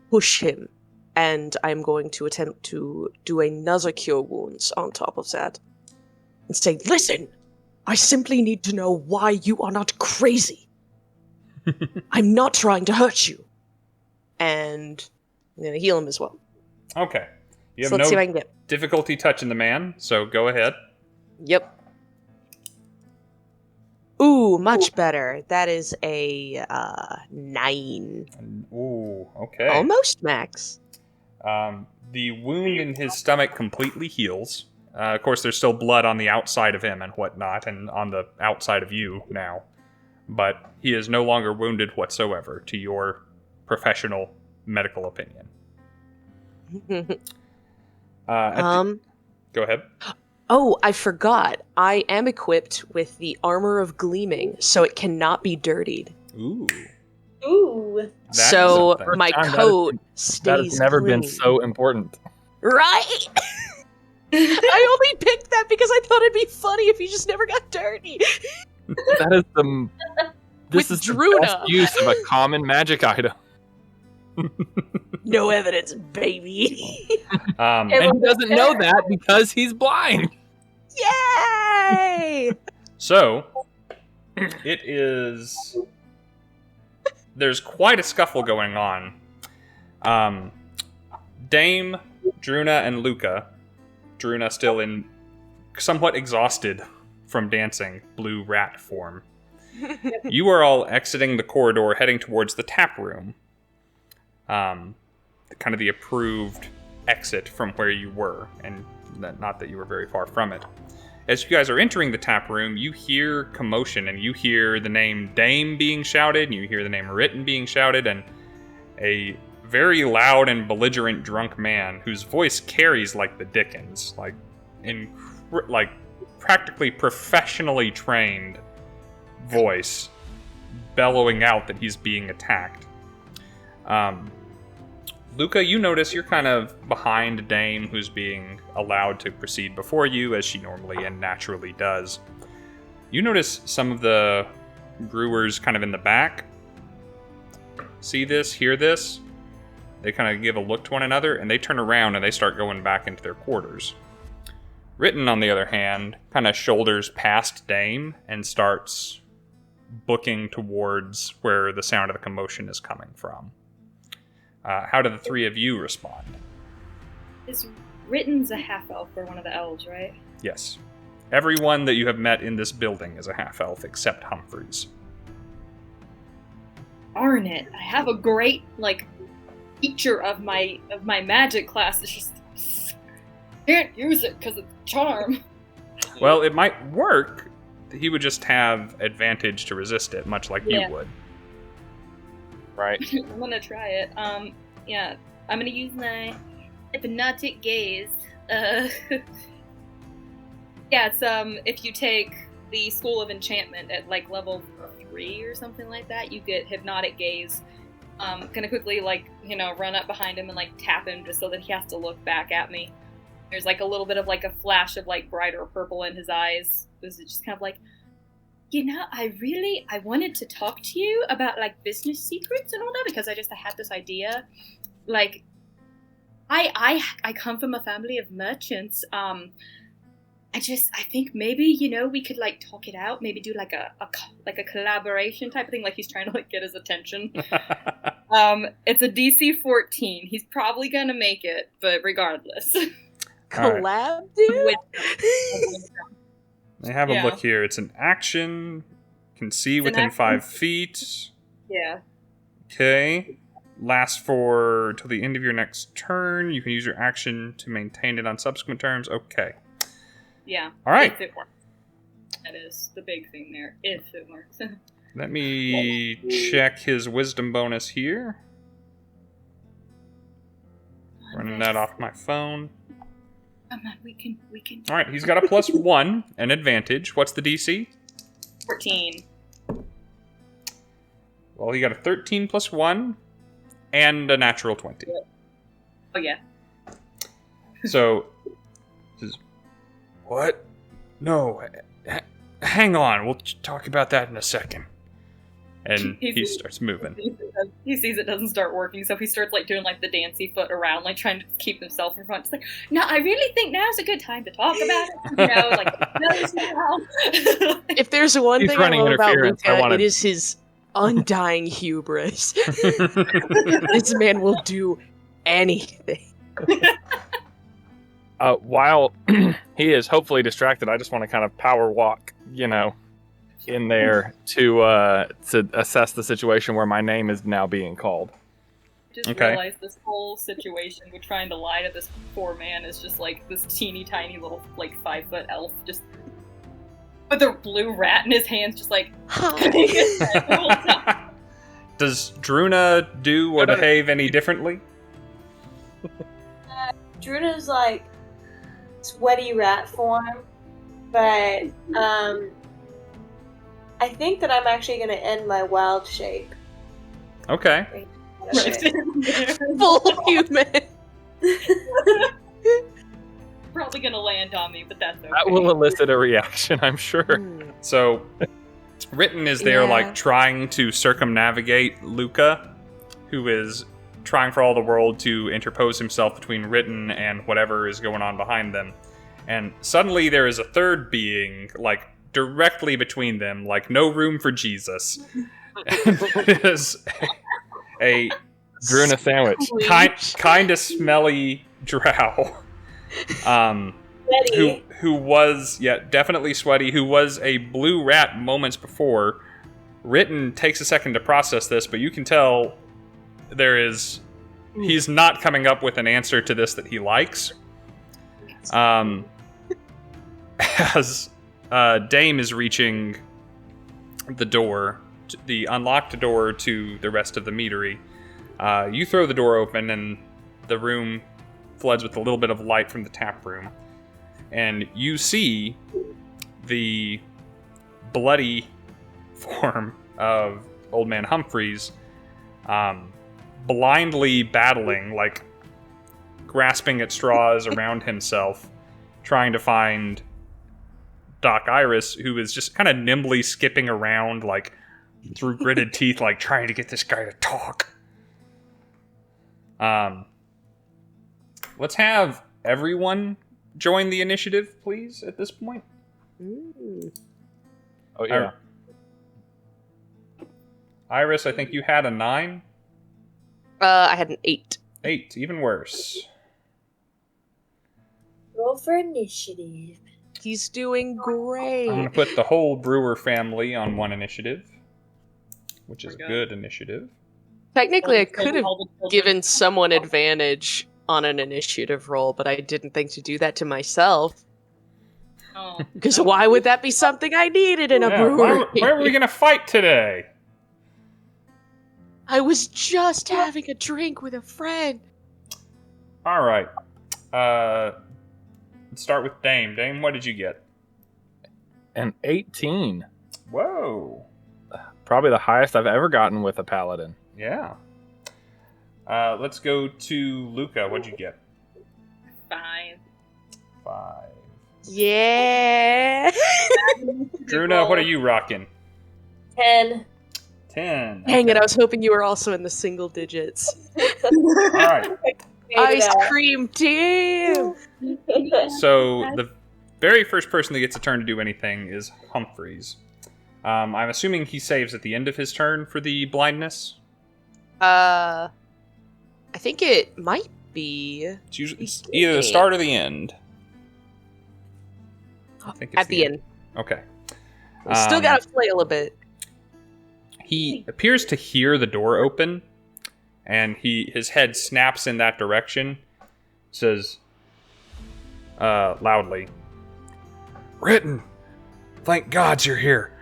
push him, and I'm going to attempt to do another cure wounds on top of that. And say, listen, I simply need to know why you are not crazy. I'm not trying to hurt you. And I'm going to heal him as well. Okay. You have So let's see if I can no get. difficulty touching the man, so go ahead. Yep. Ooh, much better. That is a 9. Ooh, okay. Almost max. The wound in his stomach completely heals. Of course, there's still blood on the outside of him and whatnot, and on the outside of you now. But he is no longer wounded whatsoever, to your professional medical opinion. Go ahead. Oh, I forgot. I am equipped with the Armor of Gleaming, so it cannot be dirtied. Ooh. Ooh. That is So something. my Time that coat That stays has never clean. been so important. Right? I only picked that because I thought it'd be funny if you just never got dirty. That is the. This With is the Druna. best use of a common magic item. No evidence, baby. And he doesn't know that because he's blind. Yay! So, it is... There's quite a scuffle going on. Dame, Druna, and Luka, Druna still in somewhat exhausted from dancing, blue rat form. You are all exiting the corridor, heading towards the tap room. Kind of the approved exit from where you were, and not that you were very far from it. As you guys are entering the tap room, you hear commotion, and you hear the name Dame being shouted, and you hear the name Ritten being shouted, and a very loud and belligerent drunk man whose voice carries like the Dickens, like practically professionally trained voice, bellowing out that he's being attacked. Luka, you notice you're kind of behind Dame, who's being allowed to proceed before you, as she normally and naturally does. You notice some of the brewers kind of in the back see this, hear this. They kind of give a look to one another, and they turn around and they start going back into their quarters. Ritten, on the other hand, kind of shoulders past Dame and starts booking towards where the sound of the commotion is coming from. How do the three of you respond? Is Ritten's a half-elf or one of the elves, right? Yes. Everyone that you have met in this building is a half-elf except Humphreys. Darn it! I have a great feature of my magic class. It's just can't use it because of charm. Well, it might work. He would just have advantage to resist it, much like you would. Right. I'm gonna try it. Yeah, I'm gonna use my Hypnotic Gaze. Yeah, it's if you take the School of Enchantment at level 3 or something like that, you get Hypnotic Gaze. Gonna quickly run up behind him and tap him just so that he has to look back at me. There's a little bit of a flash of brighter purple in his eyes. This is just kind of I wanted to talk to you about business secrets and all that because I had this idea. I come from a family of merchants. I think maybe, we could like talk it out, maybe do like a collaboration type of thing, like he's trying to like get his attention. It's a DC 14. He's probably gonna make it, but regardless. Collab, dude? I have a look here. It's an action. Can see within 5 feet. Yeah. Okay. Lasts for till the end of your next turn. You can use your action to maintain it on subsequent turns. Okay. Yeah. All right. If it works. That is the big thing there. If it works. Let me check his wisdom bonus here. Running that off my phone. Come on, we can. All right, he's got a +1, an advantage. What's the DC? 14. Well, he got a 13 +1 and a natural 20. Oh yeah. So, what? No, hang on. We'll talk about that in a second. And he starts moving. He sees it doesn't start working, so he starts like doing like the dancey foot around, like trying to keep himself in front. It's like, no, I really think now's a good time to talk about it. If there's one He's thing I love about interference. Luka, it is his undying hubris. This man will do anything. While he is hopefully distracted, I just want to kind of power walk, in there to assess the situation where my name is now being called. Just realized this whole situation with trying to lie to this poor man is just like this teeny tiny little like 5-foot elf just with a blue rat in his hands, just like. Does Druna do or behave any differently? Druna's like sweaty rat form, but I think that I'm actually going to end my wild shape. Okay. Full human. Probably going to land on me, but that's okay. That will elicit a reaction, I'm sure. So, Ritten is there, like, trying to circumnavigate Luka, who is trying for all the world to interpose himself between Ritten and whatever is going on behind them. And suddenly there is a third being, like, directly between them, like, no room for Jesus. It is a Druna sandwich. Kind of smelly drow. Who was, definitely sweaty, who was a blue rat moments before. Ritten takes a second to process this, but you can tell he's not coming up with an answer to this that he likes. As Dame is reaching the door, the unlocked door to the rest of the meadery, you throw the door open and the room floods with a little bit of light from the tap room. And you see the bloody form of Old Man Humphreys blindly battling, like grasping at straws around himself, trying to find Doc Iris, who is just kind of nimbly skipping around, like through gritted teeth, like trying to get this guy to talk. Let's have everyone join the initiative, please, at this point. Oh, yeah. Iris, I think you had a 9. I had an 8. 8, even worse. Roll for initiative. He's doing great. I'm going to put the whole Brewer family on 1 initiative, which is a good initiative. Technically, I could have given someone advantage on an initiative roll, but I didn't think to do that to myself. Oh. Because why would that be something I needed in a brewery? Where are we going to fight today? I was just having a drink with a friend. All right. Let's start with Dame. Dame, what did you get? An 18. Whoa. Probably the highest I've ever gotten with a paladin. Yeah. Let's go to Luka. What'd you get? 5. 5. Yeah. Druna, what are you rocking? 10. 10. Dang it, I was hoping you were also in the single digits. All right. Ice cream team! So the very first person that gets a turn to do anything is Humphreys. I'm assuming he saves at the end of his turn for the blindness. I think it might be. It's either the start or the end. I think it's at the end. Okay. Still got to flail a bit. He appears to hear the door open, and his head snaps in that direction. Says, loudly, "Written, thank gods you're here.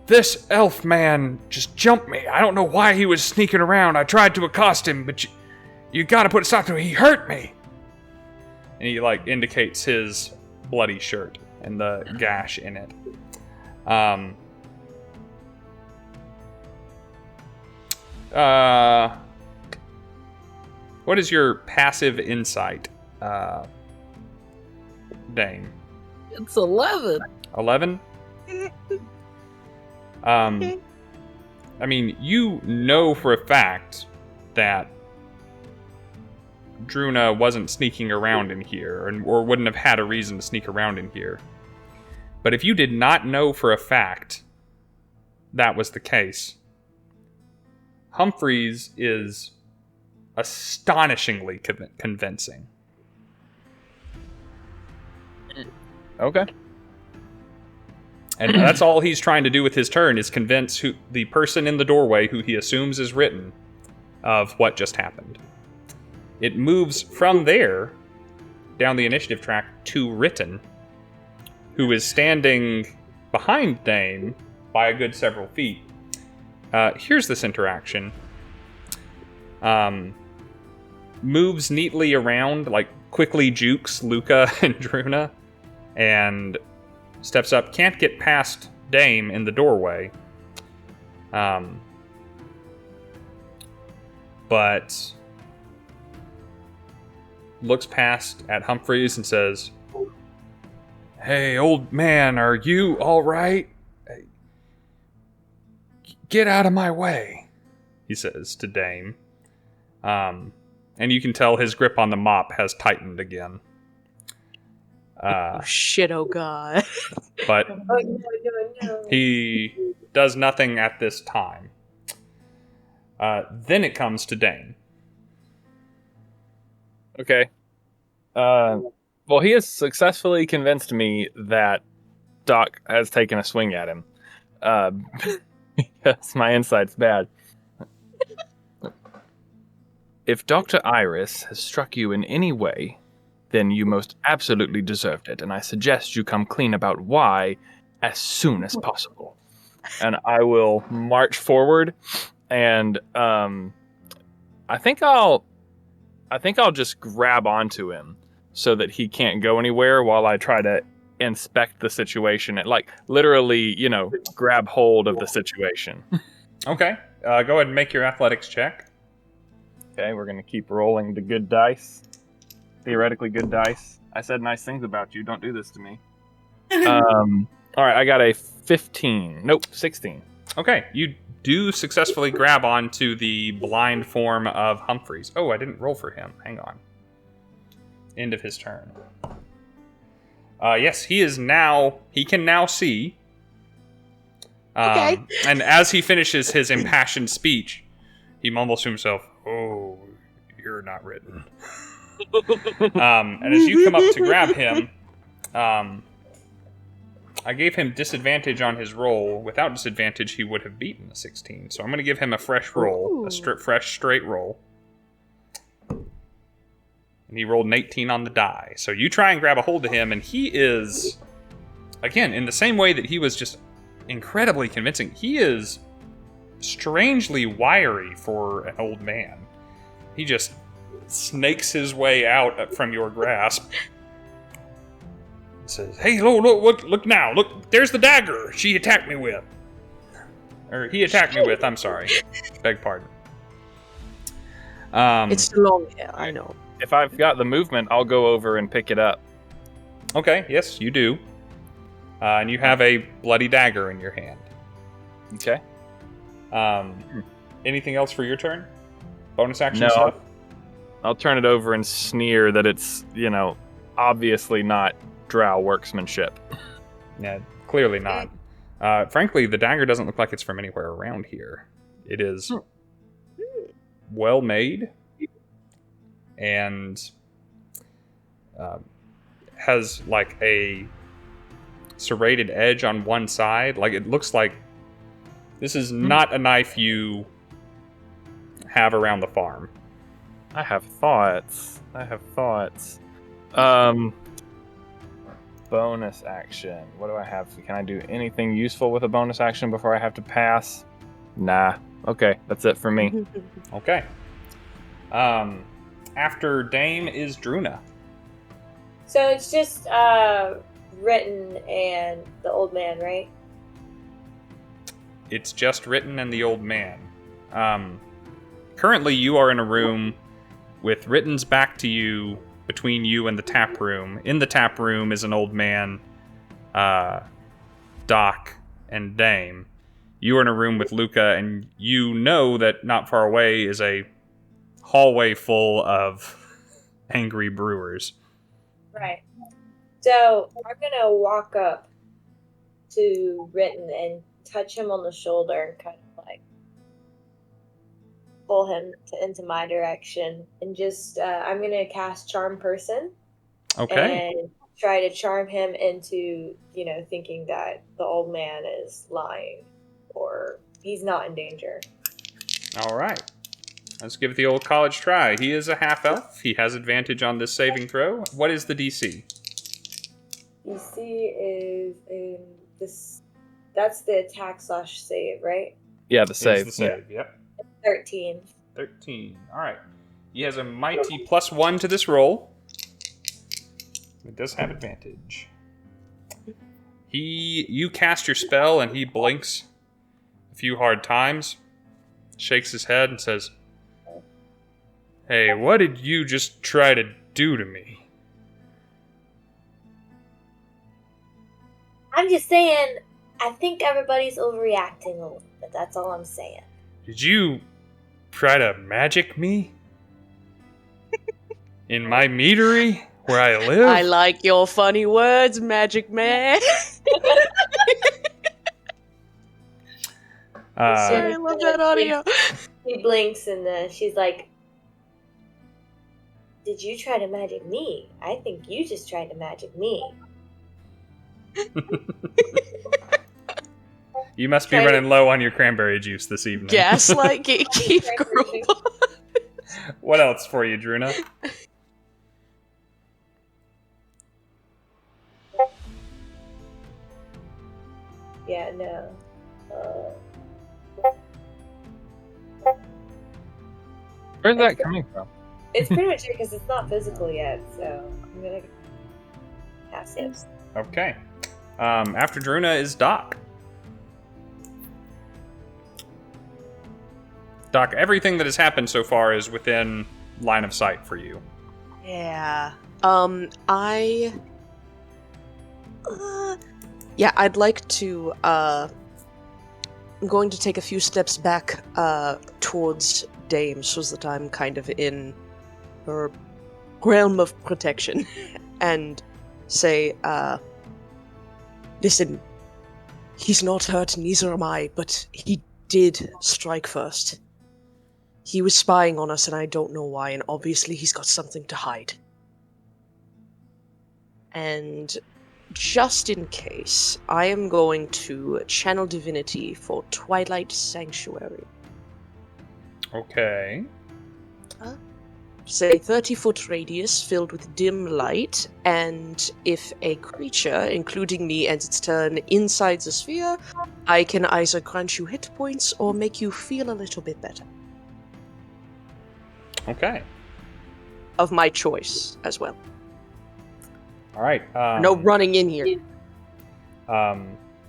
This elf man just jumped me. I don't know why he was sneaking around. I tried to accost him, but you gotta put a stop to him. He hurt me." And he, indicates his bloody shirt and the gash in it. What is your passive insight, Dame? It's 11. 11? I mean, you know for a fact that Druna wasn't sneaking around in here, or wouldn't have had a reason to sneak around in here. But if you did not know for a fact that was the case, Humphreys is astonishingly convincing. Okay. And that's all he's trying to do with his turn, is convince the person in the doorway, who he assumes is Written, of what just happened. It moves from there down the initiative track to Written, who is standing behind Dame by a good several feet. Here's this interaction. Moves neatly around, quickly jukes Luka and Druna, and steps up. Can't get past Dame in the doorway. But looks past at Humphreys and says, "Hey, old man, are you all right? Get out of my way," he says to Dame. And you can tell his grip on the mop has tightened again. Oh shit, oh god. But No. he does nothing at this time. Then it comes to Dane. Okay. Well, he has successfully convinced me that Doc has taken a swing at him. Yes, my insight's bad. If Dr. Iris has struck you in any way, then you most absolutely deserved it, and I suggest you come clean about why as soon as possible. And I will march forward, and I think I'll just grab onto him so that he can't go anywhere while I try to inspect the situation and literally, grab hold of the situation. Okay. Go ahead and make your athletics check. Okay, we're gonna keep rolling the good dice. Theoretically good dice. I said nice things about you. Don't do this to me. All right, I got a 15. Nope, 16. Okay, you do successfully grab onto the blind form of Humphreys. Oh, I didn't roll for him. Hang on. End of his turn. Yes, he can now see. Okay. And as he finishes his impassioned speech, he mumbles to himself, "Oh, you're not Written." And as you come up to grab him, I gave him disadvantage on his roll. Without disadvantage, he would have beaten a 16. So I'm going to give him a fresh roll, fresh straight roll. And he rolled an 18 on the die. So you try and grab a hold of him, and he is, again, in the same way that he was just incredibly convincing, he is strangely wiry for an old man. He just snakes his way out from your grasp. Says, "Hey, look now. Look, there's the dagger she attacked me with." Or he attacked me with, I'm sorry. Beg pardon. It's long hair, I know. If I've got the movement, I'll go over and pick it up. Okay, yes, you do. And you have a bloody dagger in your hand. Okay. Anything else for your turn? Bonus action No. stuff? I'll turn it over and sneer that it's, obviously not drow workmanship. Yeah, clearly not. Frankly, the dagger doesn't look like it's from anywhere around here. It is well made and has like a serrated edge on one side. Like it looks like this is not a knife you have around the farm. I have thoughts. Bonus action. What do I have? Can I do anything useful with a bonus action before I have to pass? Nah. Okay, that's it for me. Okay. After Dame is Druna. So it's just Written and the old man, right? It's just Written and the old man. Currently, you are in a room with Written's back to you, between you and the tap room. In the tap room is an old man, Doc, and Dame. You are in a room with Luka, and you know that not far away is a hallway full of angry brewers. Right. So I'm gonna walk up to Written and touch him on the shoulder and kind of like pull him into my direction, and just I'm gonna cast Charm Person. Okay. And try to charm him into, thinking that the old man is lying or he's not in danger. All right. Let's give it the old college try. He is a half-elf. He has advantage on this saving throw. What is the DC? DC is in this. That's the attack/save, right? Yeah, the save. It's the save, yep. 13. 13. All right. He has a mighty +1 to this roll. It does have advantage. You cast your spell, and he blinks a few hard times, shakes his head, and says, "Hey, what did you just try to do to me?" I'm just saying, I think everybody's overreacting a little bit. That's all I'm saying. Did you try to magic me? In my meadery, where I live? I like your funny words, Magic Man. Sorry, I love that audio. He blinks and she's like, "Did you try to magic me? I think you just tried to magic me." You must be running low on your cranberry juice this evening. Gaslight gatekeep girl. What else for you, Druna? Yeah, no. Where's that coming from? It's pretty much it because it's not physical yet, so I'm gonna pass it. Okay. After Druna is Doc. Doc, everything that has happened so far is within line of sight for you. Yeah. I'd like to, I'm going to take a few steps back, towards Dame, so that I'm kind of in her realm of protection, and say, listen, he's not hurt, neither am I, but he did strike first. He was spying on us, and I don't know why, and obviously he's got something to hide. And just in case, I am going to channel divinity for Twilight Sanctuary. Okay. Say 30-foot radius filled with dim light, and if a creature, including me, ends its turn inside the sphere, I can either grant you hit points or make you feel a little bit better. Okay. Of my choice, as well. All right. No running in here.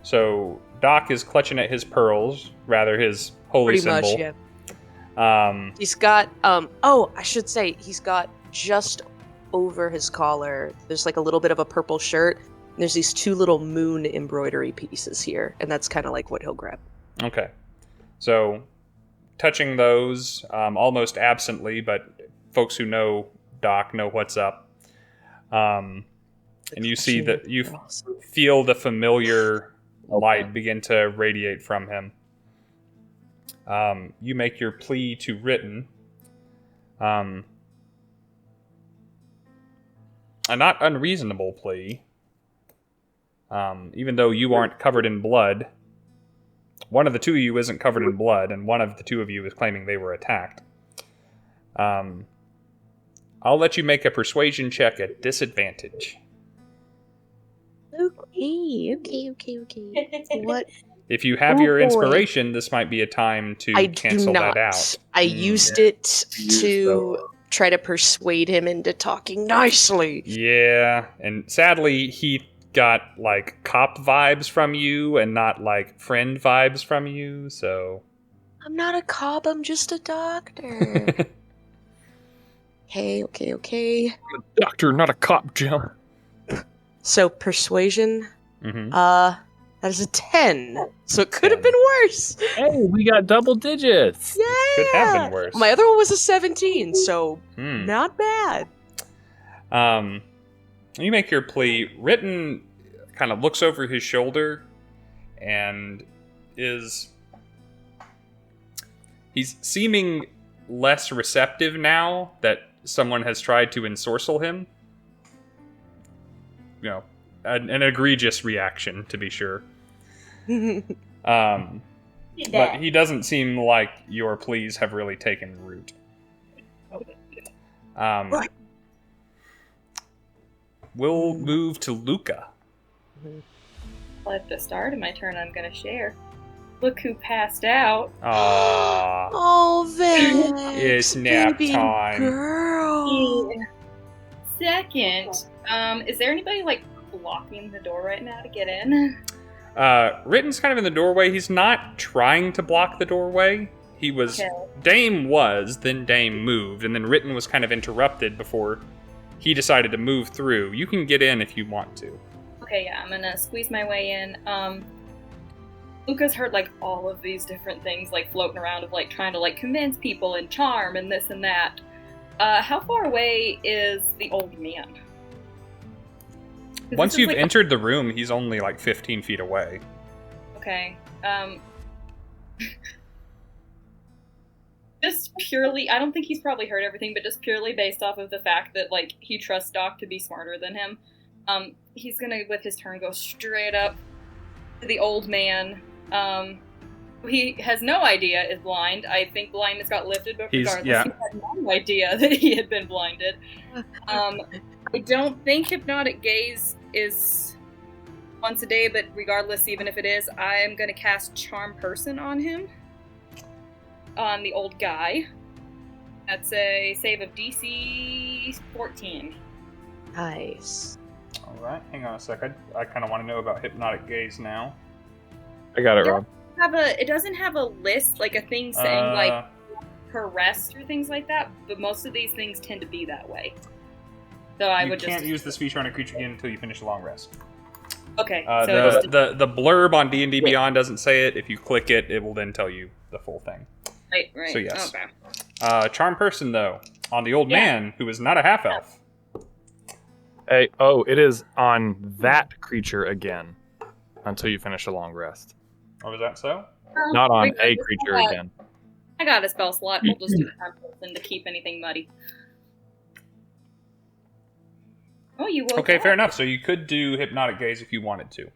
So Doc is clutching at his pearls, rather his holy Pretty symbol. much, yeah. He's got, I should say, he's got just over his collar, there's like a little bit of a purple shirt, and there's these two little moon embroidery pieces here, and that's kind of like what he'll grab. Okay. So, touching those, almost absently, but folks who know Doc know what's up. And you see that you feel the familiar light begin to radiate from him. You make your plea to Written. A not unreasonable plea. Even though you aren't covered in blood, one of the two of you isn't covered in blood, and one of the two of you is claiming they were attacked. I'll let you make a persuasion check at disadvantage. Okay. What? If you have your inspiration, this might be a time to I cancel do not. that out. I used it to try to persuade him into talking nicely. Yeah, and sadly, he got, like, cop vibes from you and not, like, friend vibes from you, so... I'm not a cop, I'm just a doctor. Okay. I'm a doctor, not a cop, Jim. So, persuasion, Mm-hmm. that is a 10. So it could have been worse. Hey, we got double digits. Yeah! Could have been worse. My other one was a 17, so Hmm. not bad. You make your plea. Written kind of looks over his shoulder and he's seeming less receptive now that someone has tried to ensorcel him. You know, an egregious reaction, to be sure. But he doesn't seem like your pleas have really taken root. We'll move to Luka. Well, at the start of my turn, I'm gonna share. Look who passed out. Aww. Oh, Vex, It's nap baby time. girl. Second, is there anybody like blocking the door right now to get in? Ritten's kind of in the doorway. He's not trying to block the doorway. He was... Okay. Dame was, then Dame moved, and then Ritten was kind of interrupted before he decided to move through. You can get in if you want to. Okay, yeah, I'm gonna squeeze my way in. Luka's heard like all of these different things like floating around of like trying to like convince people and charm and this and that. How far away is the old man? Once you've entered the room, he's only like 15 feet away. Okay. Just purely, I don't think he's probably heard everything, but just purely based off of the fact that like he trusts Doc to be smarter than him. He's gonna, with his turn, go straight up to the old man. Who he has no idea is blind. I think blindness got lifted, but regardless, he had no idea that he had been blinded. I don't think Hypnotic Gaze is once a day, but regardless, even if it is, I am going to cast Charm Person on him. On the old guy. That's a save of DC 14. Nice. Alright, hang on a second. I kind of want to know about Hypnotic Gaze now. I got it, Rob. It doesn't have a list, like a thing saying like harassed or things like that, but most of these things tend to be that way. So I would just... You can't use this feature on a creature again until you finish a long rest. Okay. The blurb on D&D Beyond doesn't say it. If you click it, it will then tell you the full thing. Right. So yes. Okay. Charm Person, though, on the old man, who is not a half-elf. Hey, it is on that creature again until you finish a long rest. Or was that so? Not on a creature again. I got a spell slot. We'll just do the Charm Person to keep anything muddy. Oh, you woke Okay, up. fair enough. So you could do Hypnotic Gaze if you wanted to.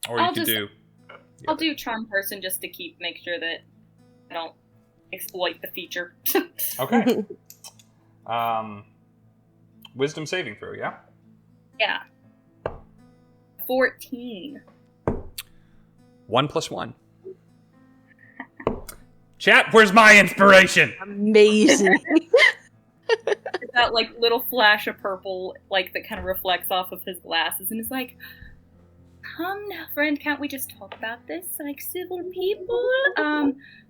Or you could do... I'll do Charm Person just to make sure that I don't exploit the feature. Okay. Wisdom saving throw, yeah? Yeah. 14. 1 + 1. Chat, where's my inspiration? Amazing. That like little flash of purple, like that kind of reflects off of his glasses, and it's like, "Come now, friend, can't we just talk about this like civil people?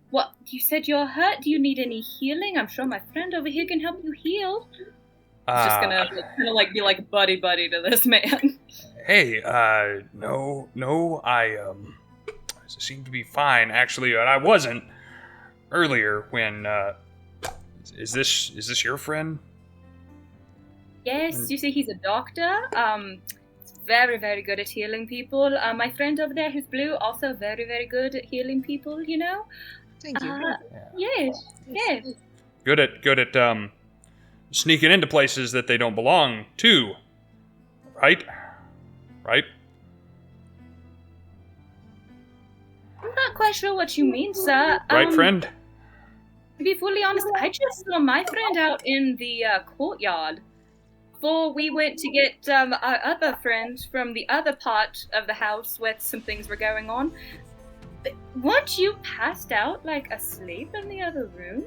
What you said you're hurt? Do you need any healing? I'm sure my friend over here can help you heal." It's just gonna be like buddy to this man. Hey, no, I seem to be fine. Actually, I wasn't earlier when, is this your friend? Yes, you see, he's a doctor. He's very, very good at healing people. My friend over there who's blue, also very, very good at healing people, you know? Thank you. Yes. Good at sneaking into places that they don't belong to. Right? I'm not quite sure what you mean, sir. Right, friend? To be fully honest, I just saw my friend out in the courtyard before we went to get our other friend from the other part of the house where some things were going on. But weren't you passed out, like, asleep in the other room?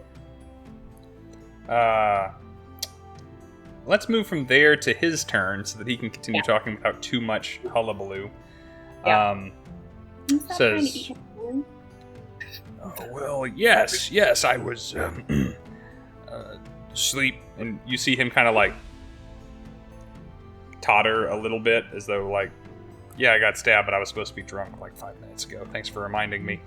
Let's move from there to his turn so that he can continue talking without too much hullabaloo. Yeah. Says, oh, well, yes, I was asleep, and you see him kind of like totter a little bit as though like, yeah, I got stabbed, but I was supposed to be drunk like 5 minutes ago. Thanks for reminding me.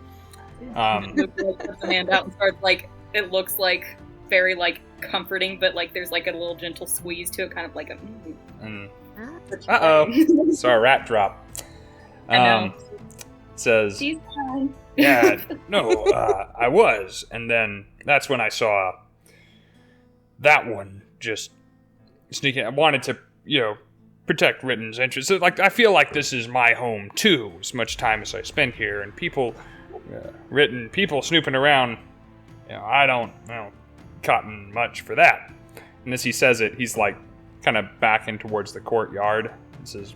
Luka puts the hand out and starts like, it looks like very like comforting, but like there's like a little gentle squeeze to it, kind of like a. Uh-oh. Saw a rat drop. I know. Says, She's fine. yeah, no, I was, and then that's when I saw that one just sneaking. I wanted to, protect Ritten's interests. So, like, I feel like this is my home too, as much time as I spend here, and people, people snooping around. I don't cotton much for that. And as he says it, he's like kind of backing towards the courtyard. He says,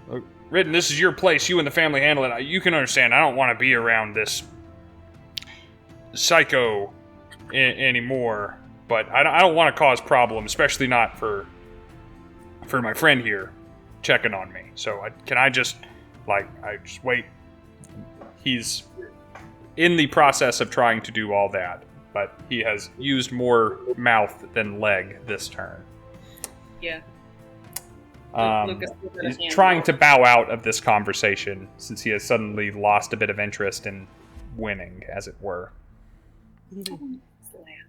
look, Ritten, this is your place. You and the family handle it. You can understand. I don't want to be around this psycho anymore. But I don't want to cause problems, especially not for my friend here checking on me. So can I just wait? He's in the process of trying to do all that, but he has used more mouth than leg this turn. Yeah. He's trying to bow out of this conversation since he has suddenly lost a bit of interest in winning, as it were.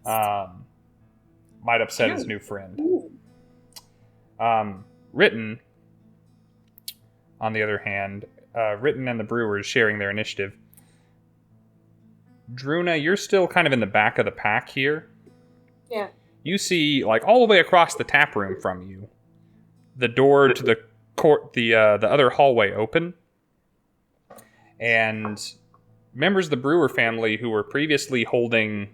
Might upset his new friend. Ritten, on the other hand, Ritten and the Brewers sharing their initiative. Druna, you're still kind of in the back of the pack here. Yeah. You see, like, all the way across the tap room from you, the door to the court, the other hallway open, and members of the Brewer family who were previously holding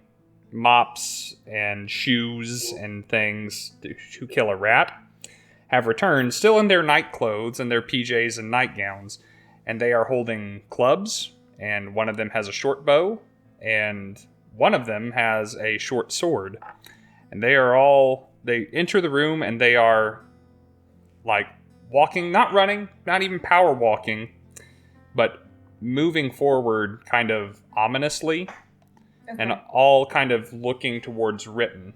mops and shoes and things to kill a rat have returned, still in their night clothes and their PJs and nightgowns, and they are holding clubs, and one of them has a short bow, and one of them has a short sword, and they enter the room, and they are like walking, not running, not even power walking, but moving forward kind of ominously, and all kind of looking towards Ritten,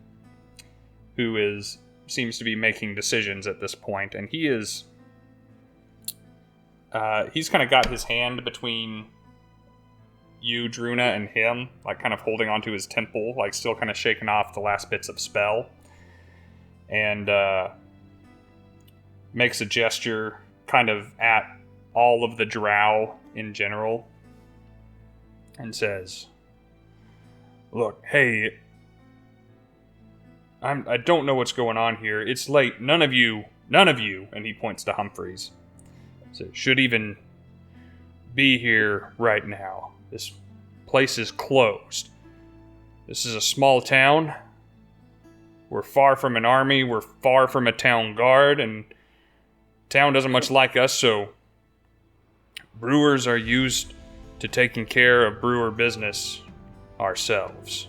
who seems to be making decisions at this point, and he's kind of got his hand between you, Druna, and him, like kind of holding onto his temple, like still kind of shaking off the last bits of spell, and makes a gesture kind of at all of the drow in general and says, look, hey, I don't know what's going on here. It's late. None of you, and he points to Humphreys, should even be here right now. This place is closed. This is a small town. We're far from an army. We're far from a town guard, and town doesn't much like us, so brewers are used to taking care of brewer business ourselves.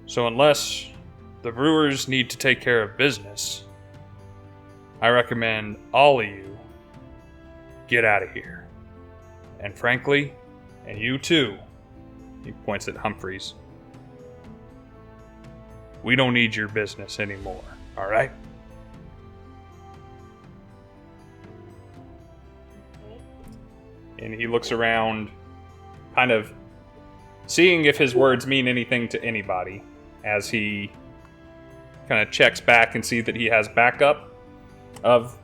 So unless the brewers need to take care of business, I recommend all of you get out of here. And frankly, and you too, he points at Humphreys, we don't need your business anymore, alright? And he looks around, kind of seeing if his words mean anything to anybody, as he kind of checks back and sees that he has backup of,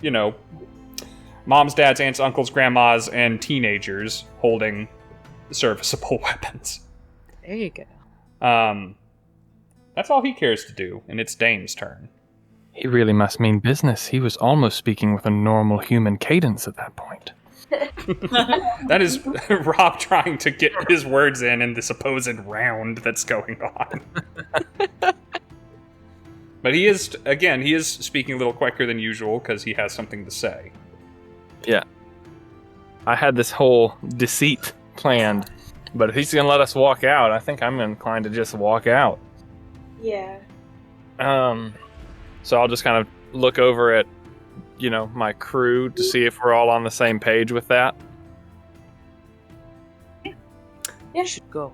moms, dads, aunts, uncles, grandmas, and teenagers holding serviceable weapons. There you go. That's all he cares to do, and it's Dane's turn. He really must mean business. He was almost speaking with a normal human cadence at that point. That is Rob trying to get his words in the supposed round that's going on. But he is speaking a little quicker than usual because he has something to say. Yeah. I had this whole deceit planned, but if he's going to let us walk out, I think I'm inclined to just walk out. Yeah. So I'll just kind of look over at, my crew to see if we're all on the same page with that. Yeah, should go.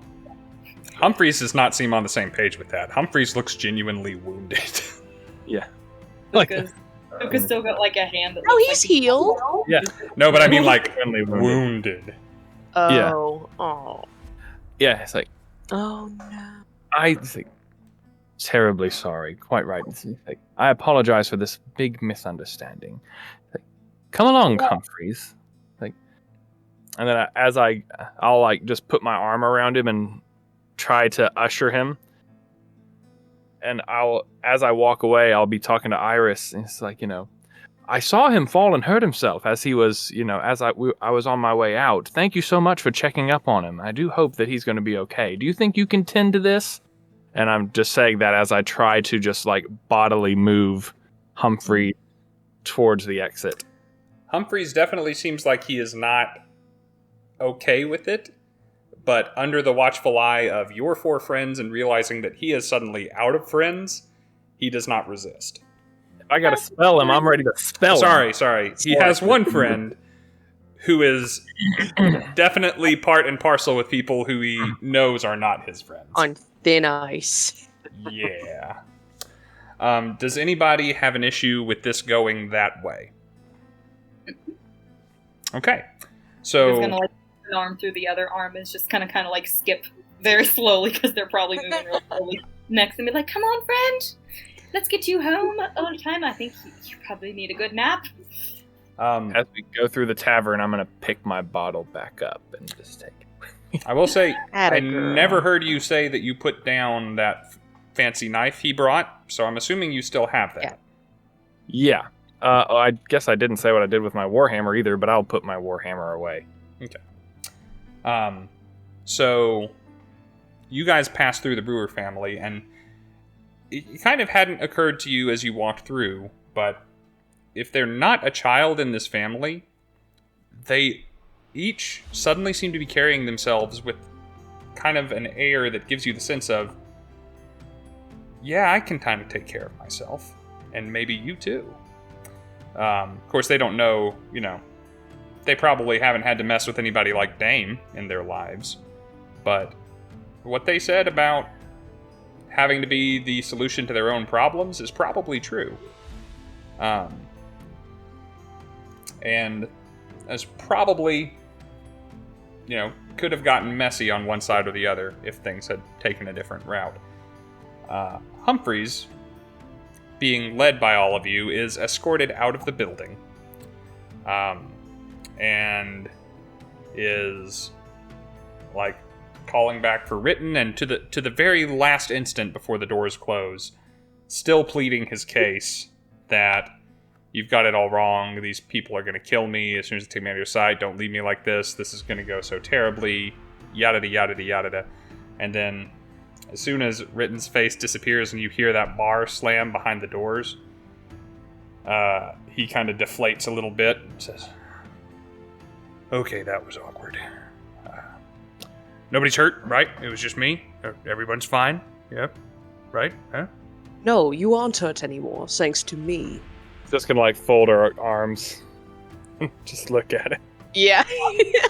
Humphreys does not seem on the same page with that. Humphreys looks genuinely wounded. Yeah. Luka's still got like a hand. That Oh, looks he's like healed. Yeah. No, but I mean like Friendly wounded. Yeah. Oh. Yeah, it's like, Oh no. I think terribly sorry. Quite right. It's like, I apologize for this big misunderstanding. Like, come along, Humphreys. Like, and then I'll like just put my arm around him and try to usher him. And as I walk away, I'll be talking to Iris. And it's like, I saw him fall and hurt himself as he was, as I was on my way out. Thank you so much for checking up on him. I do hope that he's going to be okay. Do you think you can tend to this? And I'm just saying that as I try to just like bodily move Humphrey towards the exit. Humphreys definitely seems like he is not okay with it, but under the watchful eye of your 4 friends and realizing that he is suddenly out of friends, he does not resist. If I gotta spell him, I'm ready to spell him. Sorry. He has one friend who is definitely part and parcel with people who he knows are not his friends. On thin ice. Yeah. Does anybody have an issue with this going that way? Okay. So Luka's gonna like put an arm through the other arm is just kind of like skip very slowly because they're probably moving really slowly next and be like, "Come on, friend, let's get you home on time. I think you probably need a good nap." As we go through the tavern, I'm gonna pick my bottle back up and just take it. I will say, Atta I girl. never heard you say that you put down that fancy knife he brought, so I'm assuming you still have that. Yeah. I guess I didn't say what I did with my warhammer either, but I'll put my warhammer away. So you guys passed through the Brewer family, and it kind of hadn't occurred to you as you walked through, but if they're not a child in this family, they each suddenly seem to be carrying themselves with kind of an air that gives you the sense of, yeah, I can kind of take care of myself, and maybe you too. Of course, they don't know, they probably haven't had to mess with anybody like Dame in their lives, but what they said about having to be the solution to their own problems is probably true. And as probably, could have gotten messy on one side or the other if things had taken a different route. Humphreys, being led by all of you, is escorted out of the building. And is like calling back for written, and to the very last instant before the doors close, still pleading his case that you've got it all wrong. These people are going to kill me as soon as they take me out of your sight. Don't leave me like this. This is going to go so terribly. Yada yada yada. And then, as soon as Ritten's face disappears and you hear that bar slam behind the doors, he kind of deflates a little bit and says, "Okay, that was awkward. Nobody's hurt, right? It was just me. Everyone's fine. Yep. Right? Huh? No, you aren't hurt anymore, thanks to me. Just gonna fold our arms, just look at it. Yeah,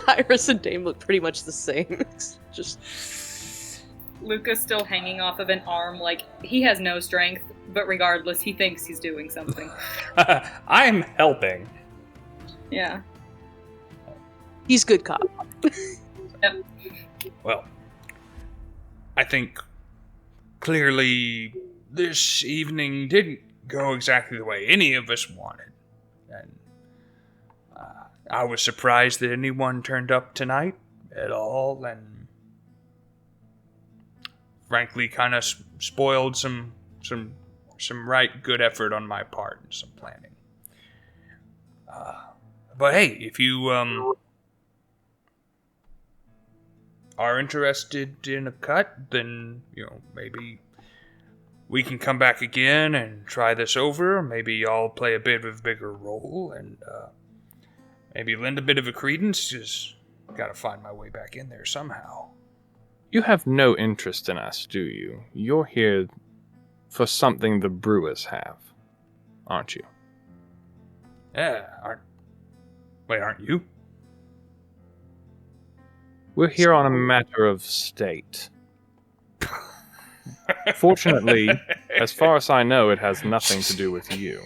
Iris and Dame look pretty much the same. Just Luka's still hanging off of an arm, he has no strength, but regardless, he thinks he's doing something. I'm helping. Yeah. he's good cop. Well, I think clearly this evening didn't go exactly the way any of us wanted. And I was surprised that anyone turned up tonight at all, and frankly kind of spoiled some right good effort on my part and some planning. But hey, if you are interested in a cut, then, maybe we can come back again and try this over. Maybe I'll play a bit of a bigger role and maybe lend a bit of a credence. Just gotta find my way back in there somehow. You have no interest in us, do you? You're here for something the brewers have, aren't you? Yeah, aren't you? We're here on a matter of state. Fortunately, as far as I know, it has nothing to do with you.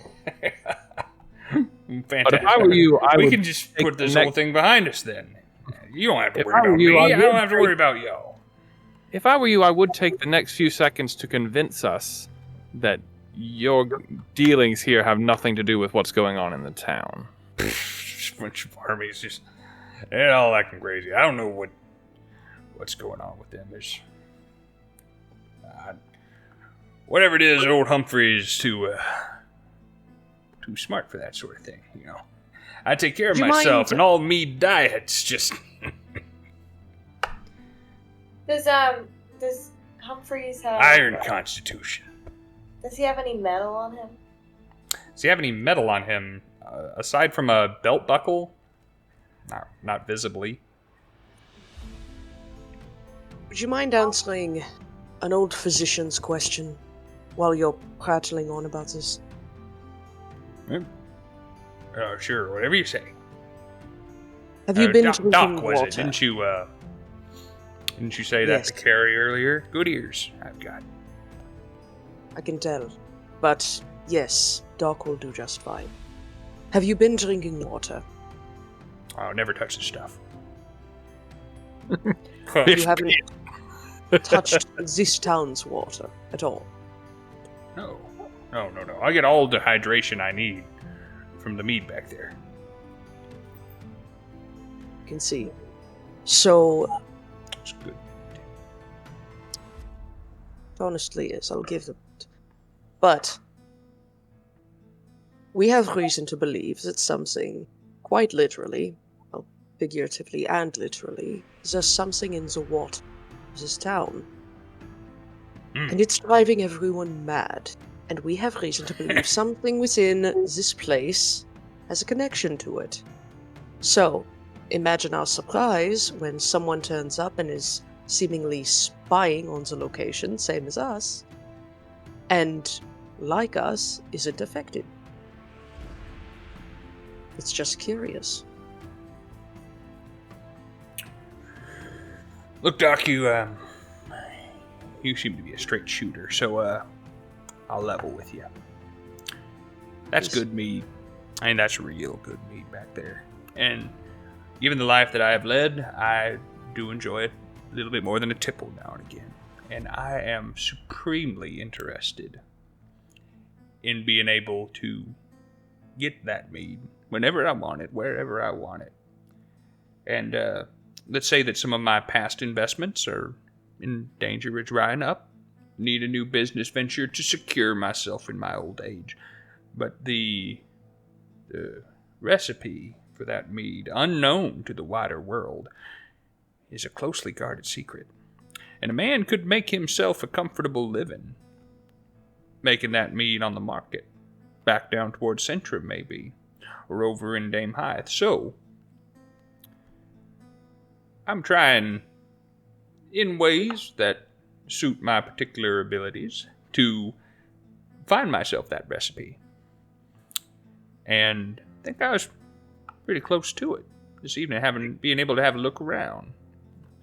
Fantastic. But if I were you, we can just put this whole thing behind us then. You don't have to If worry I were about you, me. I I don't would have to worry about y'all. If I were you, I would take the next few seconds to convince us that your dealings here have nothing to do with what's going on in the town. Just a bunch of armies just they're all acting crazy. I don't know what's going on with them. There's whatever it is, old Humphrey is too smart for that sort of thing. I take care of myself, and all mead diets just. Does Humphreys have Iron Constitution. Does he have any metal on him? Does he have any metal on him aside from a belt buckle? Not visibly. Would you mind answering an old physician's question while you're prattling on about this? Sure, whatever you say. Have you been drinking Doc, was water? it? Didn't you say that Yes. to Carrie earlier? Good ears I've got. I can tell. But yes, Doc will do just fine. Have you been drinking water? Oh, never touch the stuff. You haven't touched this town's water at all? No. I get all the hydration I need from the mead back there. You can see. So, It's good. honestly, yes, I'll give them it. But we have reason to believe that something, quite literally, well, figuratively and literally, there's something in the water of this town. And it's driving everyone mad. And we have reason to believe something within this place has a connection to it. So, imagine our surprise when someone turns up and is seemingly spying on the location, same as us, and, like us, isn't affected. It's just curious. Look, Doc, you seem to be a straight shooter, so I'll level with you. That's good mead. I mean, that's real good mead back there. And given the life that I have led, I do enjoy it a little bit more than a tipple now and again. And I am supremely interested in being able to get that mead whenever I want it, wherever I want it. And let's say that some of my past investments are in danger of drying up. Need a new business venture to secure myself in my old age. But the recipe for that mead, unknown to the wider world, is a closely guarded secret. And a man could make himself a comfortable living making that mead on the market. Back down towards Centrum, maybe. Or over in Dame Hythe. So, I'm trying, in ways that suit my particular abilities, to find myself that recipe. And I think I was pretty close to it this evening, being able to have a look around.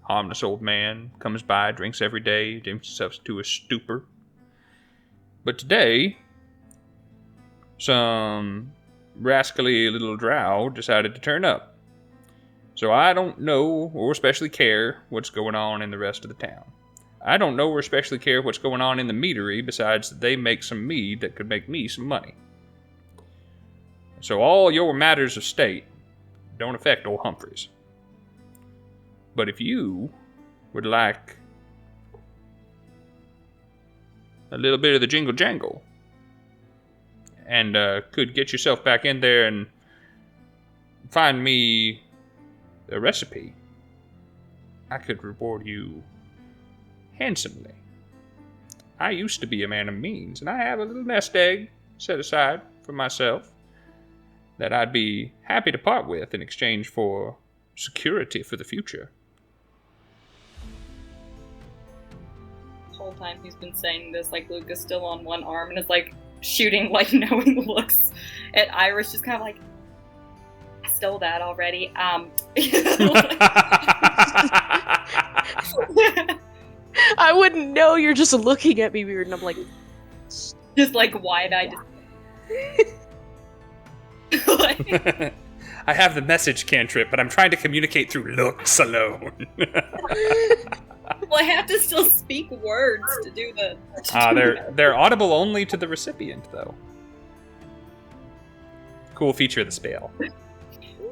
Harmless old man comes by, drinks every day, dims himself to a stupor. But today, some rascally little drow decided to turn up. So I don't know, or especially care, what's going on in the rest of the town. I don't know or especially care what's going on in the Meadery, besides that they make some mead that could make me some money. So all your matters of state don't affect old Humphreys. But if you would like a little bit of the jingle jangle, and could get yourself back in there and find me a recipe, I could reward you handsomely. I used to be a man of means, and I have a little nest egg set aside for myself that I'd be happy to part with in exchange for security for the future. The whole time he's been saying this, like, Luka's still on one arm and is, like, shooting, like, knowing looks at Iris, just kind of like, I stole that already. I wouldn't know, you're just looking at me weird, and I'm like... Just, like, wide-eyed. I have the message cantrip, but I'm trying to communicate through looks alone. Well, I have to still speak words to do the... They're audible only to the recipient, though. Cool feature of the spell.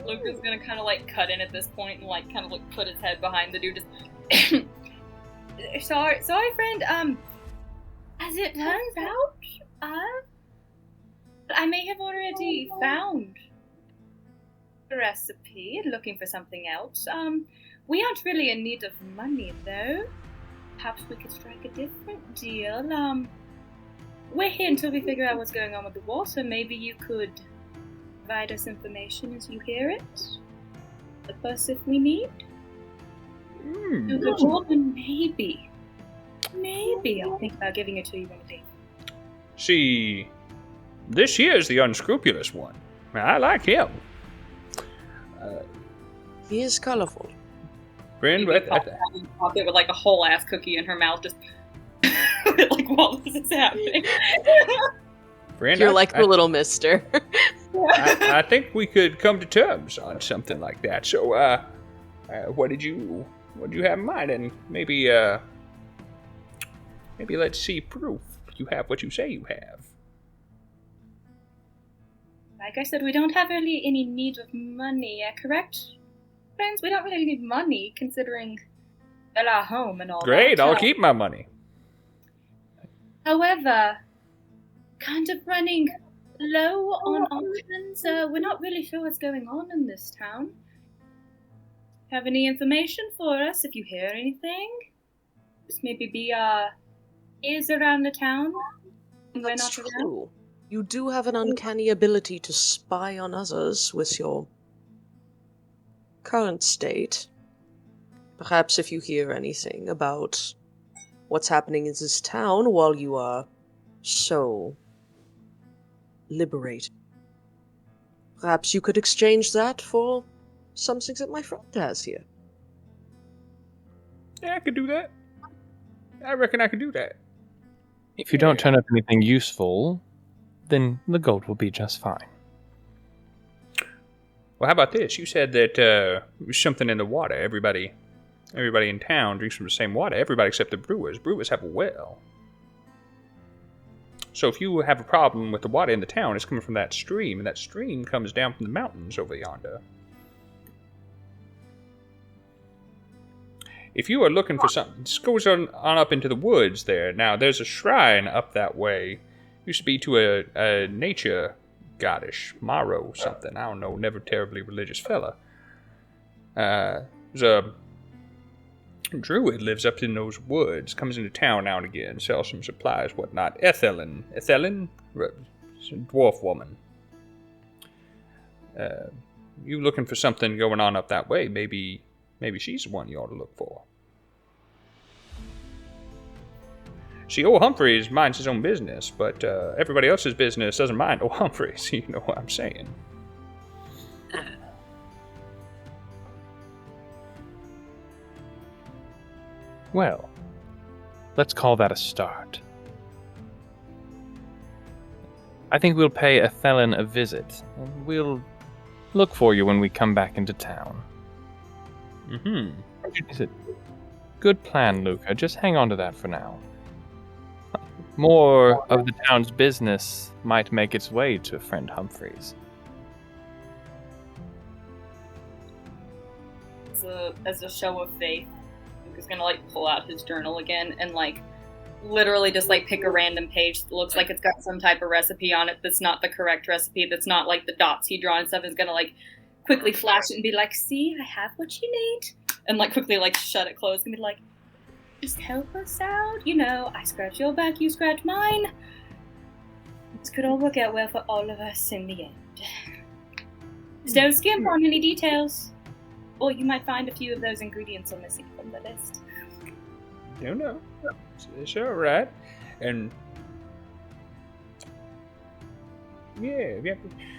Luka's gonna kind of, like, cut in at this point and, like, kind of, like, put his head behind the dude, just... sorry, friend, as it turns out, I may have already found the recipe, looking for something else. We aren't really in need of money, though. Perhaps we could strike a different deal. We're here until we figure out what's going on with the water. Maybe you could provide us information as you hear it. Help us if we need. Do the job, and maybe I'll think about giving it to you one day. See, this here's the unscrupulous one. I like him. He is colorful. Friend, Pocket with like a whole ass cookie in her mouth, just like while this is happening. Friend, You're like the little mister. I think we could come to terms on something like that. So, what did you have in mind? And maybe let's see proof you have what you say you have. Like I said, we don't have really any need of money, correct? Friends, we don't really need money, considering our home and all that. Great, I'll keep my money. However, kind of running low on options. We're not really sure what's going on in this town. Have any information for us if you hear anything? Just maybe be ears around the town. That's true. You do have an uncanny ability to spy on others with your current state. Perhaps if you hear anything about what's happening in this town while you are so liberated, perhaps you could exchange that for something that my friend has here. Yeah, I could do that. I reckon I could do that. If you don't turn up anything useful, then the gold will be just fine. Well, how about this? You said that something in the water. Everybody in town drinks from the same water. Everybody except the brewers. Brewers have a well. So if you have a problem with the water in the town, it's coming from that stream, and that stream comes down from the mountains over yonder. If you are looking for something, this goes on up into the woods there. Now, there's a shrine up that way. Used to be to a nature goddess, Maro something. I don't know, never terribly religious fella. There's a druid lives up in those woods, comes into town now and again, sells some supplies, whatnot. Ethelyn, dwarf woman. You looking for something going on up that way? Maybe she's the one you ought to look for. See, old Humphreys minds his own business, but everybody else's business doesn't mind old Humphreys. You know what I'm saying? Well, let's call that a start. I think we'll pay Ethelyn a visit, and we'll look for you when we come back into town. Mm-hmm. Is it Good plan, Luka. Just hang on to that for now. More of the town's business might make its way to friend Humphreys. As a show of faith, Luka's gonna like pull out his journal again and like literally just like pick a random page that looks like it's got some type of recipe on it that's not the correct recipe, that's not like the dots he draw and stuff, is gonna like quickly flash it and be like, see, I have what you need, and like quickly like shut it closed and be like, just help us out, you know, I scratch your back, you scratch mine. This could all work out well for all of us in the end. Just don't skimp on any details, or you might find a few of those ingredients are missing from the list. No. It's all right. And yeah.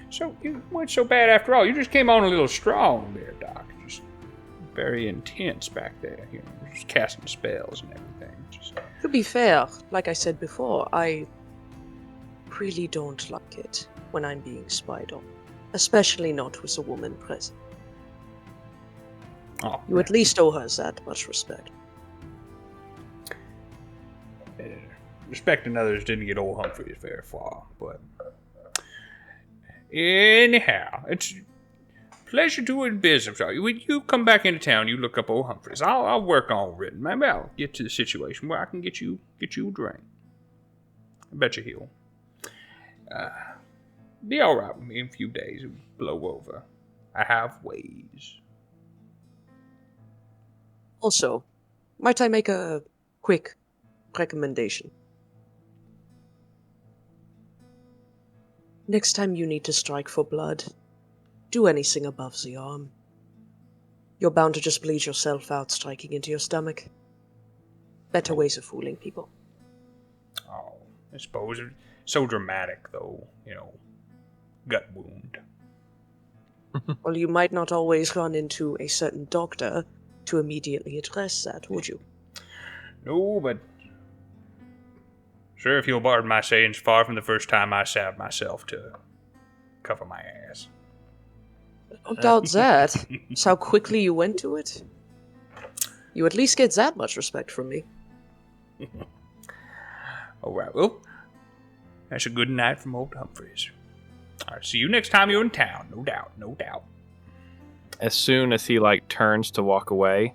So you weren't so bad after all. You just came on a little strong there, Doc. Just very intense back there. You know, just casting spells and everything. To be fair, like I said before, I really don't like it when I'm being spied on, especially not with a woman present. Oh, You at least owe her that much respect. Respecting others didn't get old Humphreys very far, but anyhow, it's a pleasure doing business. When you come back into town, you look up old Humphreys. I'll work on written. Maybe I'll get to the situation where I can get you a drink. I bet you he'll be all right with me in a few days. It'll blow over. I have ways. Also, might I make a quick recommendation? Next time you need to strike for blood, do anything above the arm. You're bound to just bleed yourself out striking into your stomach. Better ways of fooling people. Oh, I suppose it's so dramatic, though. You know, gut wound. Well, you might not always run into a certain doctor to immediately address that, would you? No, but sure, if you'll pardon my saying, it's far from the first time I stabbed myself to cover my ass. Don't doubt that. It's how quickly you went to it. You at least get that much respect from me. All right, well, that's a good night from old Humphreys. All right, see you next time you're in town, no doubt. As soon as he turns to walk away,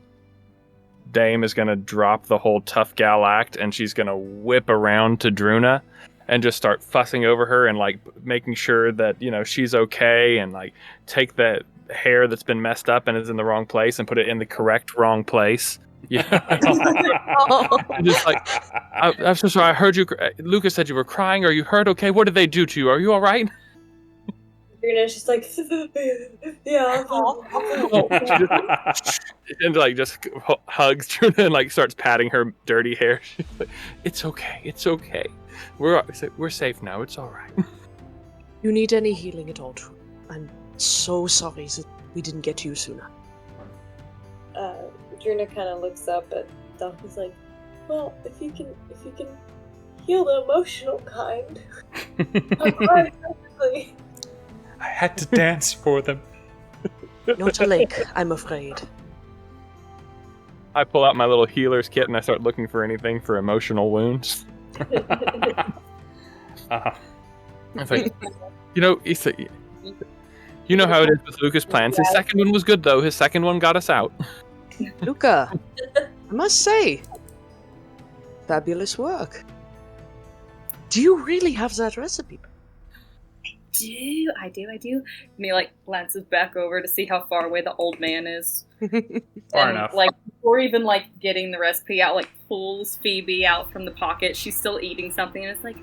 Dame is gonna drop the whole tough gal act, and she's gonna whip around to Druna and just start fussing over her and making sure that she's okay, and take that hair that's been messed up and is in the wrong place and put it in the correct wrong place. I'm just I'm so sorry. I heard you. Lucas said you were crying. Are you hurt? Okay. What did they do to you? Are you all right? Druna's just like, yeah. And just hugs Druna and starts patting her dirty hair. She's like, it's okay. We're safe now. It's all right. You need any healing at all, Drew? I'm so sorry that we didn't get to you sooner. Druna kind of looks up at Doc. He's like, well, if you can heal the emotional kind. I had to dance for them. Not a lake, I'm afraid. I pull out my little healer's kit and I start looking for anything for emotional wounds. Uh-huh. It's like, you know how it is with Lucas' plans. His second one was good, though. His second one got us out. Luka, I must say, fabulous work. Do you really have that recipe? I do. And he glances back over to see how far away the old man is. Far enough. Before even getting the recipe out, pulls Phoebe out from the pocket. She's still eating something, and it's like,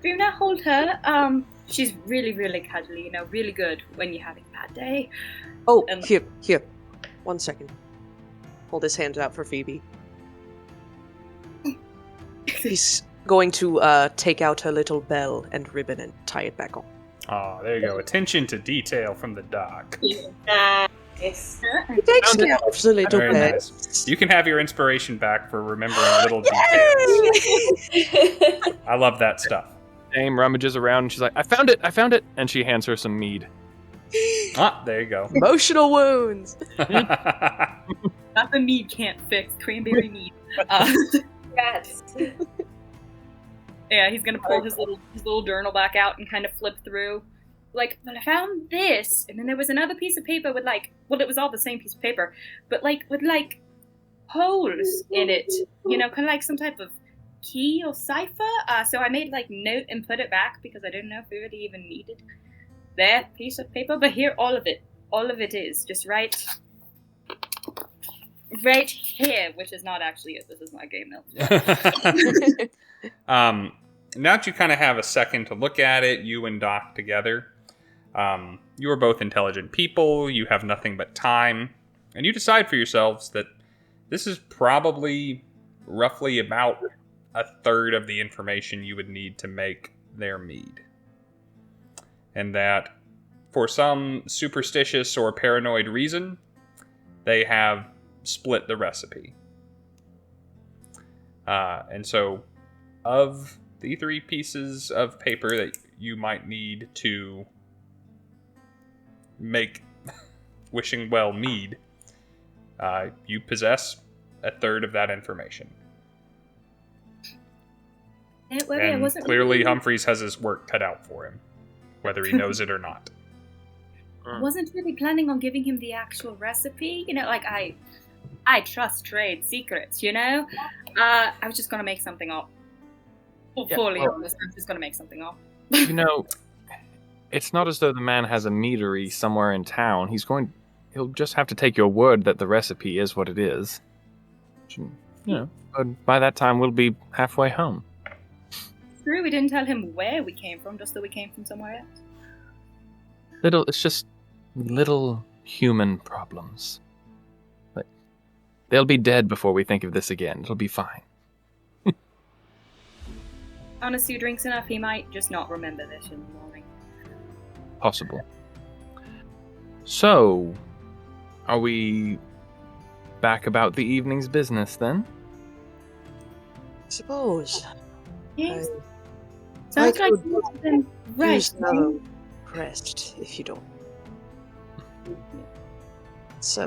Druna, hold her. She's really, really cuddly, really good when you're having a bad day. Oh, here. 1 second. Hold his hand out for Phoebe. He's going to take out her little bell and ribbon and tie it back on. Oh, there you go. Attention to detail from the doc. Nice. He takes care of the little Very bell. nice. You can have your inspiration back for remembering little details. I love that stuff. Dame rummages around and she's like, I found it! And she hands her some mead. Ah, there you go. Emotional wounds! Not the mead can't fix. Cranberry mead. Rats. Yeah, he's gonna pull his little journal back out and kind of flip through. Like, well, I found this, and then there was another piece of paper with it was all the same piece of paper, but with holes in it. Kind of like some type of key or cipher. So I made note and put it back because I didn't know if we really even needed that piece of paper. But here, all of it is just right here, which is not actually it. This is my game notes. Now that you kind of have a second to look at it, you and Doc together, you are both intelligent people, you have nothing but time, and you decide for yourselves that this is probably roughly about a third of the information you would need to make their mead. And that for some superstitious or paranoid reason, they have split the recipe. And so, of the 3 pieces of paper that you might need to make Wishing Well mead, you possess a third of that information. And clearly Humphreys has his work cut out for him, whether he knows it or not. I wasn't really planning on giving him the actual recipe. I trust trade secrets, I was just going to make something up. Fully honest, I'm just going to make something up. It's not as though the man has a meadery somewhere in town. He'll just have to take your word that the recipe is what it is. But by that time we'll be halfway home. It's true, we didn't tell him where we came from, just that we came from somewhere else. It's just little human problems. But they'll be dead before we think of this again. It'll be fine. Honestly, who drinks enough, he might just not remember this in the morning. Possible. So, are we back about the evening's business then? I suppose. Yes. I Sounds like could something right. use another rest if you don't.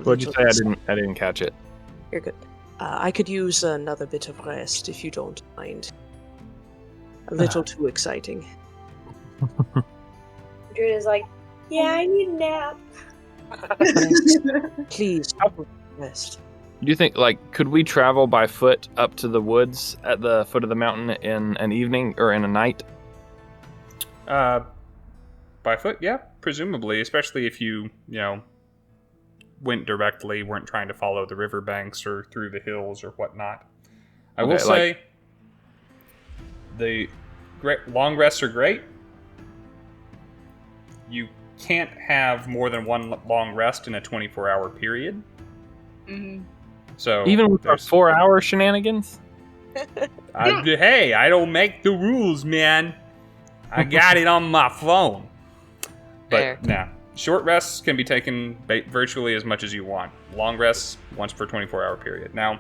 What'd you say? I didn't catch it. You're good. I could use another bit of rest if you don't mind. A little too exciting. Druna's like, yeah, I need a nap. Please, rest. Do you think, could we travel by foot up to the woods at the foot of the mountain in an evening or in a night? By foot, yeah, presumably, especially if you went directly, weren't trying to follow the riverbanks or through the hills or whatnot. I will say, the long rests are great. You can't have more than one long rest in a 24-hour period. Mm-hmm. So even with our 4-hour shenanigans? Hey, I don't make the rules, man. I got it on my phone. But nah, short rests can be taken virtually as much as you want. Long rests, once per 24-hour period. Now,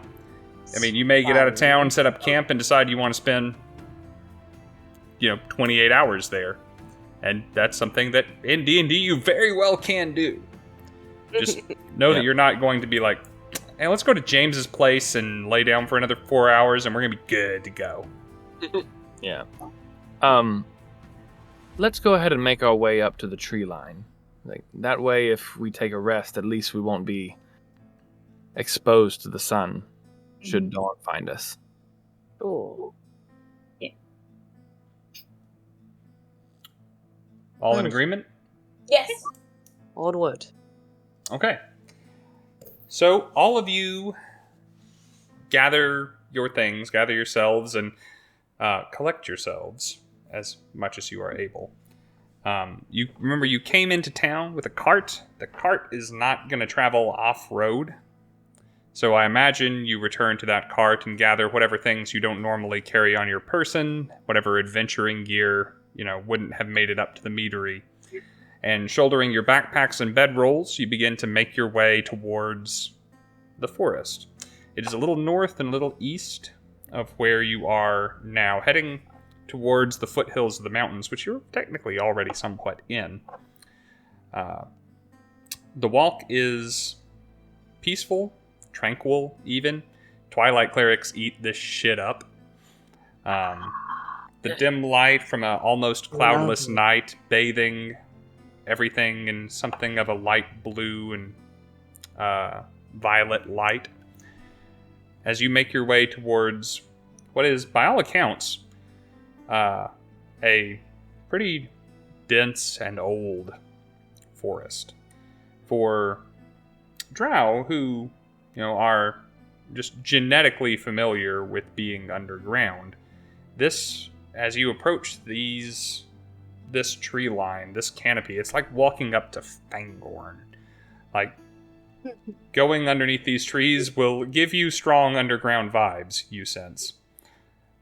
you may get out of town, set up camp, and decide you want to spend 28 hours there. And that's something that in D&D you very well can do. Just know that you're not going to be like, hey, let's go to James's place and lay down for another 4 hours and we're going to be good to go. Yeah. Let's go ahead and make our way up to the tree line. That way, if we take a rest, at least we won't be exposed to the sun should dawn find us. Oh. All in agreement? Yes. Onward. Okay. So, all of you gather your things, gather yourselves, and collect yourselves as much as you are able. You remember you came into town with a cart. The cart is not going to travel off-road. So I imagine you return to that cart and gather whatever things you don't normally carry on your person, whatever adventuring gear wouldn't have made it up to the Meadery. And shouldering your backpacks and bedrolls, you begin to make your way towards the forest. It is a little north and a little east of where you are now, heading towards the foothills of the mountains, which you're technically already somewhat in. The walk is peaceful tranquil, even. Twilight clerics eat this shit up. The dim light from an almost cloudless night, bathing everything in something of a light blue and violet light. As you make your way towards what is, by all accounts, a pretty dense and old forest. For drow who, are just genetically familiar with being underground, this, as you approach this tree line, this canopy, it's like walking up to Fangorn. Like, going underneath these trees will give you strong underground vibes, you sense.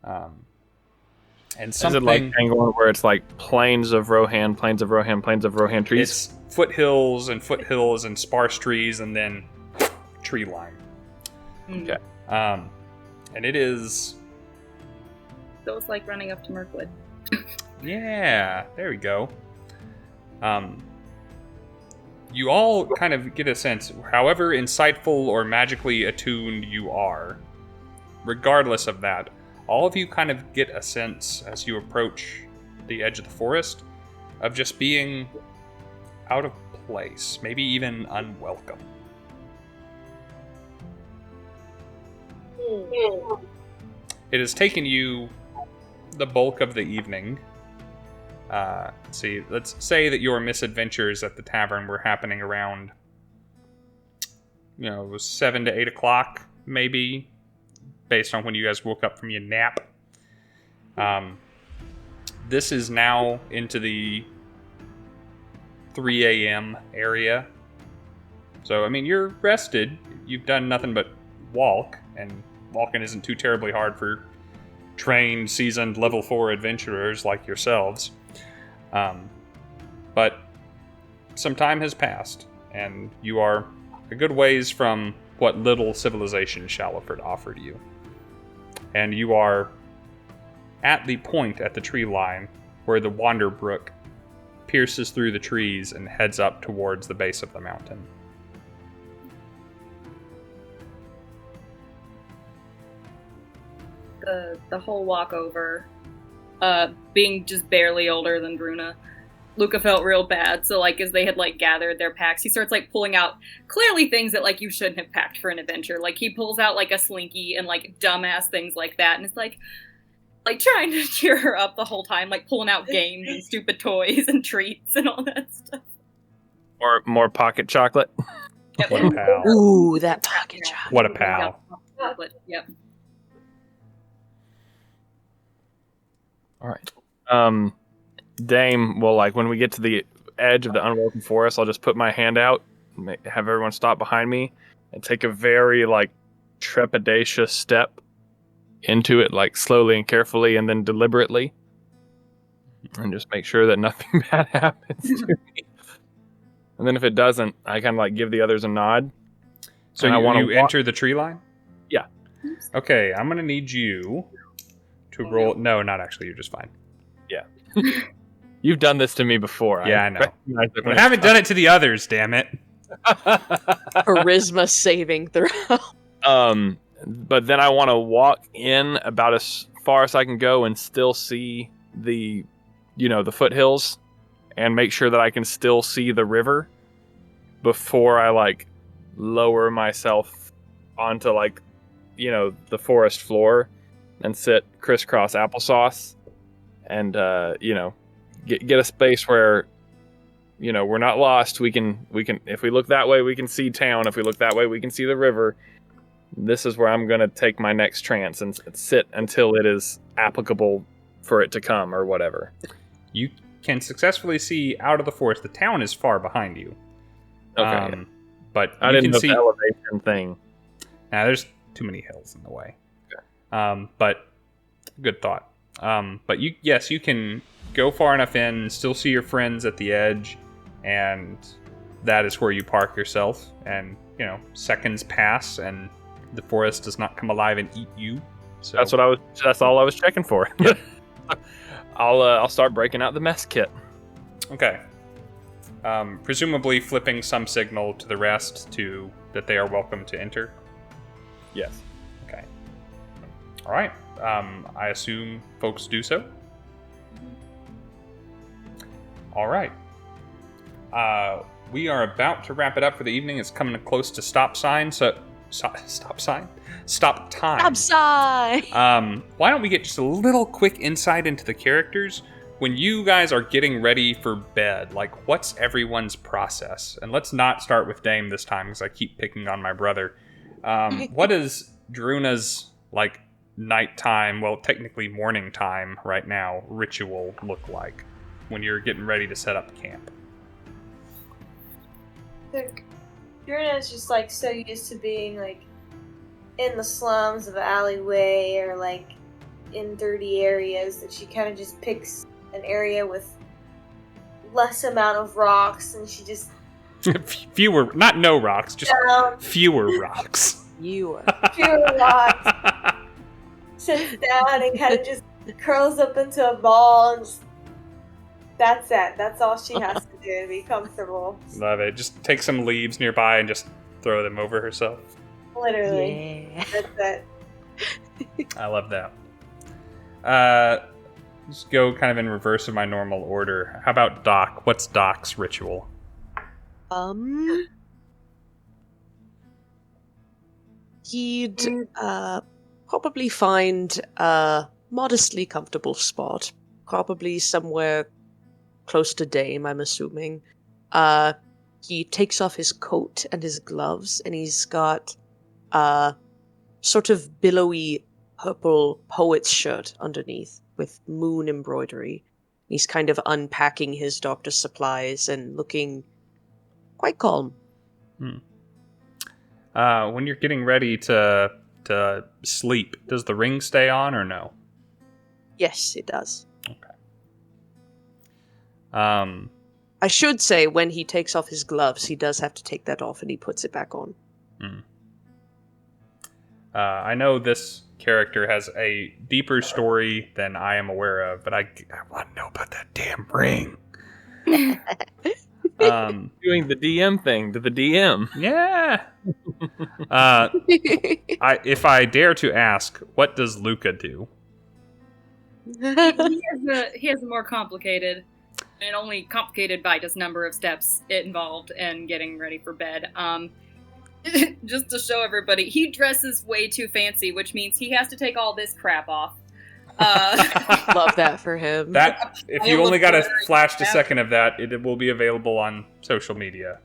And something, is it like Fangorn, where it's like plains of Rohan, plains of Rohan, plains of Rohan trees? It's foothills and sparse trees, and then tree line. Okay. And it is... So it's like running up to Mirkwood. Yeah, there we go. You all kind of get a sense, however insightful or magically attuned you are, regardless of that, all of you kind of get a sense as you approach the edge of the forest of just being out of place, maybe even unwelcome. It has taken you the bulk of the evening. Let's say that your misadventures at the tavern were happening around, it was 7 to 8 o'clock, maybe, based on when you guys woke up from your nap. This is now into the 3 a.m. area. So, you're rested. You've done nothing but walk, and walking isn't too terribly hard for trained, seasoned, level 4 adventurers like yourselves. But some time has passed, and you are a good ways from what little civilization Shallowford offered you. And you are at the point at the tree line where the Wanderbrook pierces through the trees and heads up towards the base of the mountain. The whole walk over, being just barely older than Druna, Luka felt real bad. So, as they had, gathered their packs, he starts, pulling out clearly things that, you shouldn't have packed for an adventure. He pulls out, a slinky and, dumbass things like that. And it's, trying to cheer her up the whole time, pulling out games and stupid toys and treats and all that stuff. Or more pocket chocolate. Yep. What a pal. Ooh, that pocket chocolate. What a pal. Yep. All right. Dame will, when we get to the edge of the unwelcome forest, I'll just put my hand out, have everyone stop behind me, and take a very, trepidatious step into it, slowly and carefully, and then deliberately, and just make sure that nothing bad happens to me. And then if it doesn't, I kind of, give the others a nod. So you enter the tree line? Yeah. Okay, I'm going to need you to roll... No, not actually. You're just fine. Yeah. You've done this to me before. Yeah, I know. I haven't done it to the others, damn it. Charisma saving throw. But then I want to walk in about as far as I can go and still see the foothills, and make sure that I can still see the river before I lower myself onto the forest floor and sit crisscross applesauce and get a space where we're not lost. We can if we look that way we can see town, if we look that way we can see the river. This is where I'm going to take my next trance and sit until it is applicable for it to come or whatever. You can successfully see out of the forest. The town is far behind you. Okay. But I didn't know the elevation thing. Nah, there's too many hills in the way. Okay. But good thought. But you can go far enough in, still see your friends at the edge, and that is where you park yourself. And seconds pass, and the forest does not come alive and eat you. So that's all I was checking for. Yeah. I'll start breaking out the mess kit. Okay. Presumably flipping some signal to the rest that they are welcome to enter. Yes. Okay. All right. I assume folks do so. All right. We are about to wrap it up for the evening. It's coming close to stop sign. Stop time. Stop sign! Why don't we get just a little quick insight into the characters? When you guys are getting ready for bed, like, what's everyone's process? And let's not start with Dame this time, because I keep picking on my brother. What is Druna's, like, nighttime, well, technically morning time right now, ritual look like when you're getting ready to set up camp? Druna's just, like, so used to being, like, in the slums of an alleyway or, like, in dirty areas that she kind of just picks an area with less amount of rocks, and she just Fewer, not no rocks, just fewer rocks. fewer rocks. Sits down and kind of just curls up into a ball, and just, that's it. That's all she has to do to be comfortable. Love it. Just take some leaves nearby and just throw them over herself. Literally. Yeah. That's it. I love that. Just go kind of in reverse of my normal order. How about Doc? What's Doc's ritual? He'd probably find a modestly comfortable spot, probably somewhere close to Dame, I'm assuming. He takes off his coat and his gloves, and he's got a sort of billowy purple poet's shirt underneath with moon embroidery. He's kind of unpacking his doctor's supplies and looking quite calm. When you're getting ready to sleep, does the ring stay on or no? Yes, it does. Okay. I should say when he takes off his gloves, he does have to take that off and he puts it back on. I know this character has a deeper story than I am aware of, but I want to know about that damn ring. Doing the DM thing to the DM. Yeah. If I dare to ask, what does Luka do? He has a more complicated, and only complicated by just number of steps involved in getting ready for bed. Just to show everybody, he dresses way too fancy, which means he has to take all this crap off. Love that for him. That if you only got a flashed a second of that, it will be available on social media.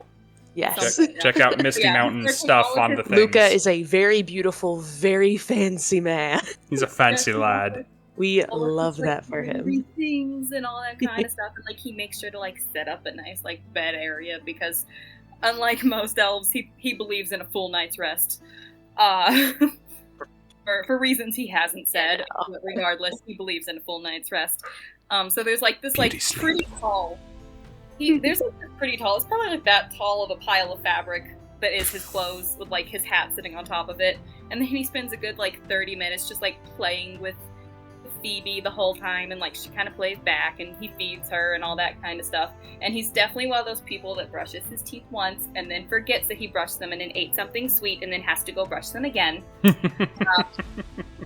Yes. Check out Misty Mountain stuff on the things. Luka is a very beautiful, very fancy man. He's a fancy lad. We love that for him. Things and all that kind of stuff, and like he makes sure to like set up a nice like bed area because, unlike most elves, he believes in a full night's rest. For reasons he hasn't said, but regardless, he believes in a full night's rest. So there's like this like pretty tall. There's like this pretty tall. It's probably like that tall of a pile of fabric that is his clothes with like his hat sitting on top of it, and then he spends a good like 30 minutes just like playing with Phoebe the whole time, and like she kind of plays back and he feeds her and all that kind of stuff. And he's definitely one of those people that brushes his teeth once and then forgets that he brushed them and then ate something sweet and then has to go brush them again. And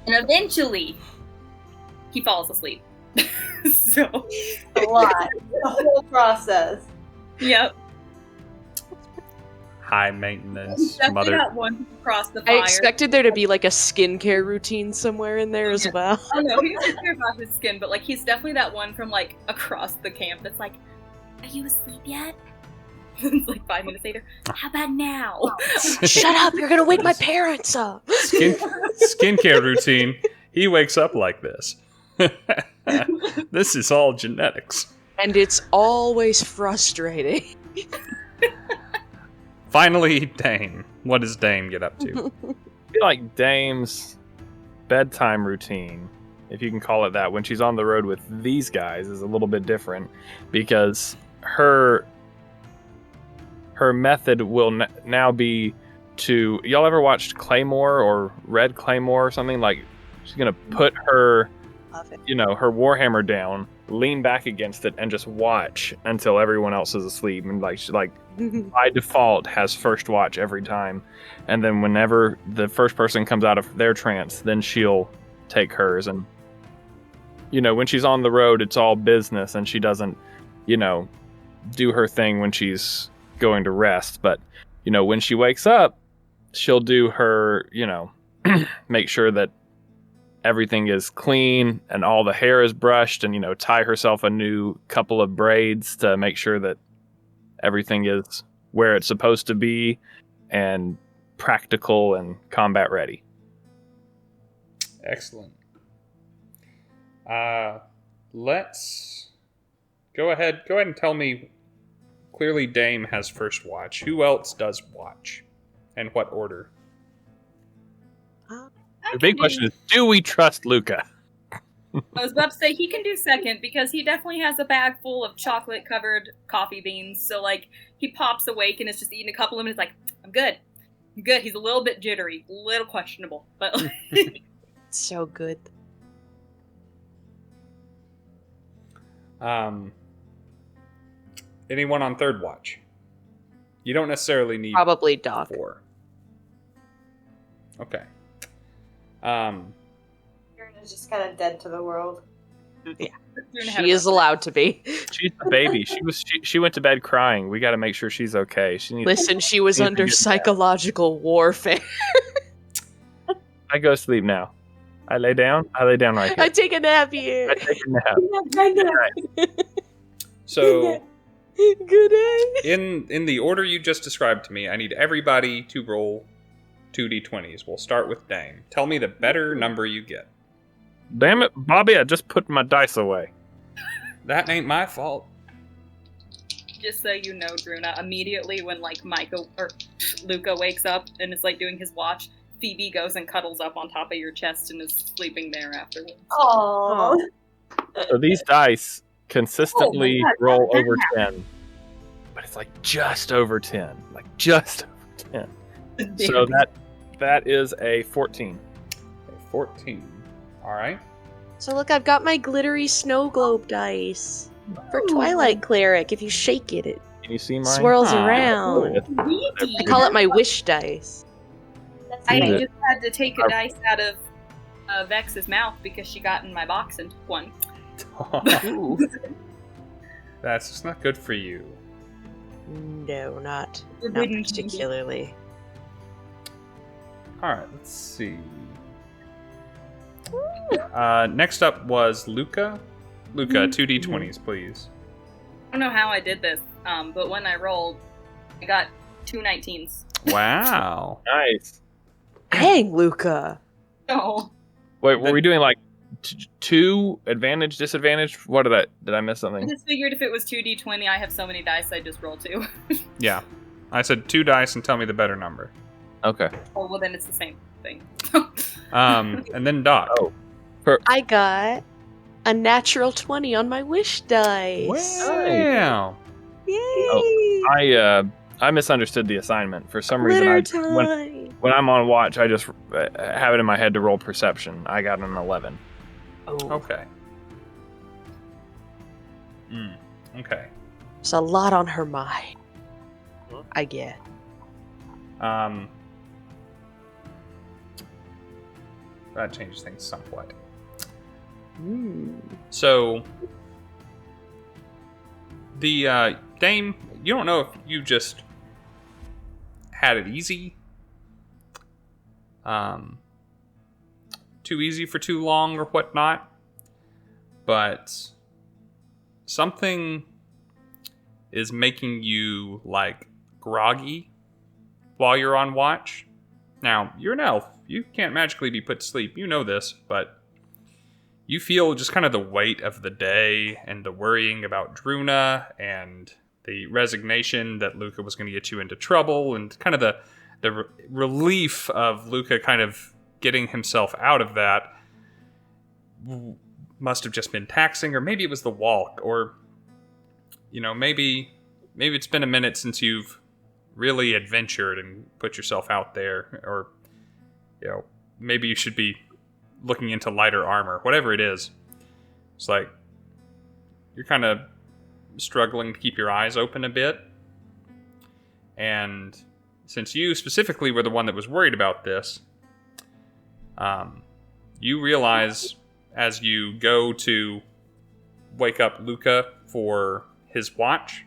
eventually he falls asleep. So a lot. The whole process. Yep. High maintenance Definitely mother. got one across the fire. I expected there to be like a skincare routine somewhere in there as well. Oh no, he doesn't care about his skin, but like he's definitely that one from like across the camp that's like, "Are you asleep yet?" It's like 5 minutes later. How about now? Shut up! You're gonna wake my parents up. Skincare routine. He wakes up like this. This is all genetics. And it's always frustrating. Finally, Dame. What does Dame get up to? I feel like Dame's bedtime routine, if you can call it that, when she's on the road with these guys is a little bit different because her method will now be to... Y'all ever watched Claymore or Red Claymore or something? Like, she's going to put her, her Warhammer down lean back against it and just watch until everyone else is asleep, and like by default has first watch every time, and then whenever the first person comes out of their trance, then she'll take hers. And when she's on the road, it's all business, and she doesn't do her thing when she's going to rest. But when she wakes up, she'll do her make sure that everything is clean and all the hair is brushed, and tie herself a new couple of braids to make sure that everything is where it's supposed to be and practical and combat ready. Excellent. Let's go ahead and tell me. Clearly Dame has first watch. Who else does watch? And what order? The big question is, do we trust Luka? I was about to say he can do second because he definitely has a bag full of chocolate-covered coffee beans. So, he pops awake and is just eating a couple of them and is like, I'm good. I'm good. He's a little bit jittery, a little questionable, but... So good. Anyone on third watch? You don't necessarily need Probably Doc. 4. Okay. Druna's just kind of dead to the world. Yeah, Druna had she a is rough- allowed to be. She's a baby. She went to bed crying. We got to make sure she's okay. Listen, she was She needs to under get psychological warfare. I go to sleep now. I lay down right here. I take a nap here. I take a nap. So Good day. in the order you just described to me, I need everybody to roll 2d20s. We'll start with Dame. Tell me the better number you get. Damn it, Bobby! I just put my dice away. That ain't my fault. Just so you know, Druna, immediately when Micah or Luka wakes up and is doing his watch, Phoebe goes and cuddles up on top of your chest and is sleeping there afterwards. Oh. So these dice consistently roll over 10, but it's just over 10, just over 10. So that is a 14. 14. All right. So look, I've got my glittery snow globe dice for Twilight Cleric. If you shake it, it Can you see mine? swirls Aw. around. I call it my wish dice. That's I Is it? just had to take a dice out of Vex's mouth because she got in my box and took one. That's just not good for you. No, not Forbidden particularly. All right, let's see. Next up was Luka. Luka, 2d20s, please. I don't know how I did this, but when I rolled, I got 2 19s. Wow. Nice. Dang, Luka. Oh. Wait, were we doing 2 advantage, disadvantage? What did I miss I something? just figured if it was 2d20, I have so many dice, I just roll 2. Yeah. I said 2 dice and tell me the better number. Okay. Oh, well, then it's the same thing. And then Doc. Oh. I got a natural 20 on my wish dice. Wow. Yay! I misunderstood the assignment. For some Glitter reason, time. when I'm on watch, I just have it in my head to roll perception. I got an 11. Oh, Okay. Okay. there's a lot on her mind. I get. That changes things somewhat. Mm. So, the Dame, you don't know if you just had it easy, too easy for too long or whatnot, but something is making you groggy while you're on watch. Now, you're an elf. You can't magically be put to sleep. You know this, but you feel just kind of the weight of the day and the worrying about Druna and the resignation that Luka was going to get you into trouble and kind of the relief of Luka kind of getting himself out of that must have just been taxing, or maybe it was the walk, or maybe it's been a minute since you've really adventured and put yourself out there, or maybe you should be looking into lighter armor, whatever it is. It's you're kind of struggling to keep your eyes open a bit. And since you specifically were the one that was worried about this, you realize as you go to wake up Luka for his watch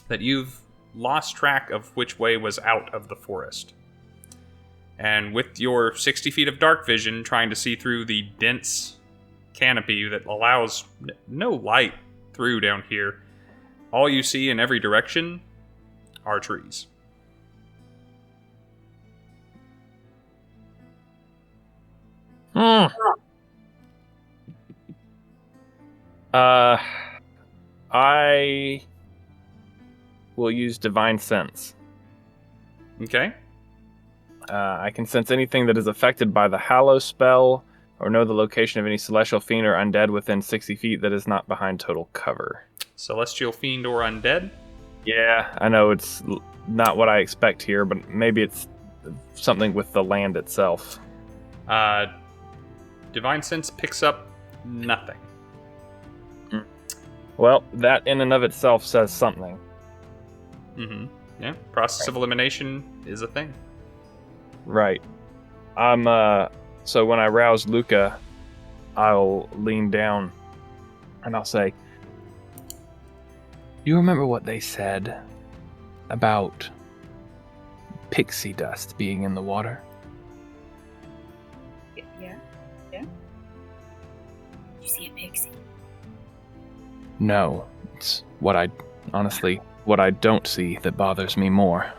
that you've lost track of which way was out of the forest. And with your 60 feet of dark vision trying to see through the dense canopy that allows no light through down here, all you see in every direction are trees. I will use Divine Sense. Okay. I can sense anything that is affected by the Hallow spell, or know the location of any celestial fiend or undead within 60 feet that is not behind total cover. Celestial fiend or undead? Yeah, I know it's not what I expect here, but maybe it's something with the land itself. Divine Sense picks up nothing. Well, that in and of itself says something. Mm-hmm. Yeah, process of elimination is a thing. Right. So when I rouse Luka, I'll lean down and I'll say, "You remember what they said about pixie dust being in the water?" Yeah. You see a pixie? No, it's what I don't see that bothers me more.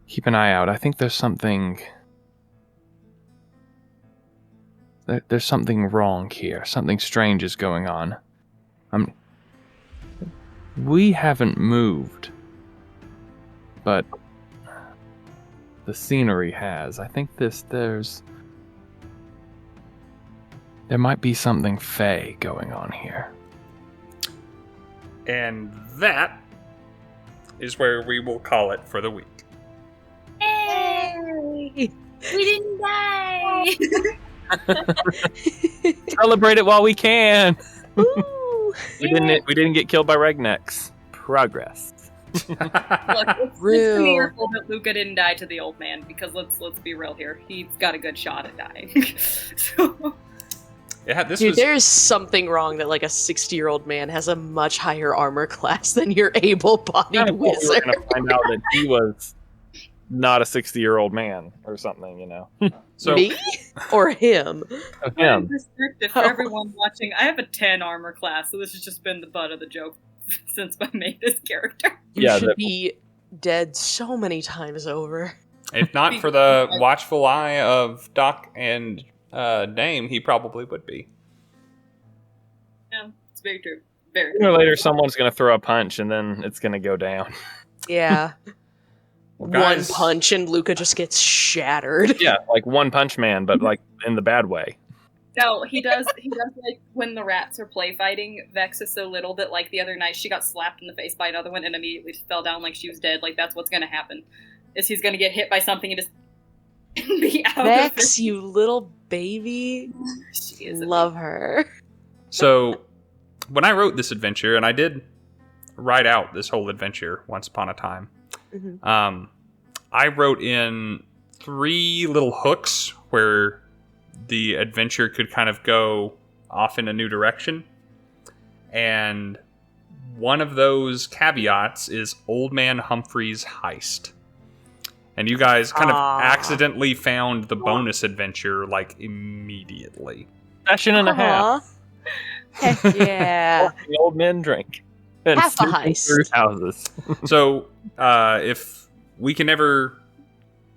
Keep an eye out. I think there's something... There's something wrong here. Something strange is going on. We haven't moved, but the scenery has. I think there might be something fey going on here. And that is where we will call it for the week. Hey! We didn't die! Celebrate it while we can. Ooh. We didn't get killed by regnecks. Progress. Look, it's a miracle that Luka didn't die to the old man, because let's be real here. He's got a good shot at dying. So... Yeah, there's something wrong that like a 60-year-old man has a much higher armor class than your able-bodied wizard. We're gonna find out that he was not a 60-year-old man or something, you know. So, me or him? Him. Perspective for everyone watching. I have a 10 armor class, so this has just been the butt of the joke since I made this character. You should be dead so many times over. If not for the watchful eye of Doc and Dame, he probably would be. Yeah, it's very true. Very Sooner or later, someone's going to throw a punch, and then it's going to go down. Yeah. Well, guys, one punch, and Luka just gets shattered. Yeah, like One Punch Man, but like in the bad way. No, he does like when the rats are play fighting. Vex is so little that like the other night she got slapped in the face by another one and immediately fell down like she was dead. Like that's what's going to happen. Is he's going to get hit by something and just be out Vex, of it. you little baby. She is Love her. So, when I wrote this adventure, and I did write out this whole adventure once upon a time, Mm-hmm. I wrote in 3 little hooks where the adventure could kind of go off in a new direction. And one of those caveats is Old Man Humphrey's heist. And you guys kind of accidentally found the bonus adventure, like, immediately. Session and a half. Heck yeah. The old men drink. And Half a snooping heist. through houses. So, if we can ever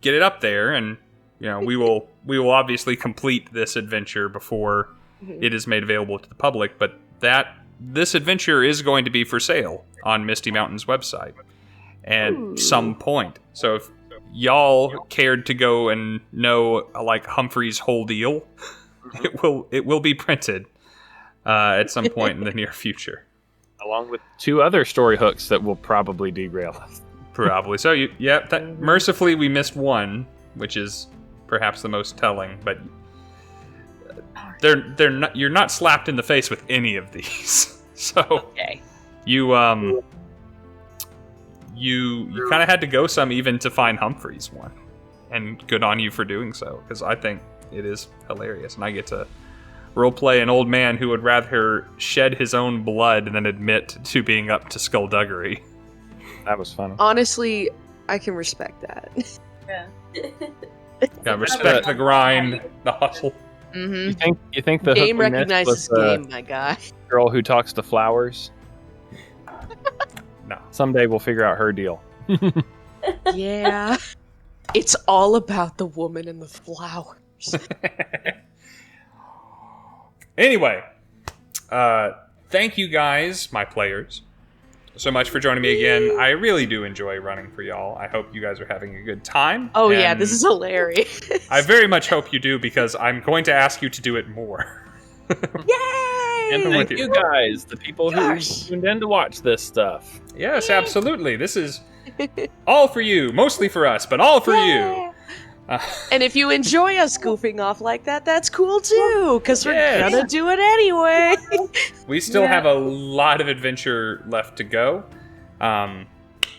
get it up there, and you know, we will obviously complete this adventure before it is made available to the public. But this adventure is going to be for sale on Misty Mountain's website at some point. So if y'all cared to go and know like Humphrey's whole deal, it will be printed at some point in the near future. Along with 2 other story hooks that will probably derail us. Probably. So, mercifully we missed one, which is perhaps the most telling. But they're not. You're not slapped in the face with any of these. So Okay. you kind of had to go some even to find Humphrey's one, and good on you for doing so, because I think it is hilarious, and I get to roleplay an old man who would rather shed his own blood than admit to being up to skullduggery. That was funny. Honestly, I can respect that. Yeah. Yeah, respect the grind, the hustle. Mm-hmm. You think the Game hook we missed recognizes was the game, my guy. girl who talks to flowers? No. Someday we'll figure out her deal. Yeah. It's all about the woman and the flowers. Anyway, thank you guys, my players, so much for joining me again. I really do enjoy running for y'all. I hope you guys are having a good time. Oh yeah, and this is hilarious. I very much hope you do, because I'm going to ask you to do it more. Yay! And with thank you. you guys, the people who Gosh. tuned in to watch this stuff. Yes, absolutely. This is all for you, mostly for us, but all for you. And if you enjoy us goofing off like that, that's cool too, because we're Yes. gonna do it anyway. We still have a lot of adventure left to go,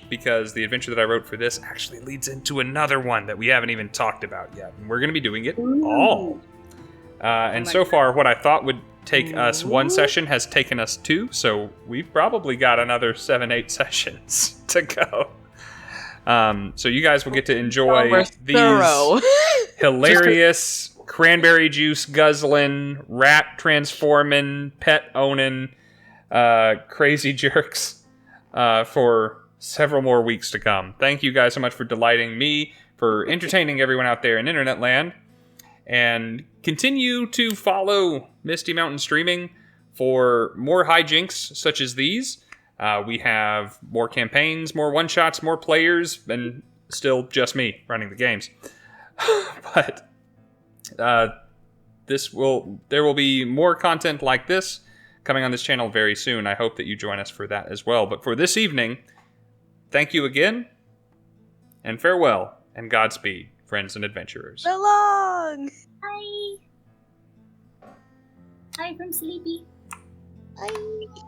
because the adventure that I wrote for this actually leads into another one that we haven't even talked about yet, and we're going to be doing it all. And so far, what I thought would take us one session has taken us two, so we've probably got another 7-8 sessions to go. So you guys will get to enjoy We're these thorough. hilarious cranberry juice guzzling, rat transforming, pet owning, crazy jerks for several more weeks to come. Thank you guys so much for delighting me, for entertaining everyone out there in internet land, and continue to follow Misty Mountain Streaming for more hijinks such as these. We have more campaigns, more one-shots, more players, and still just me running the games. But there will be more content like this coming on this channel very soon. I hope that you join us for that as well. But for this evening, thank you again, and farewell, and Godspeed, friends and adventurers. So long. Hi. Hi from Sleepy. Bye.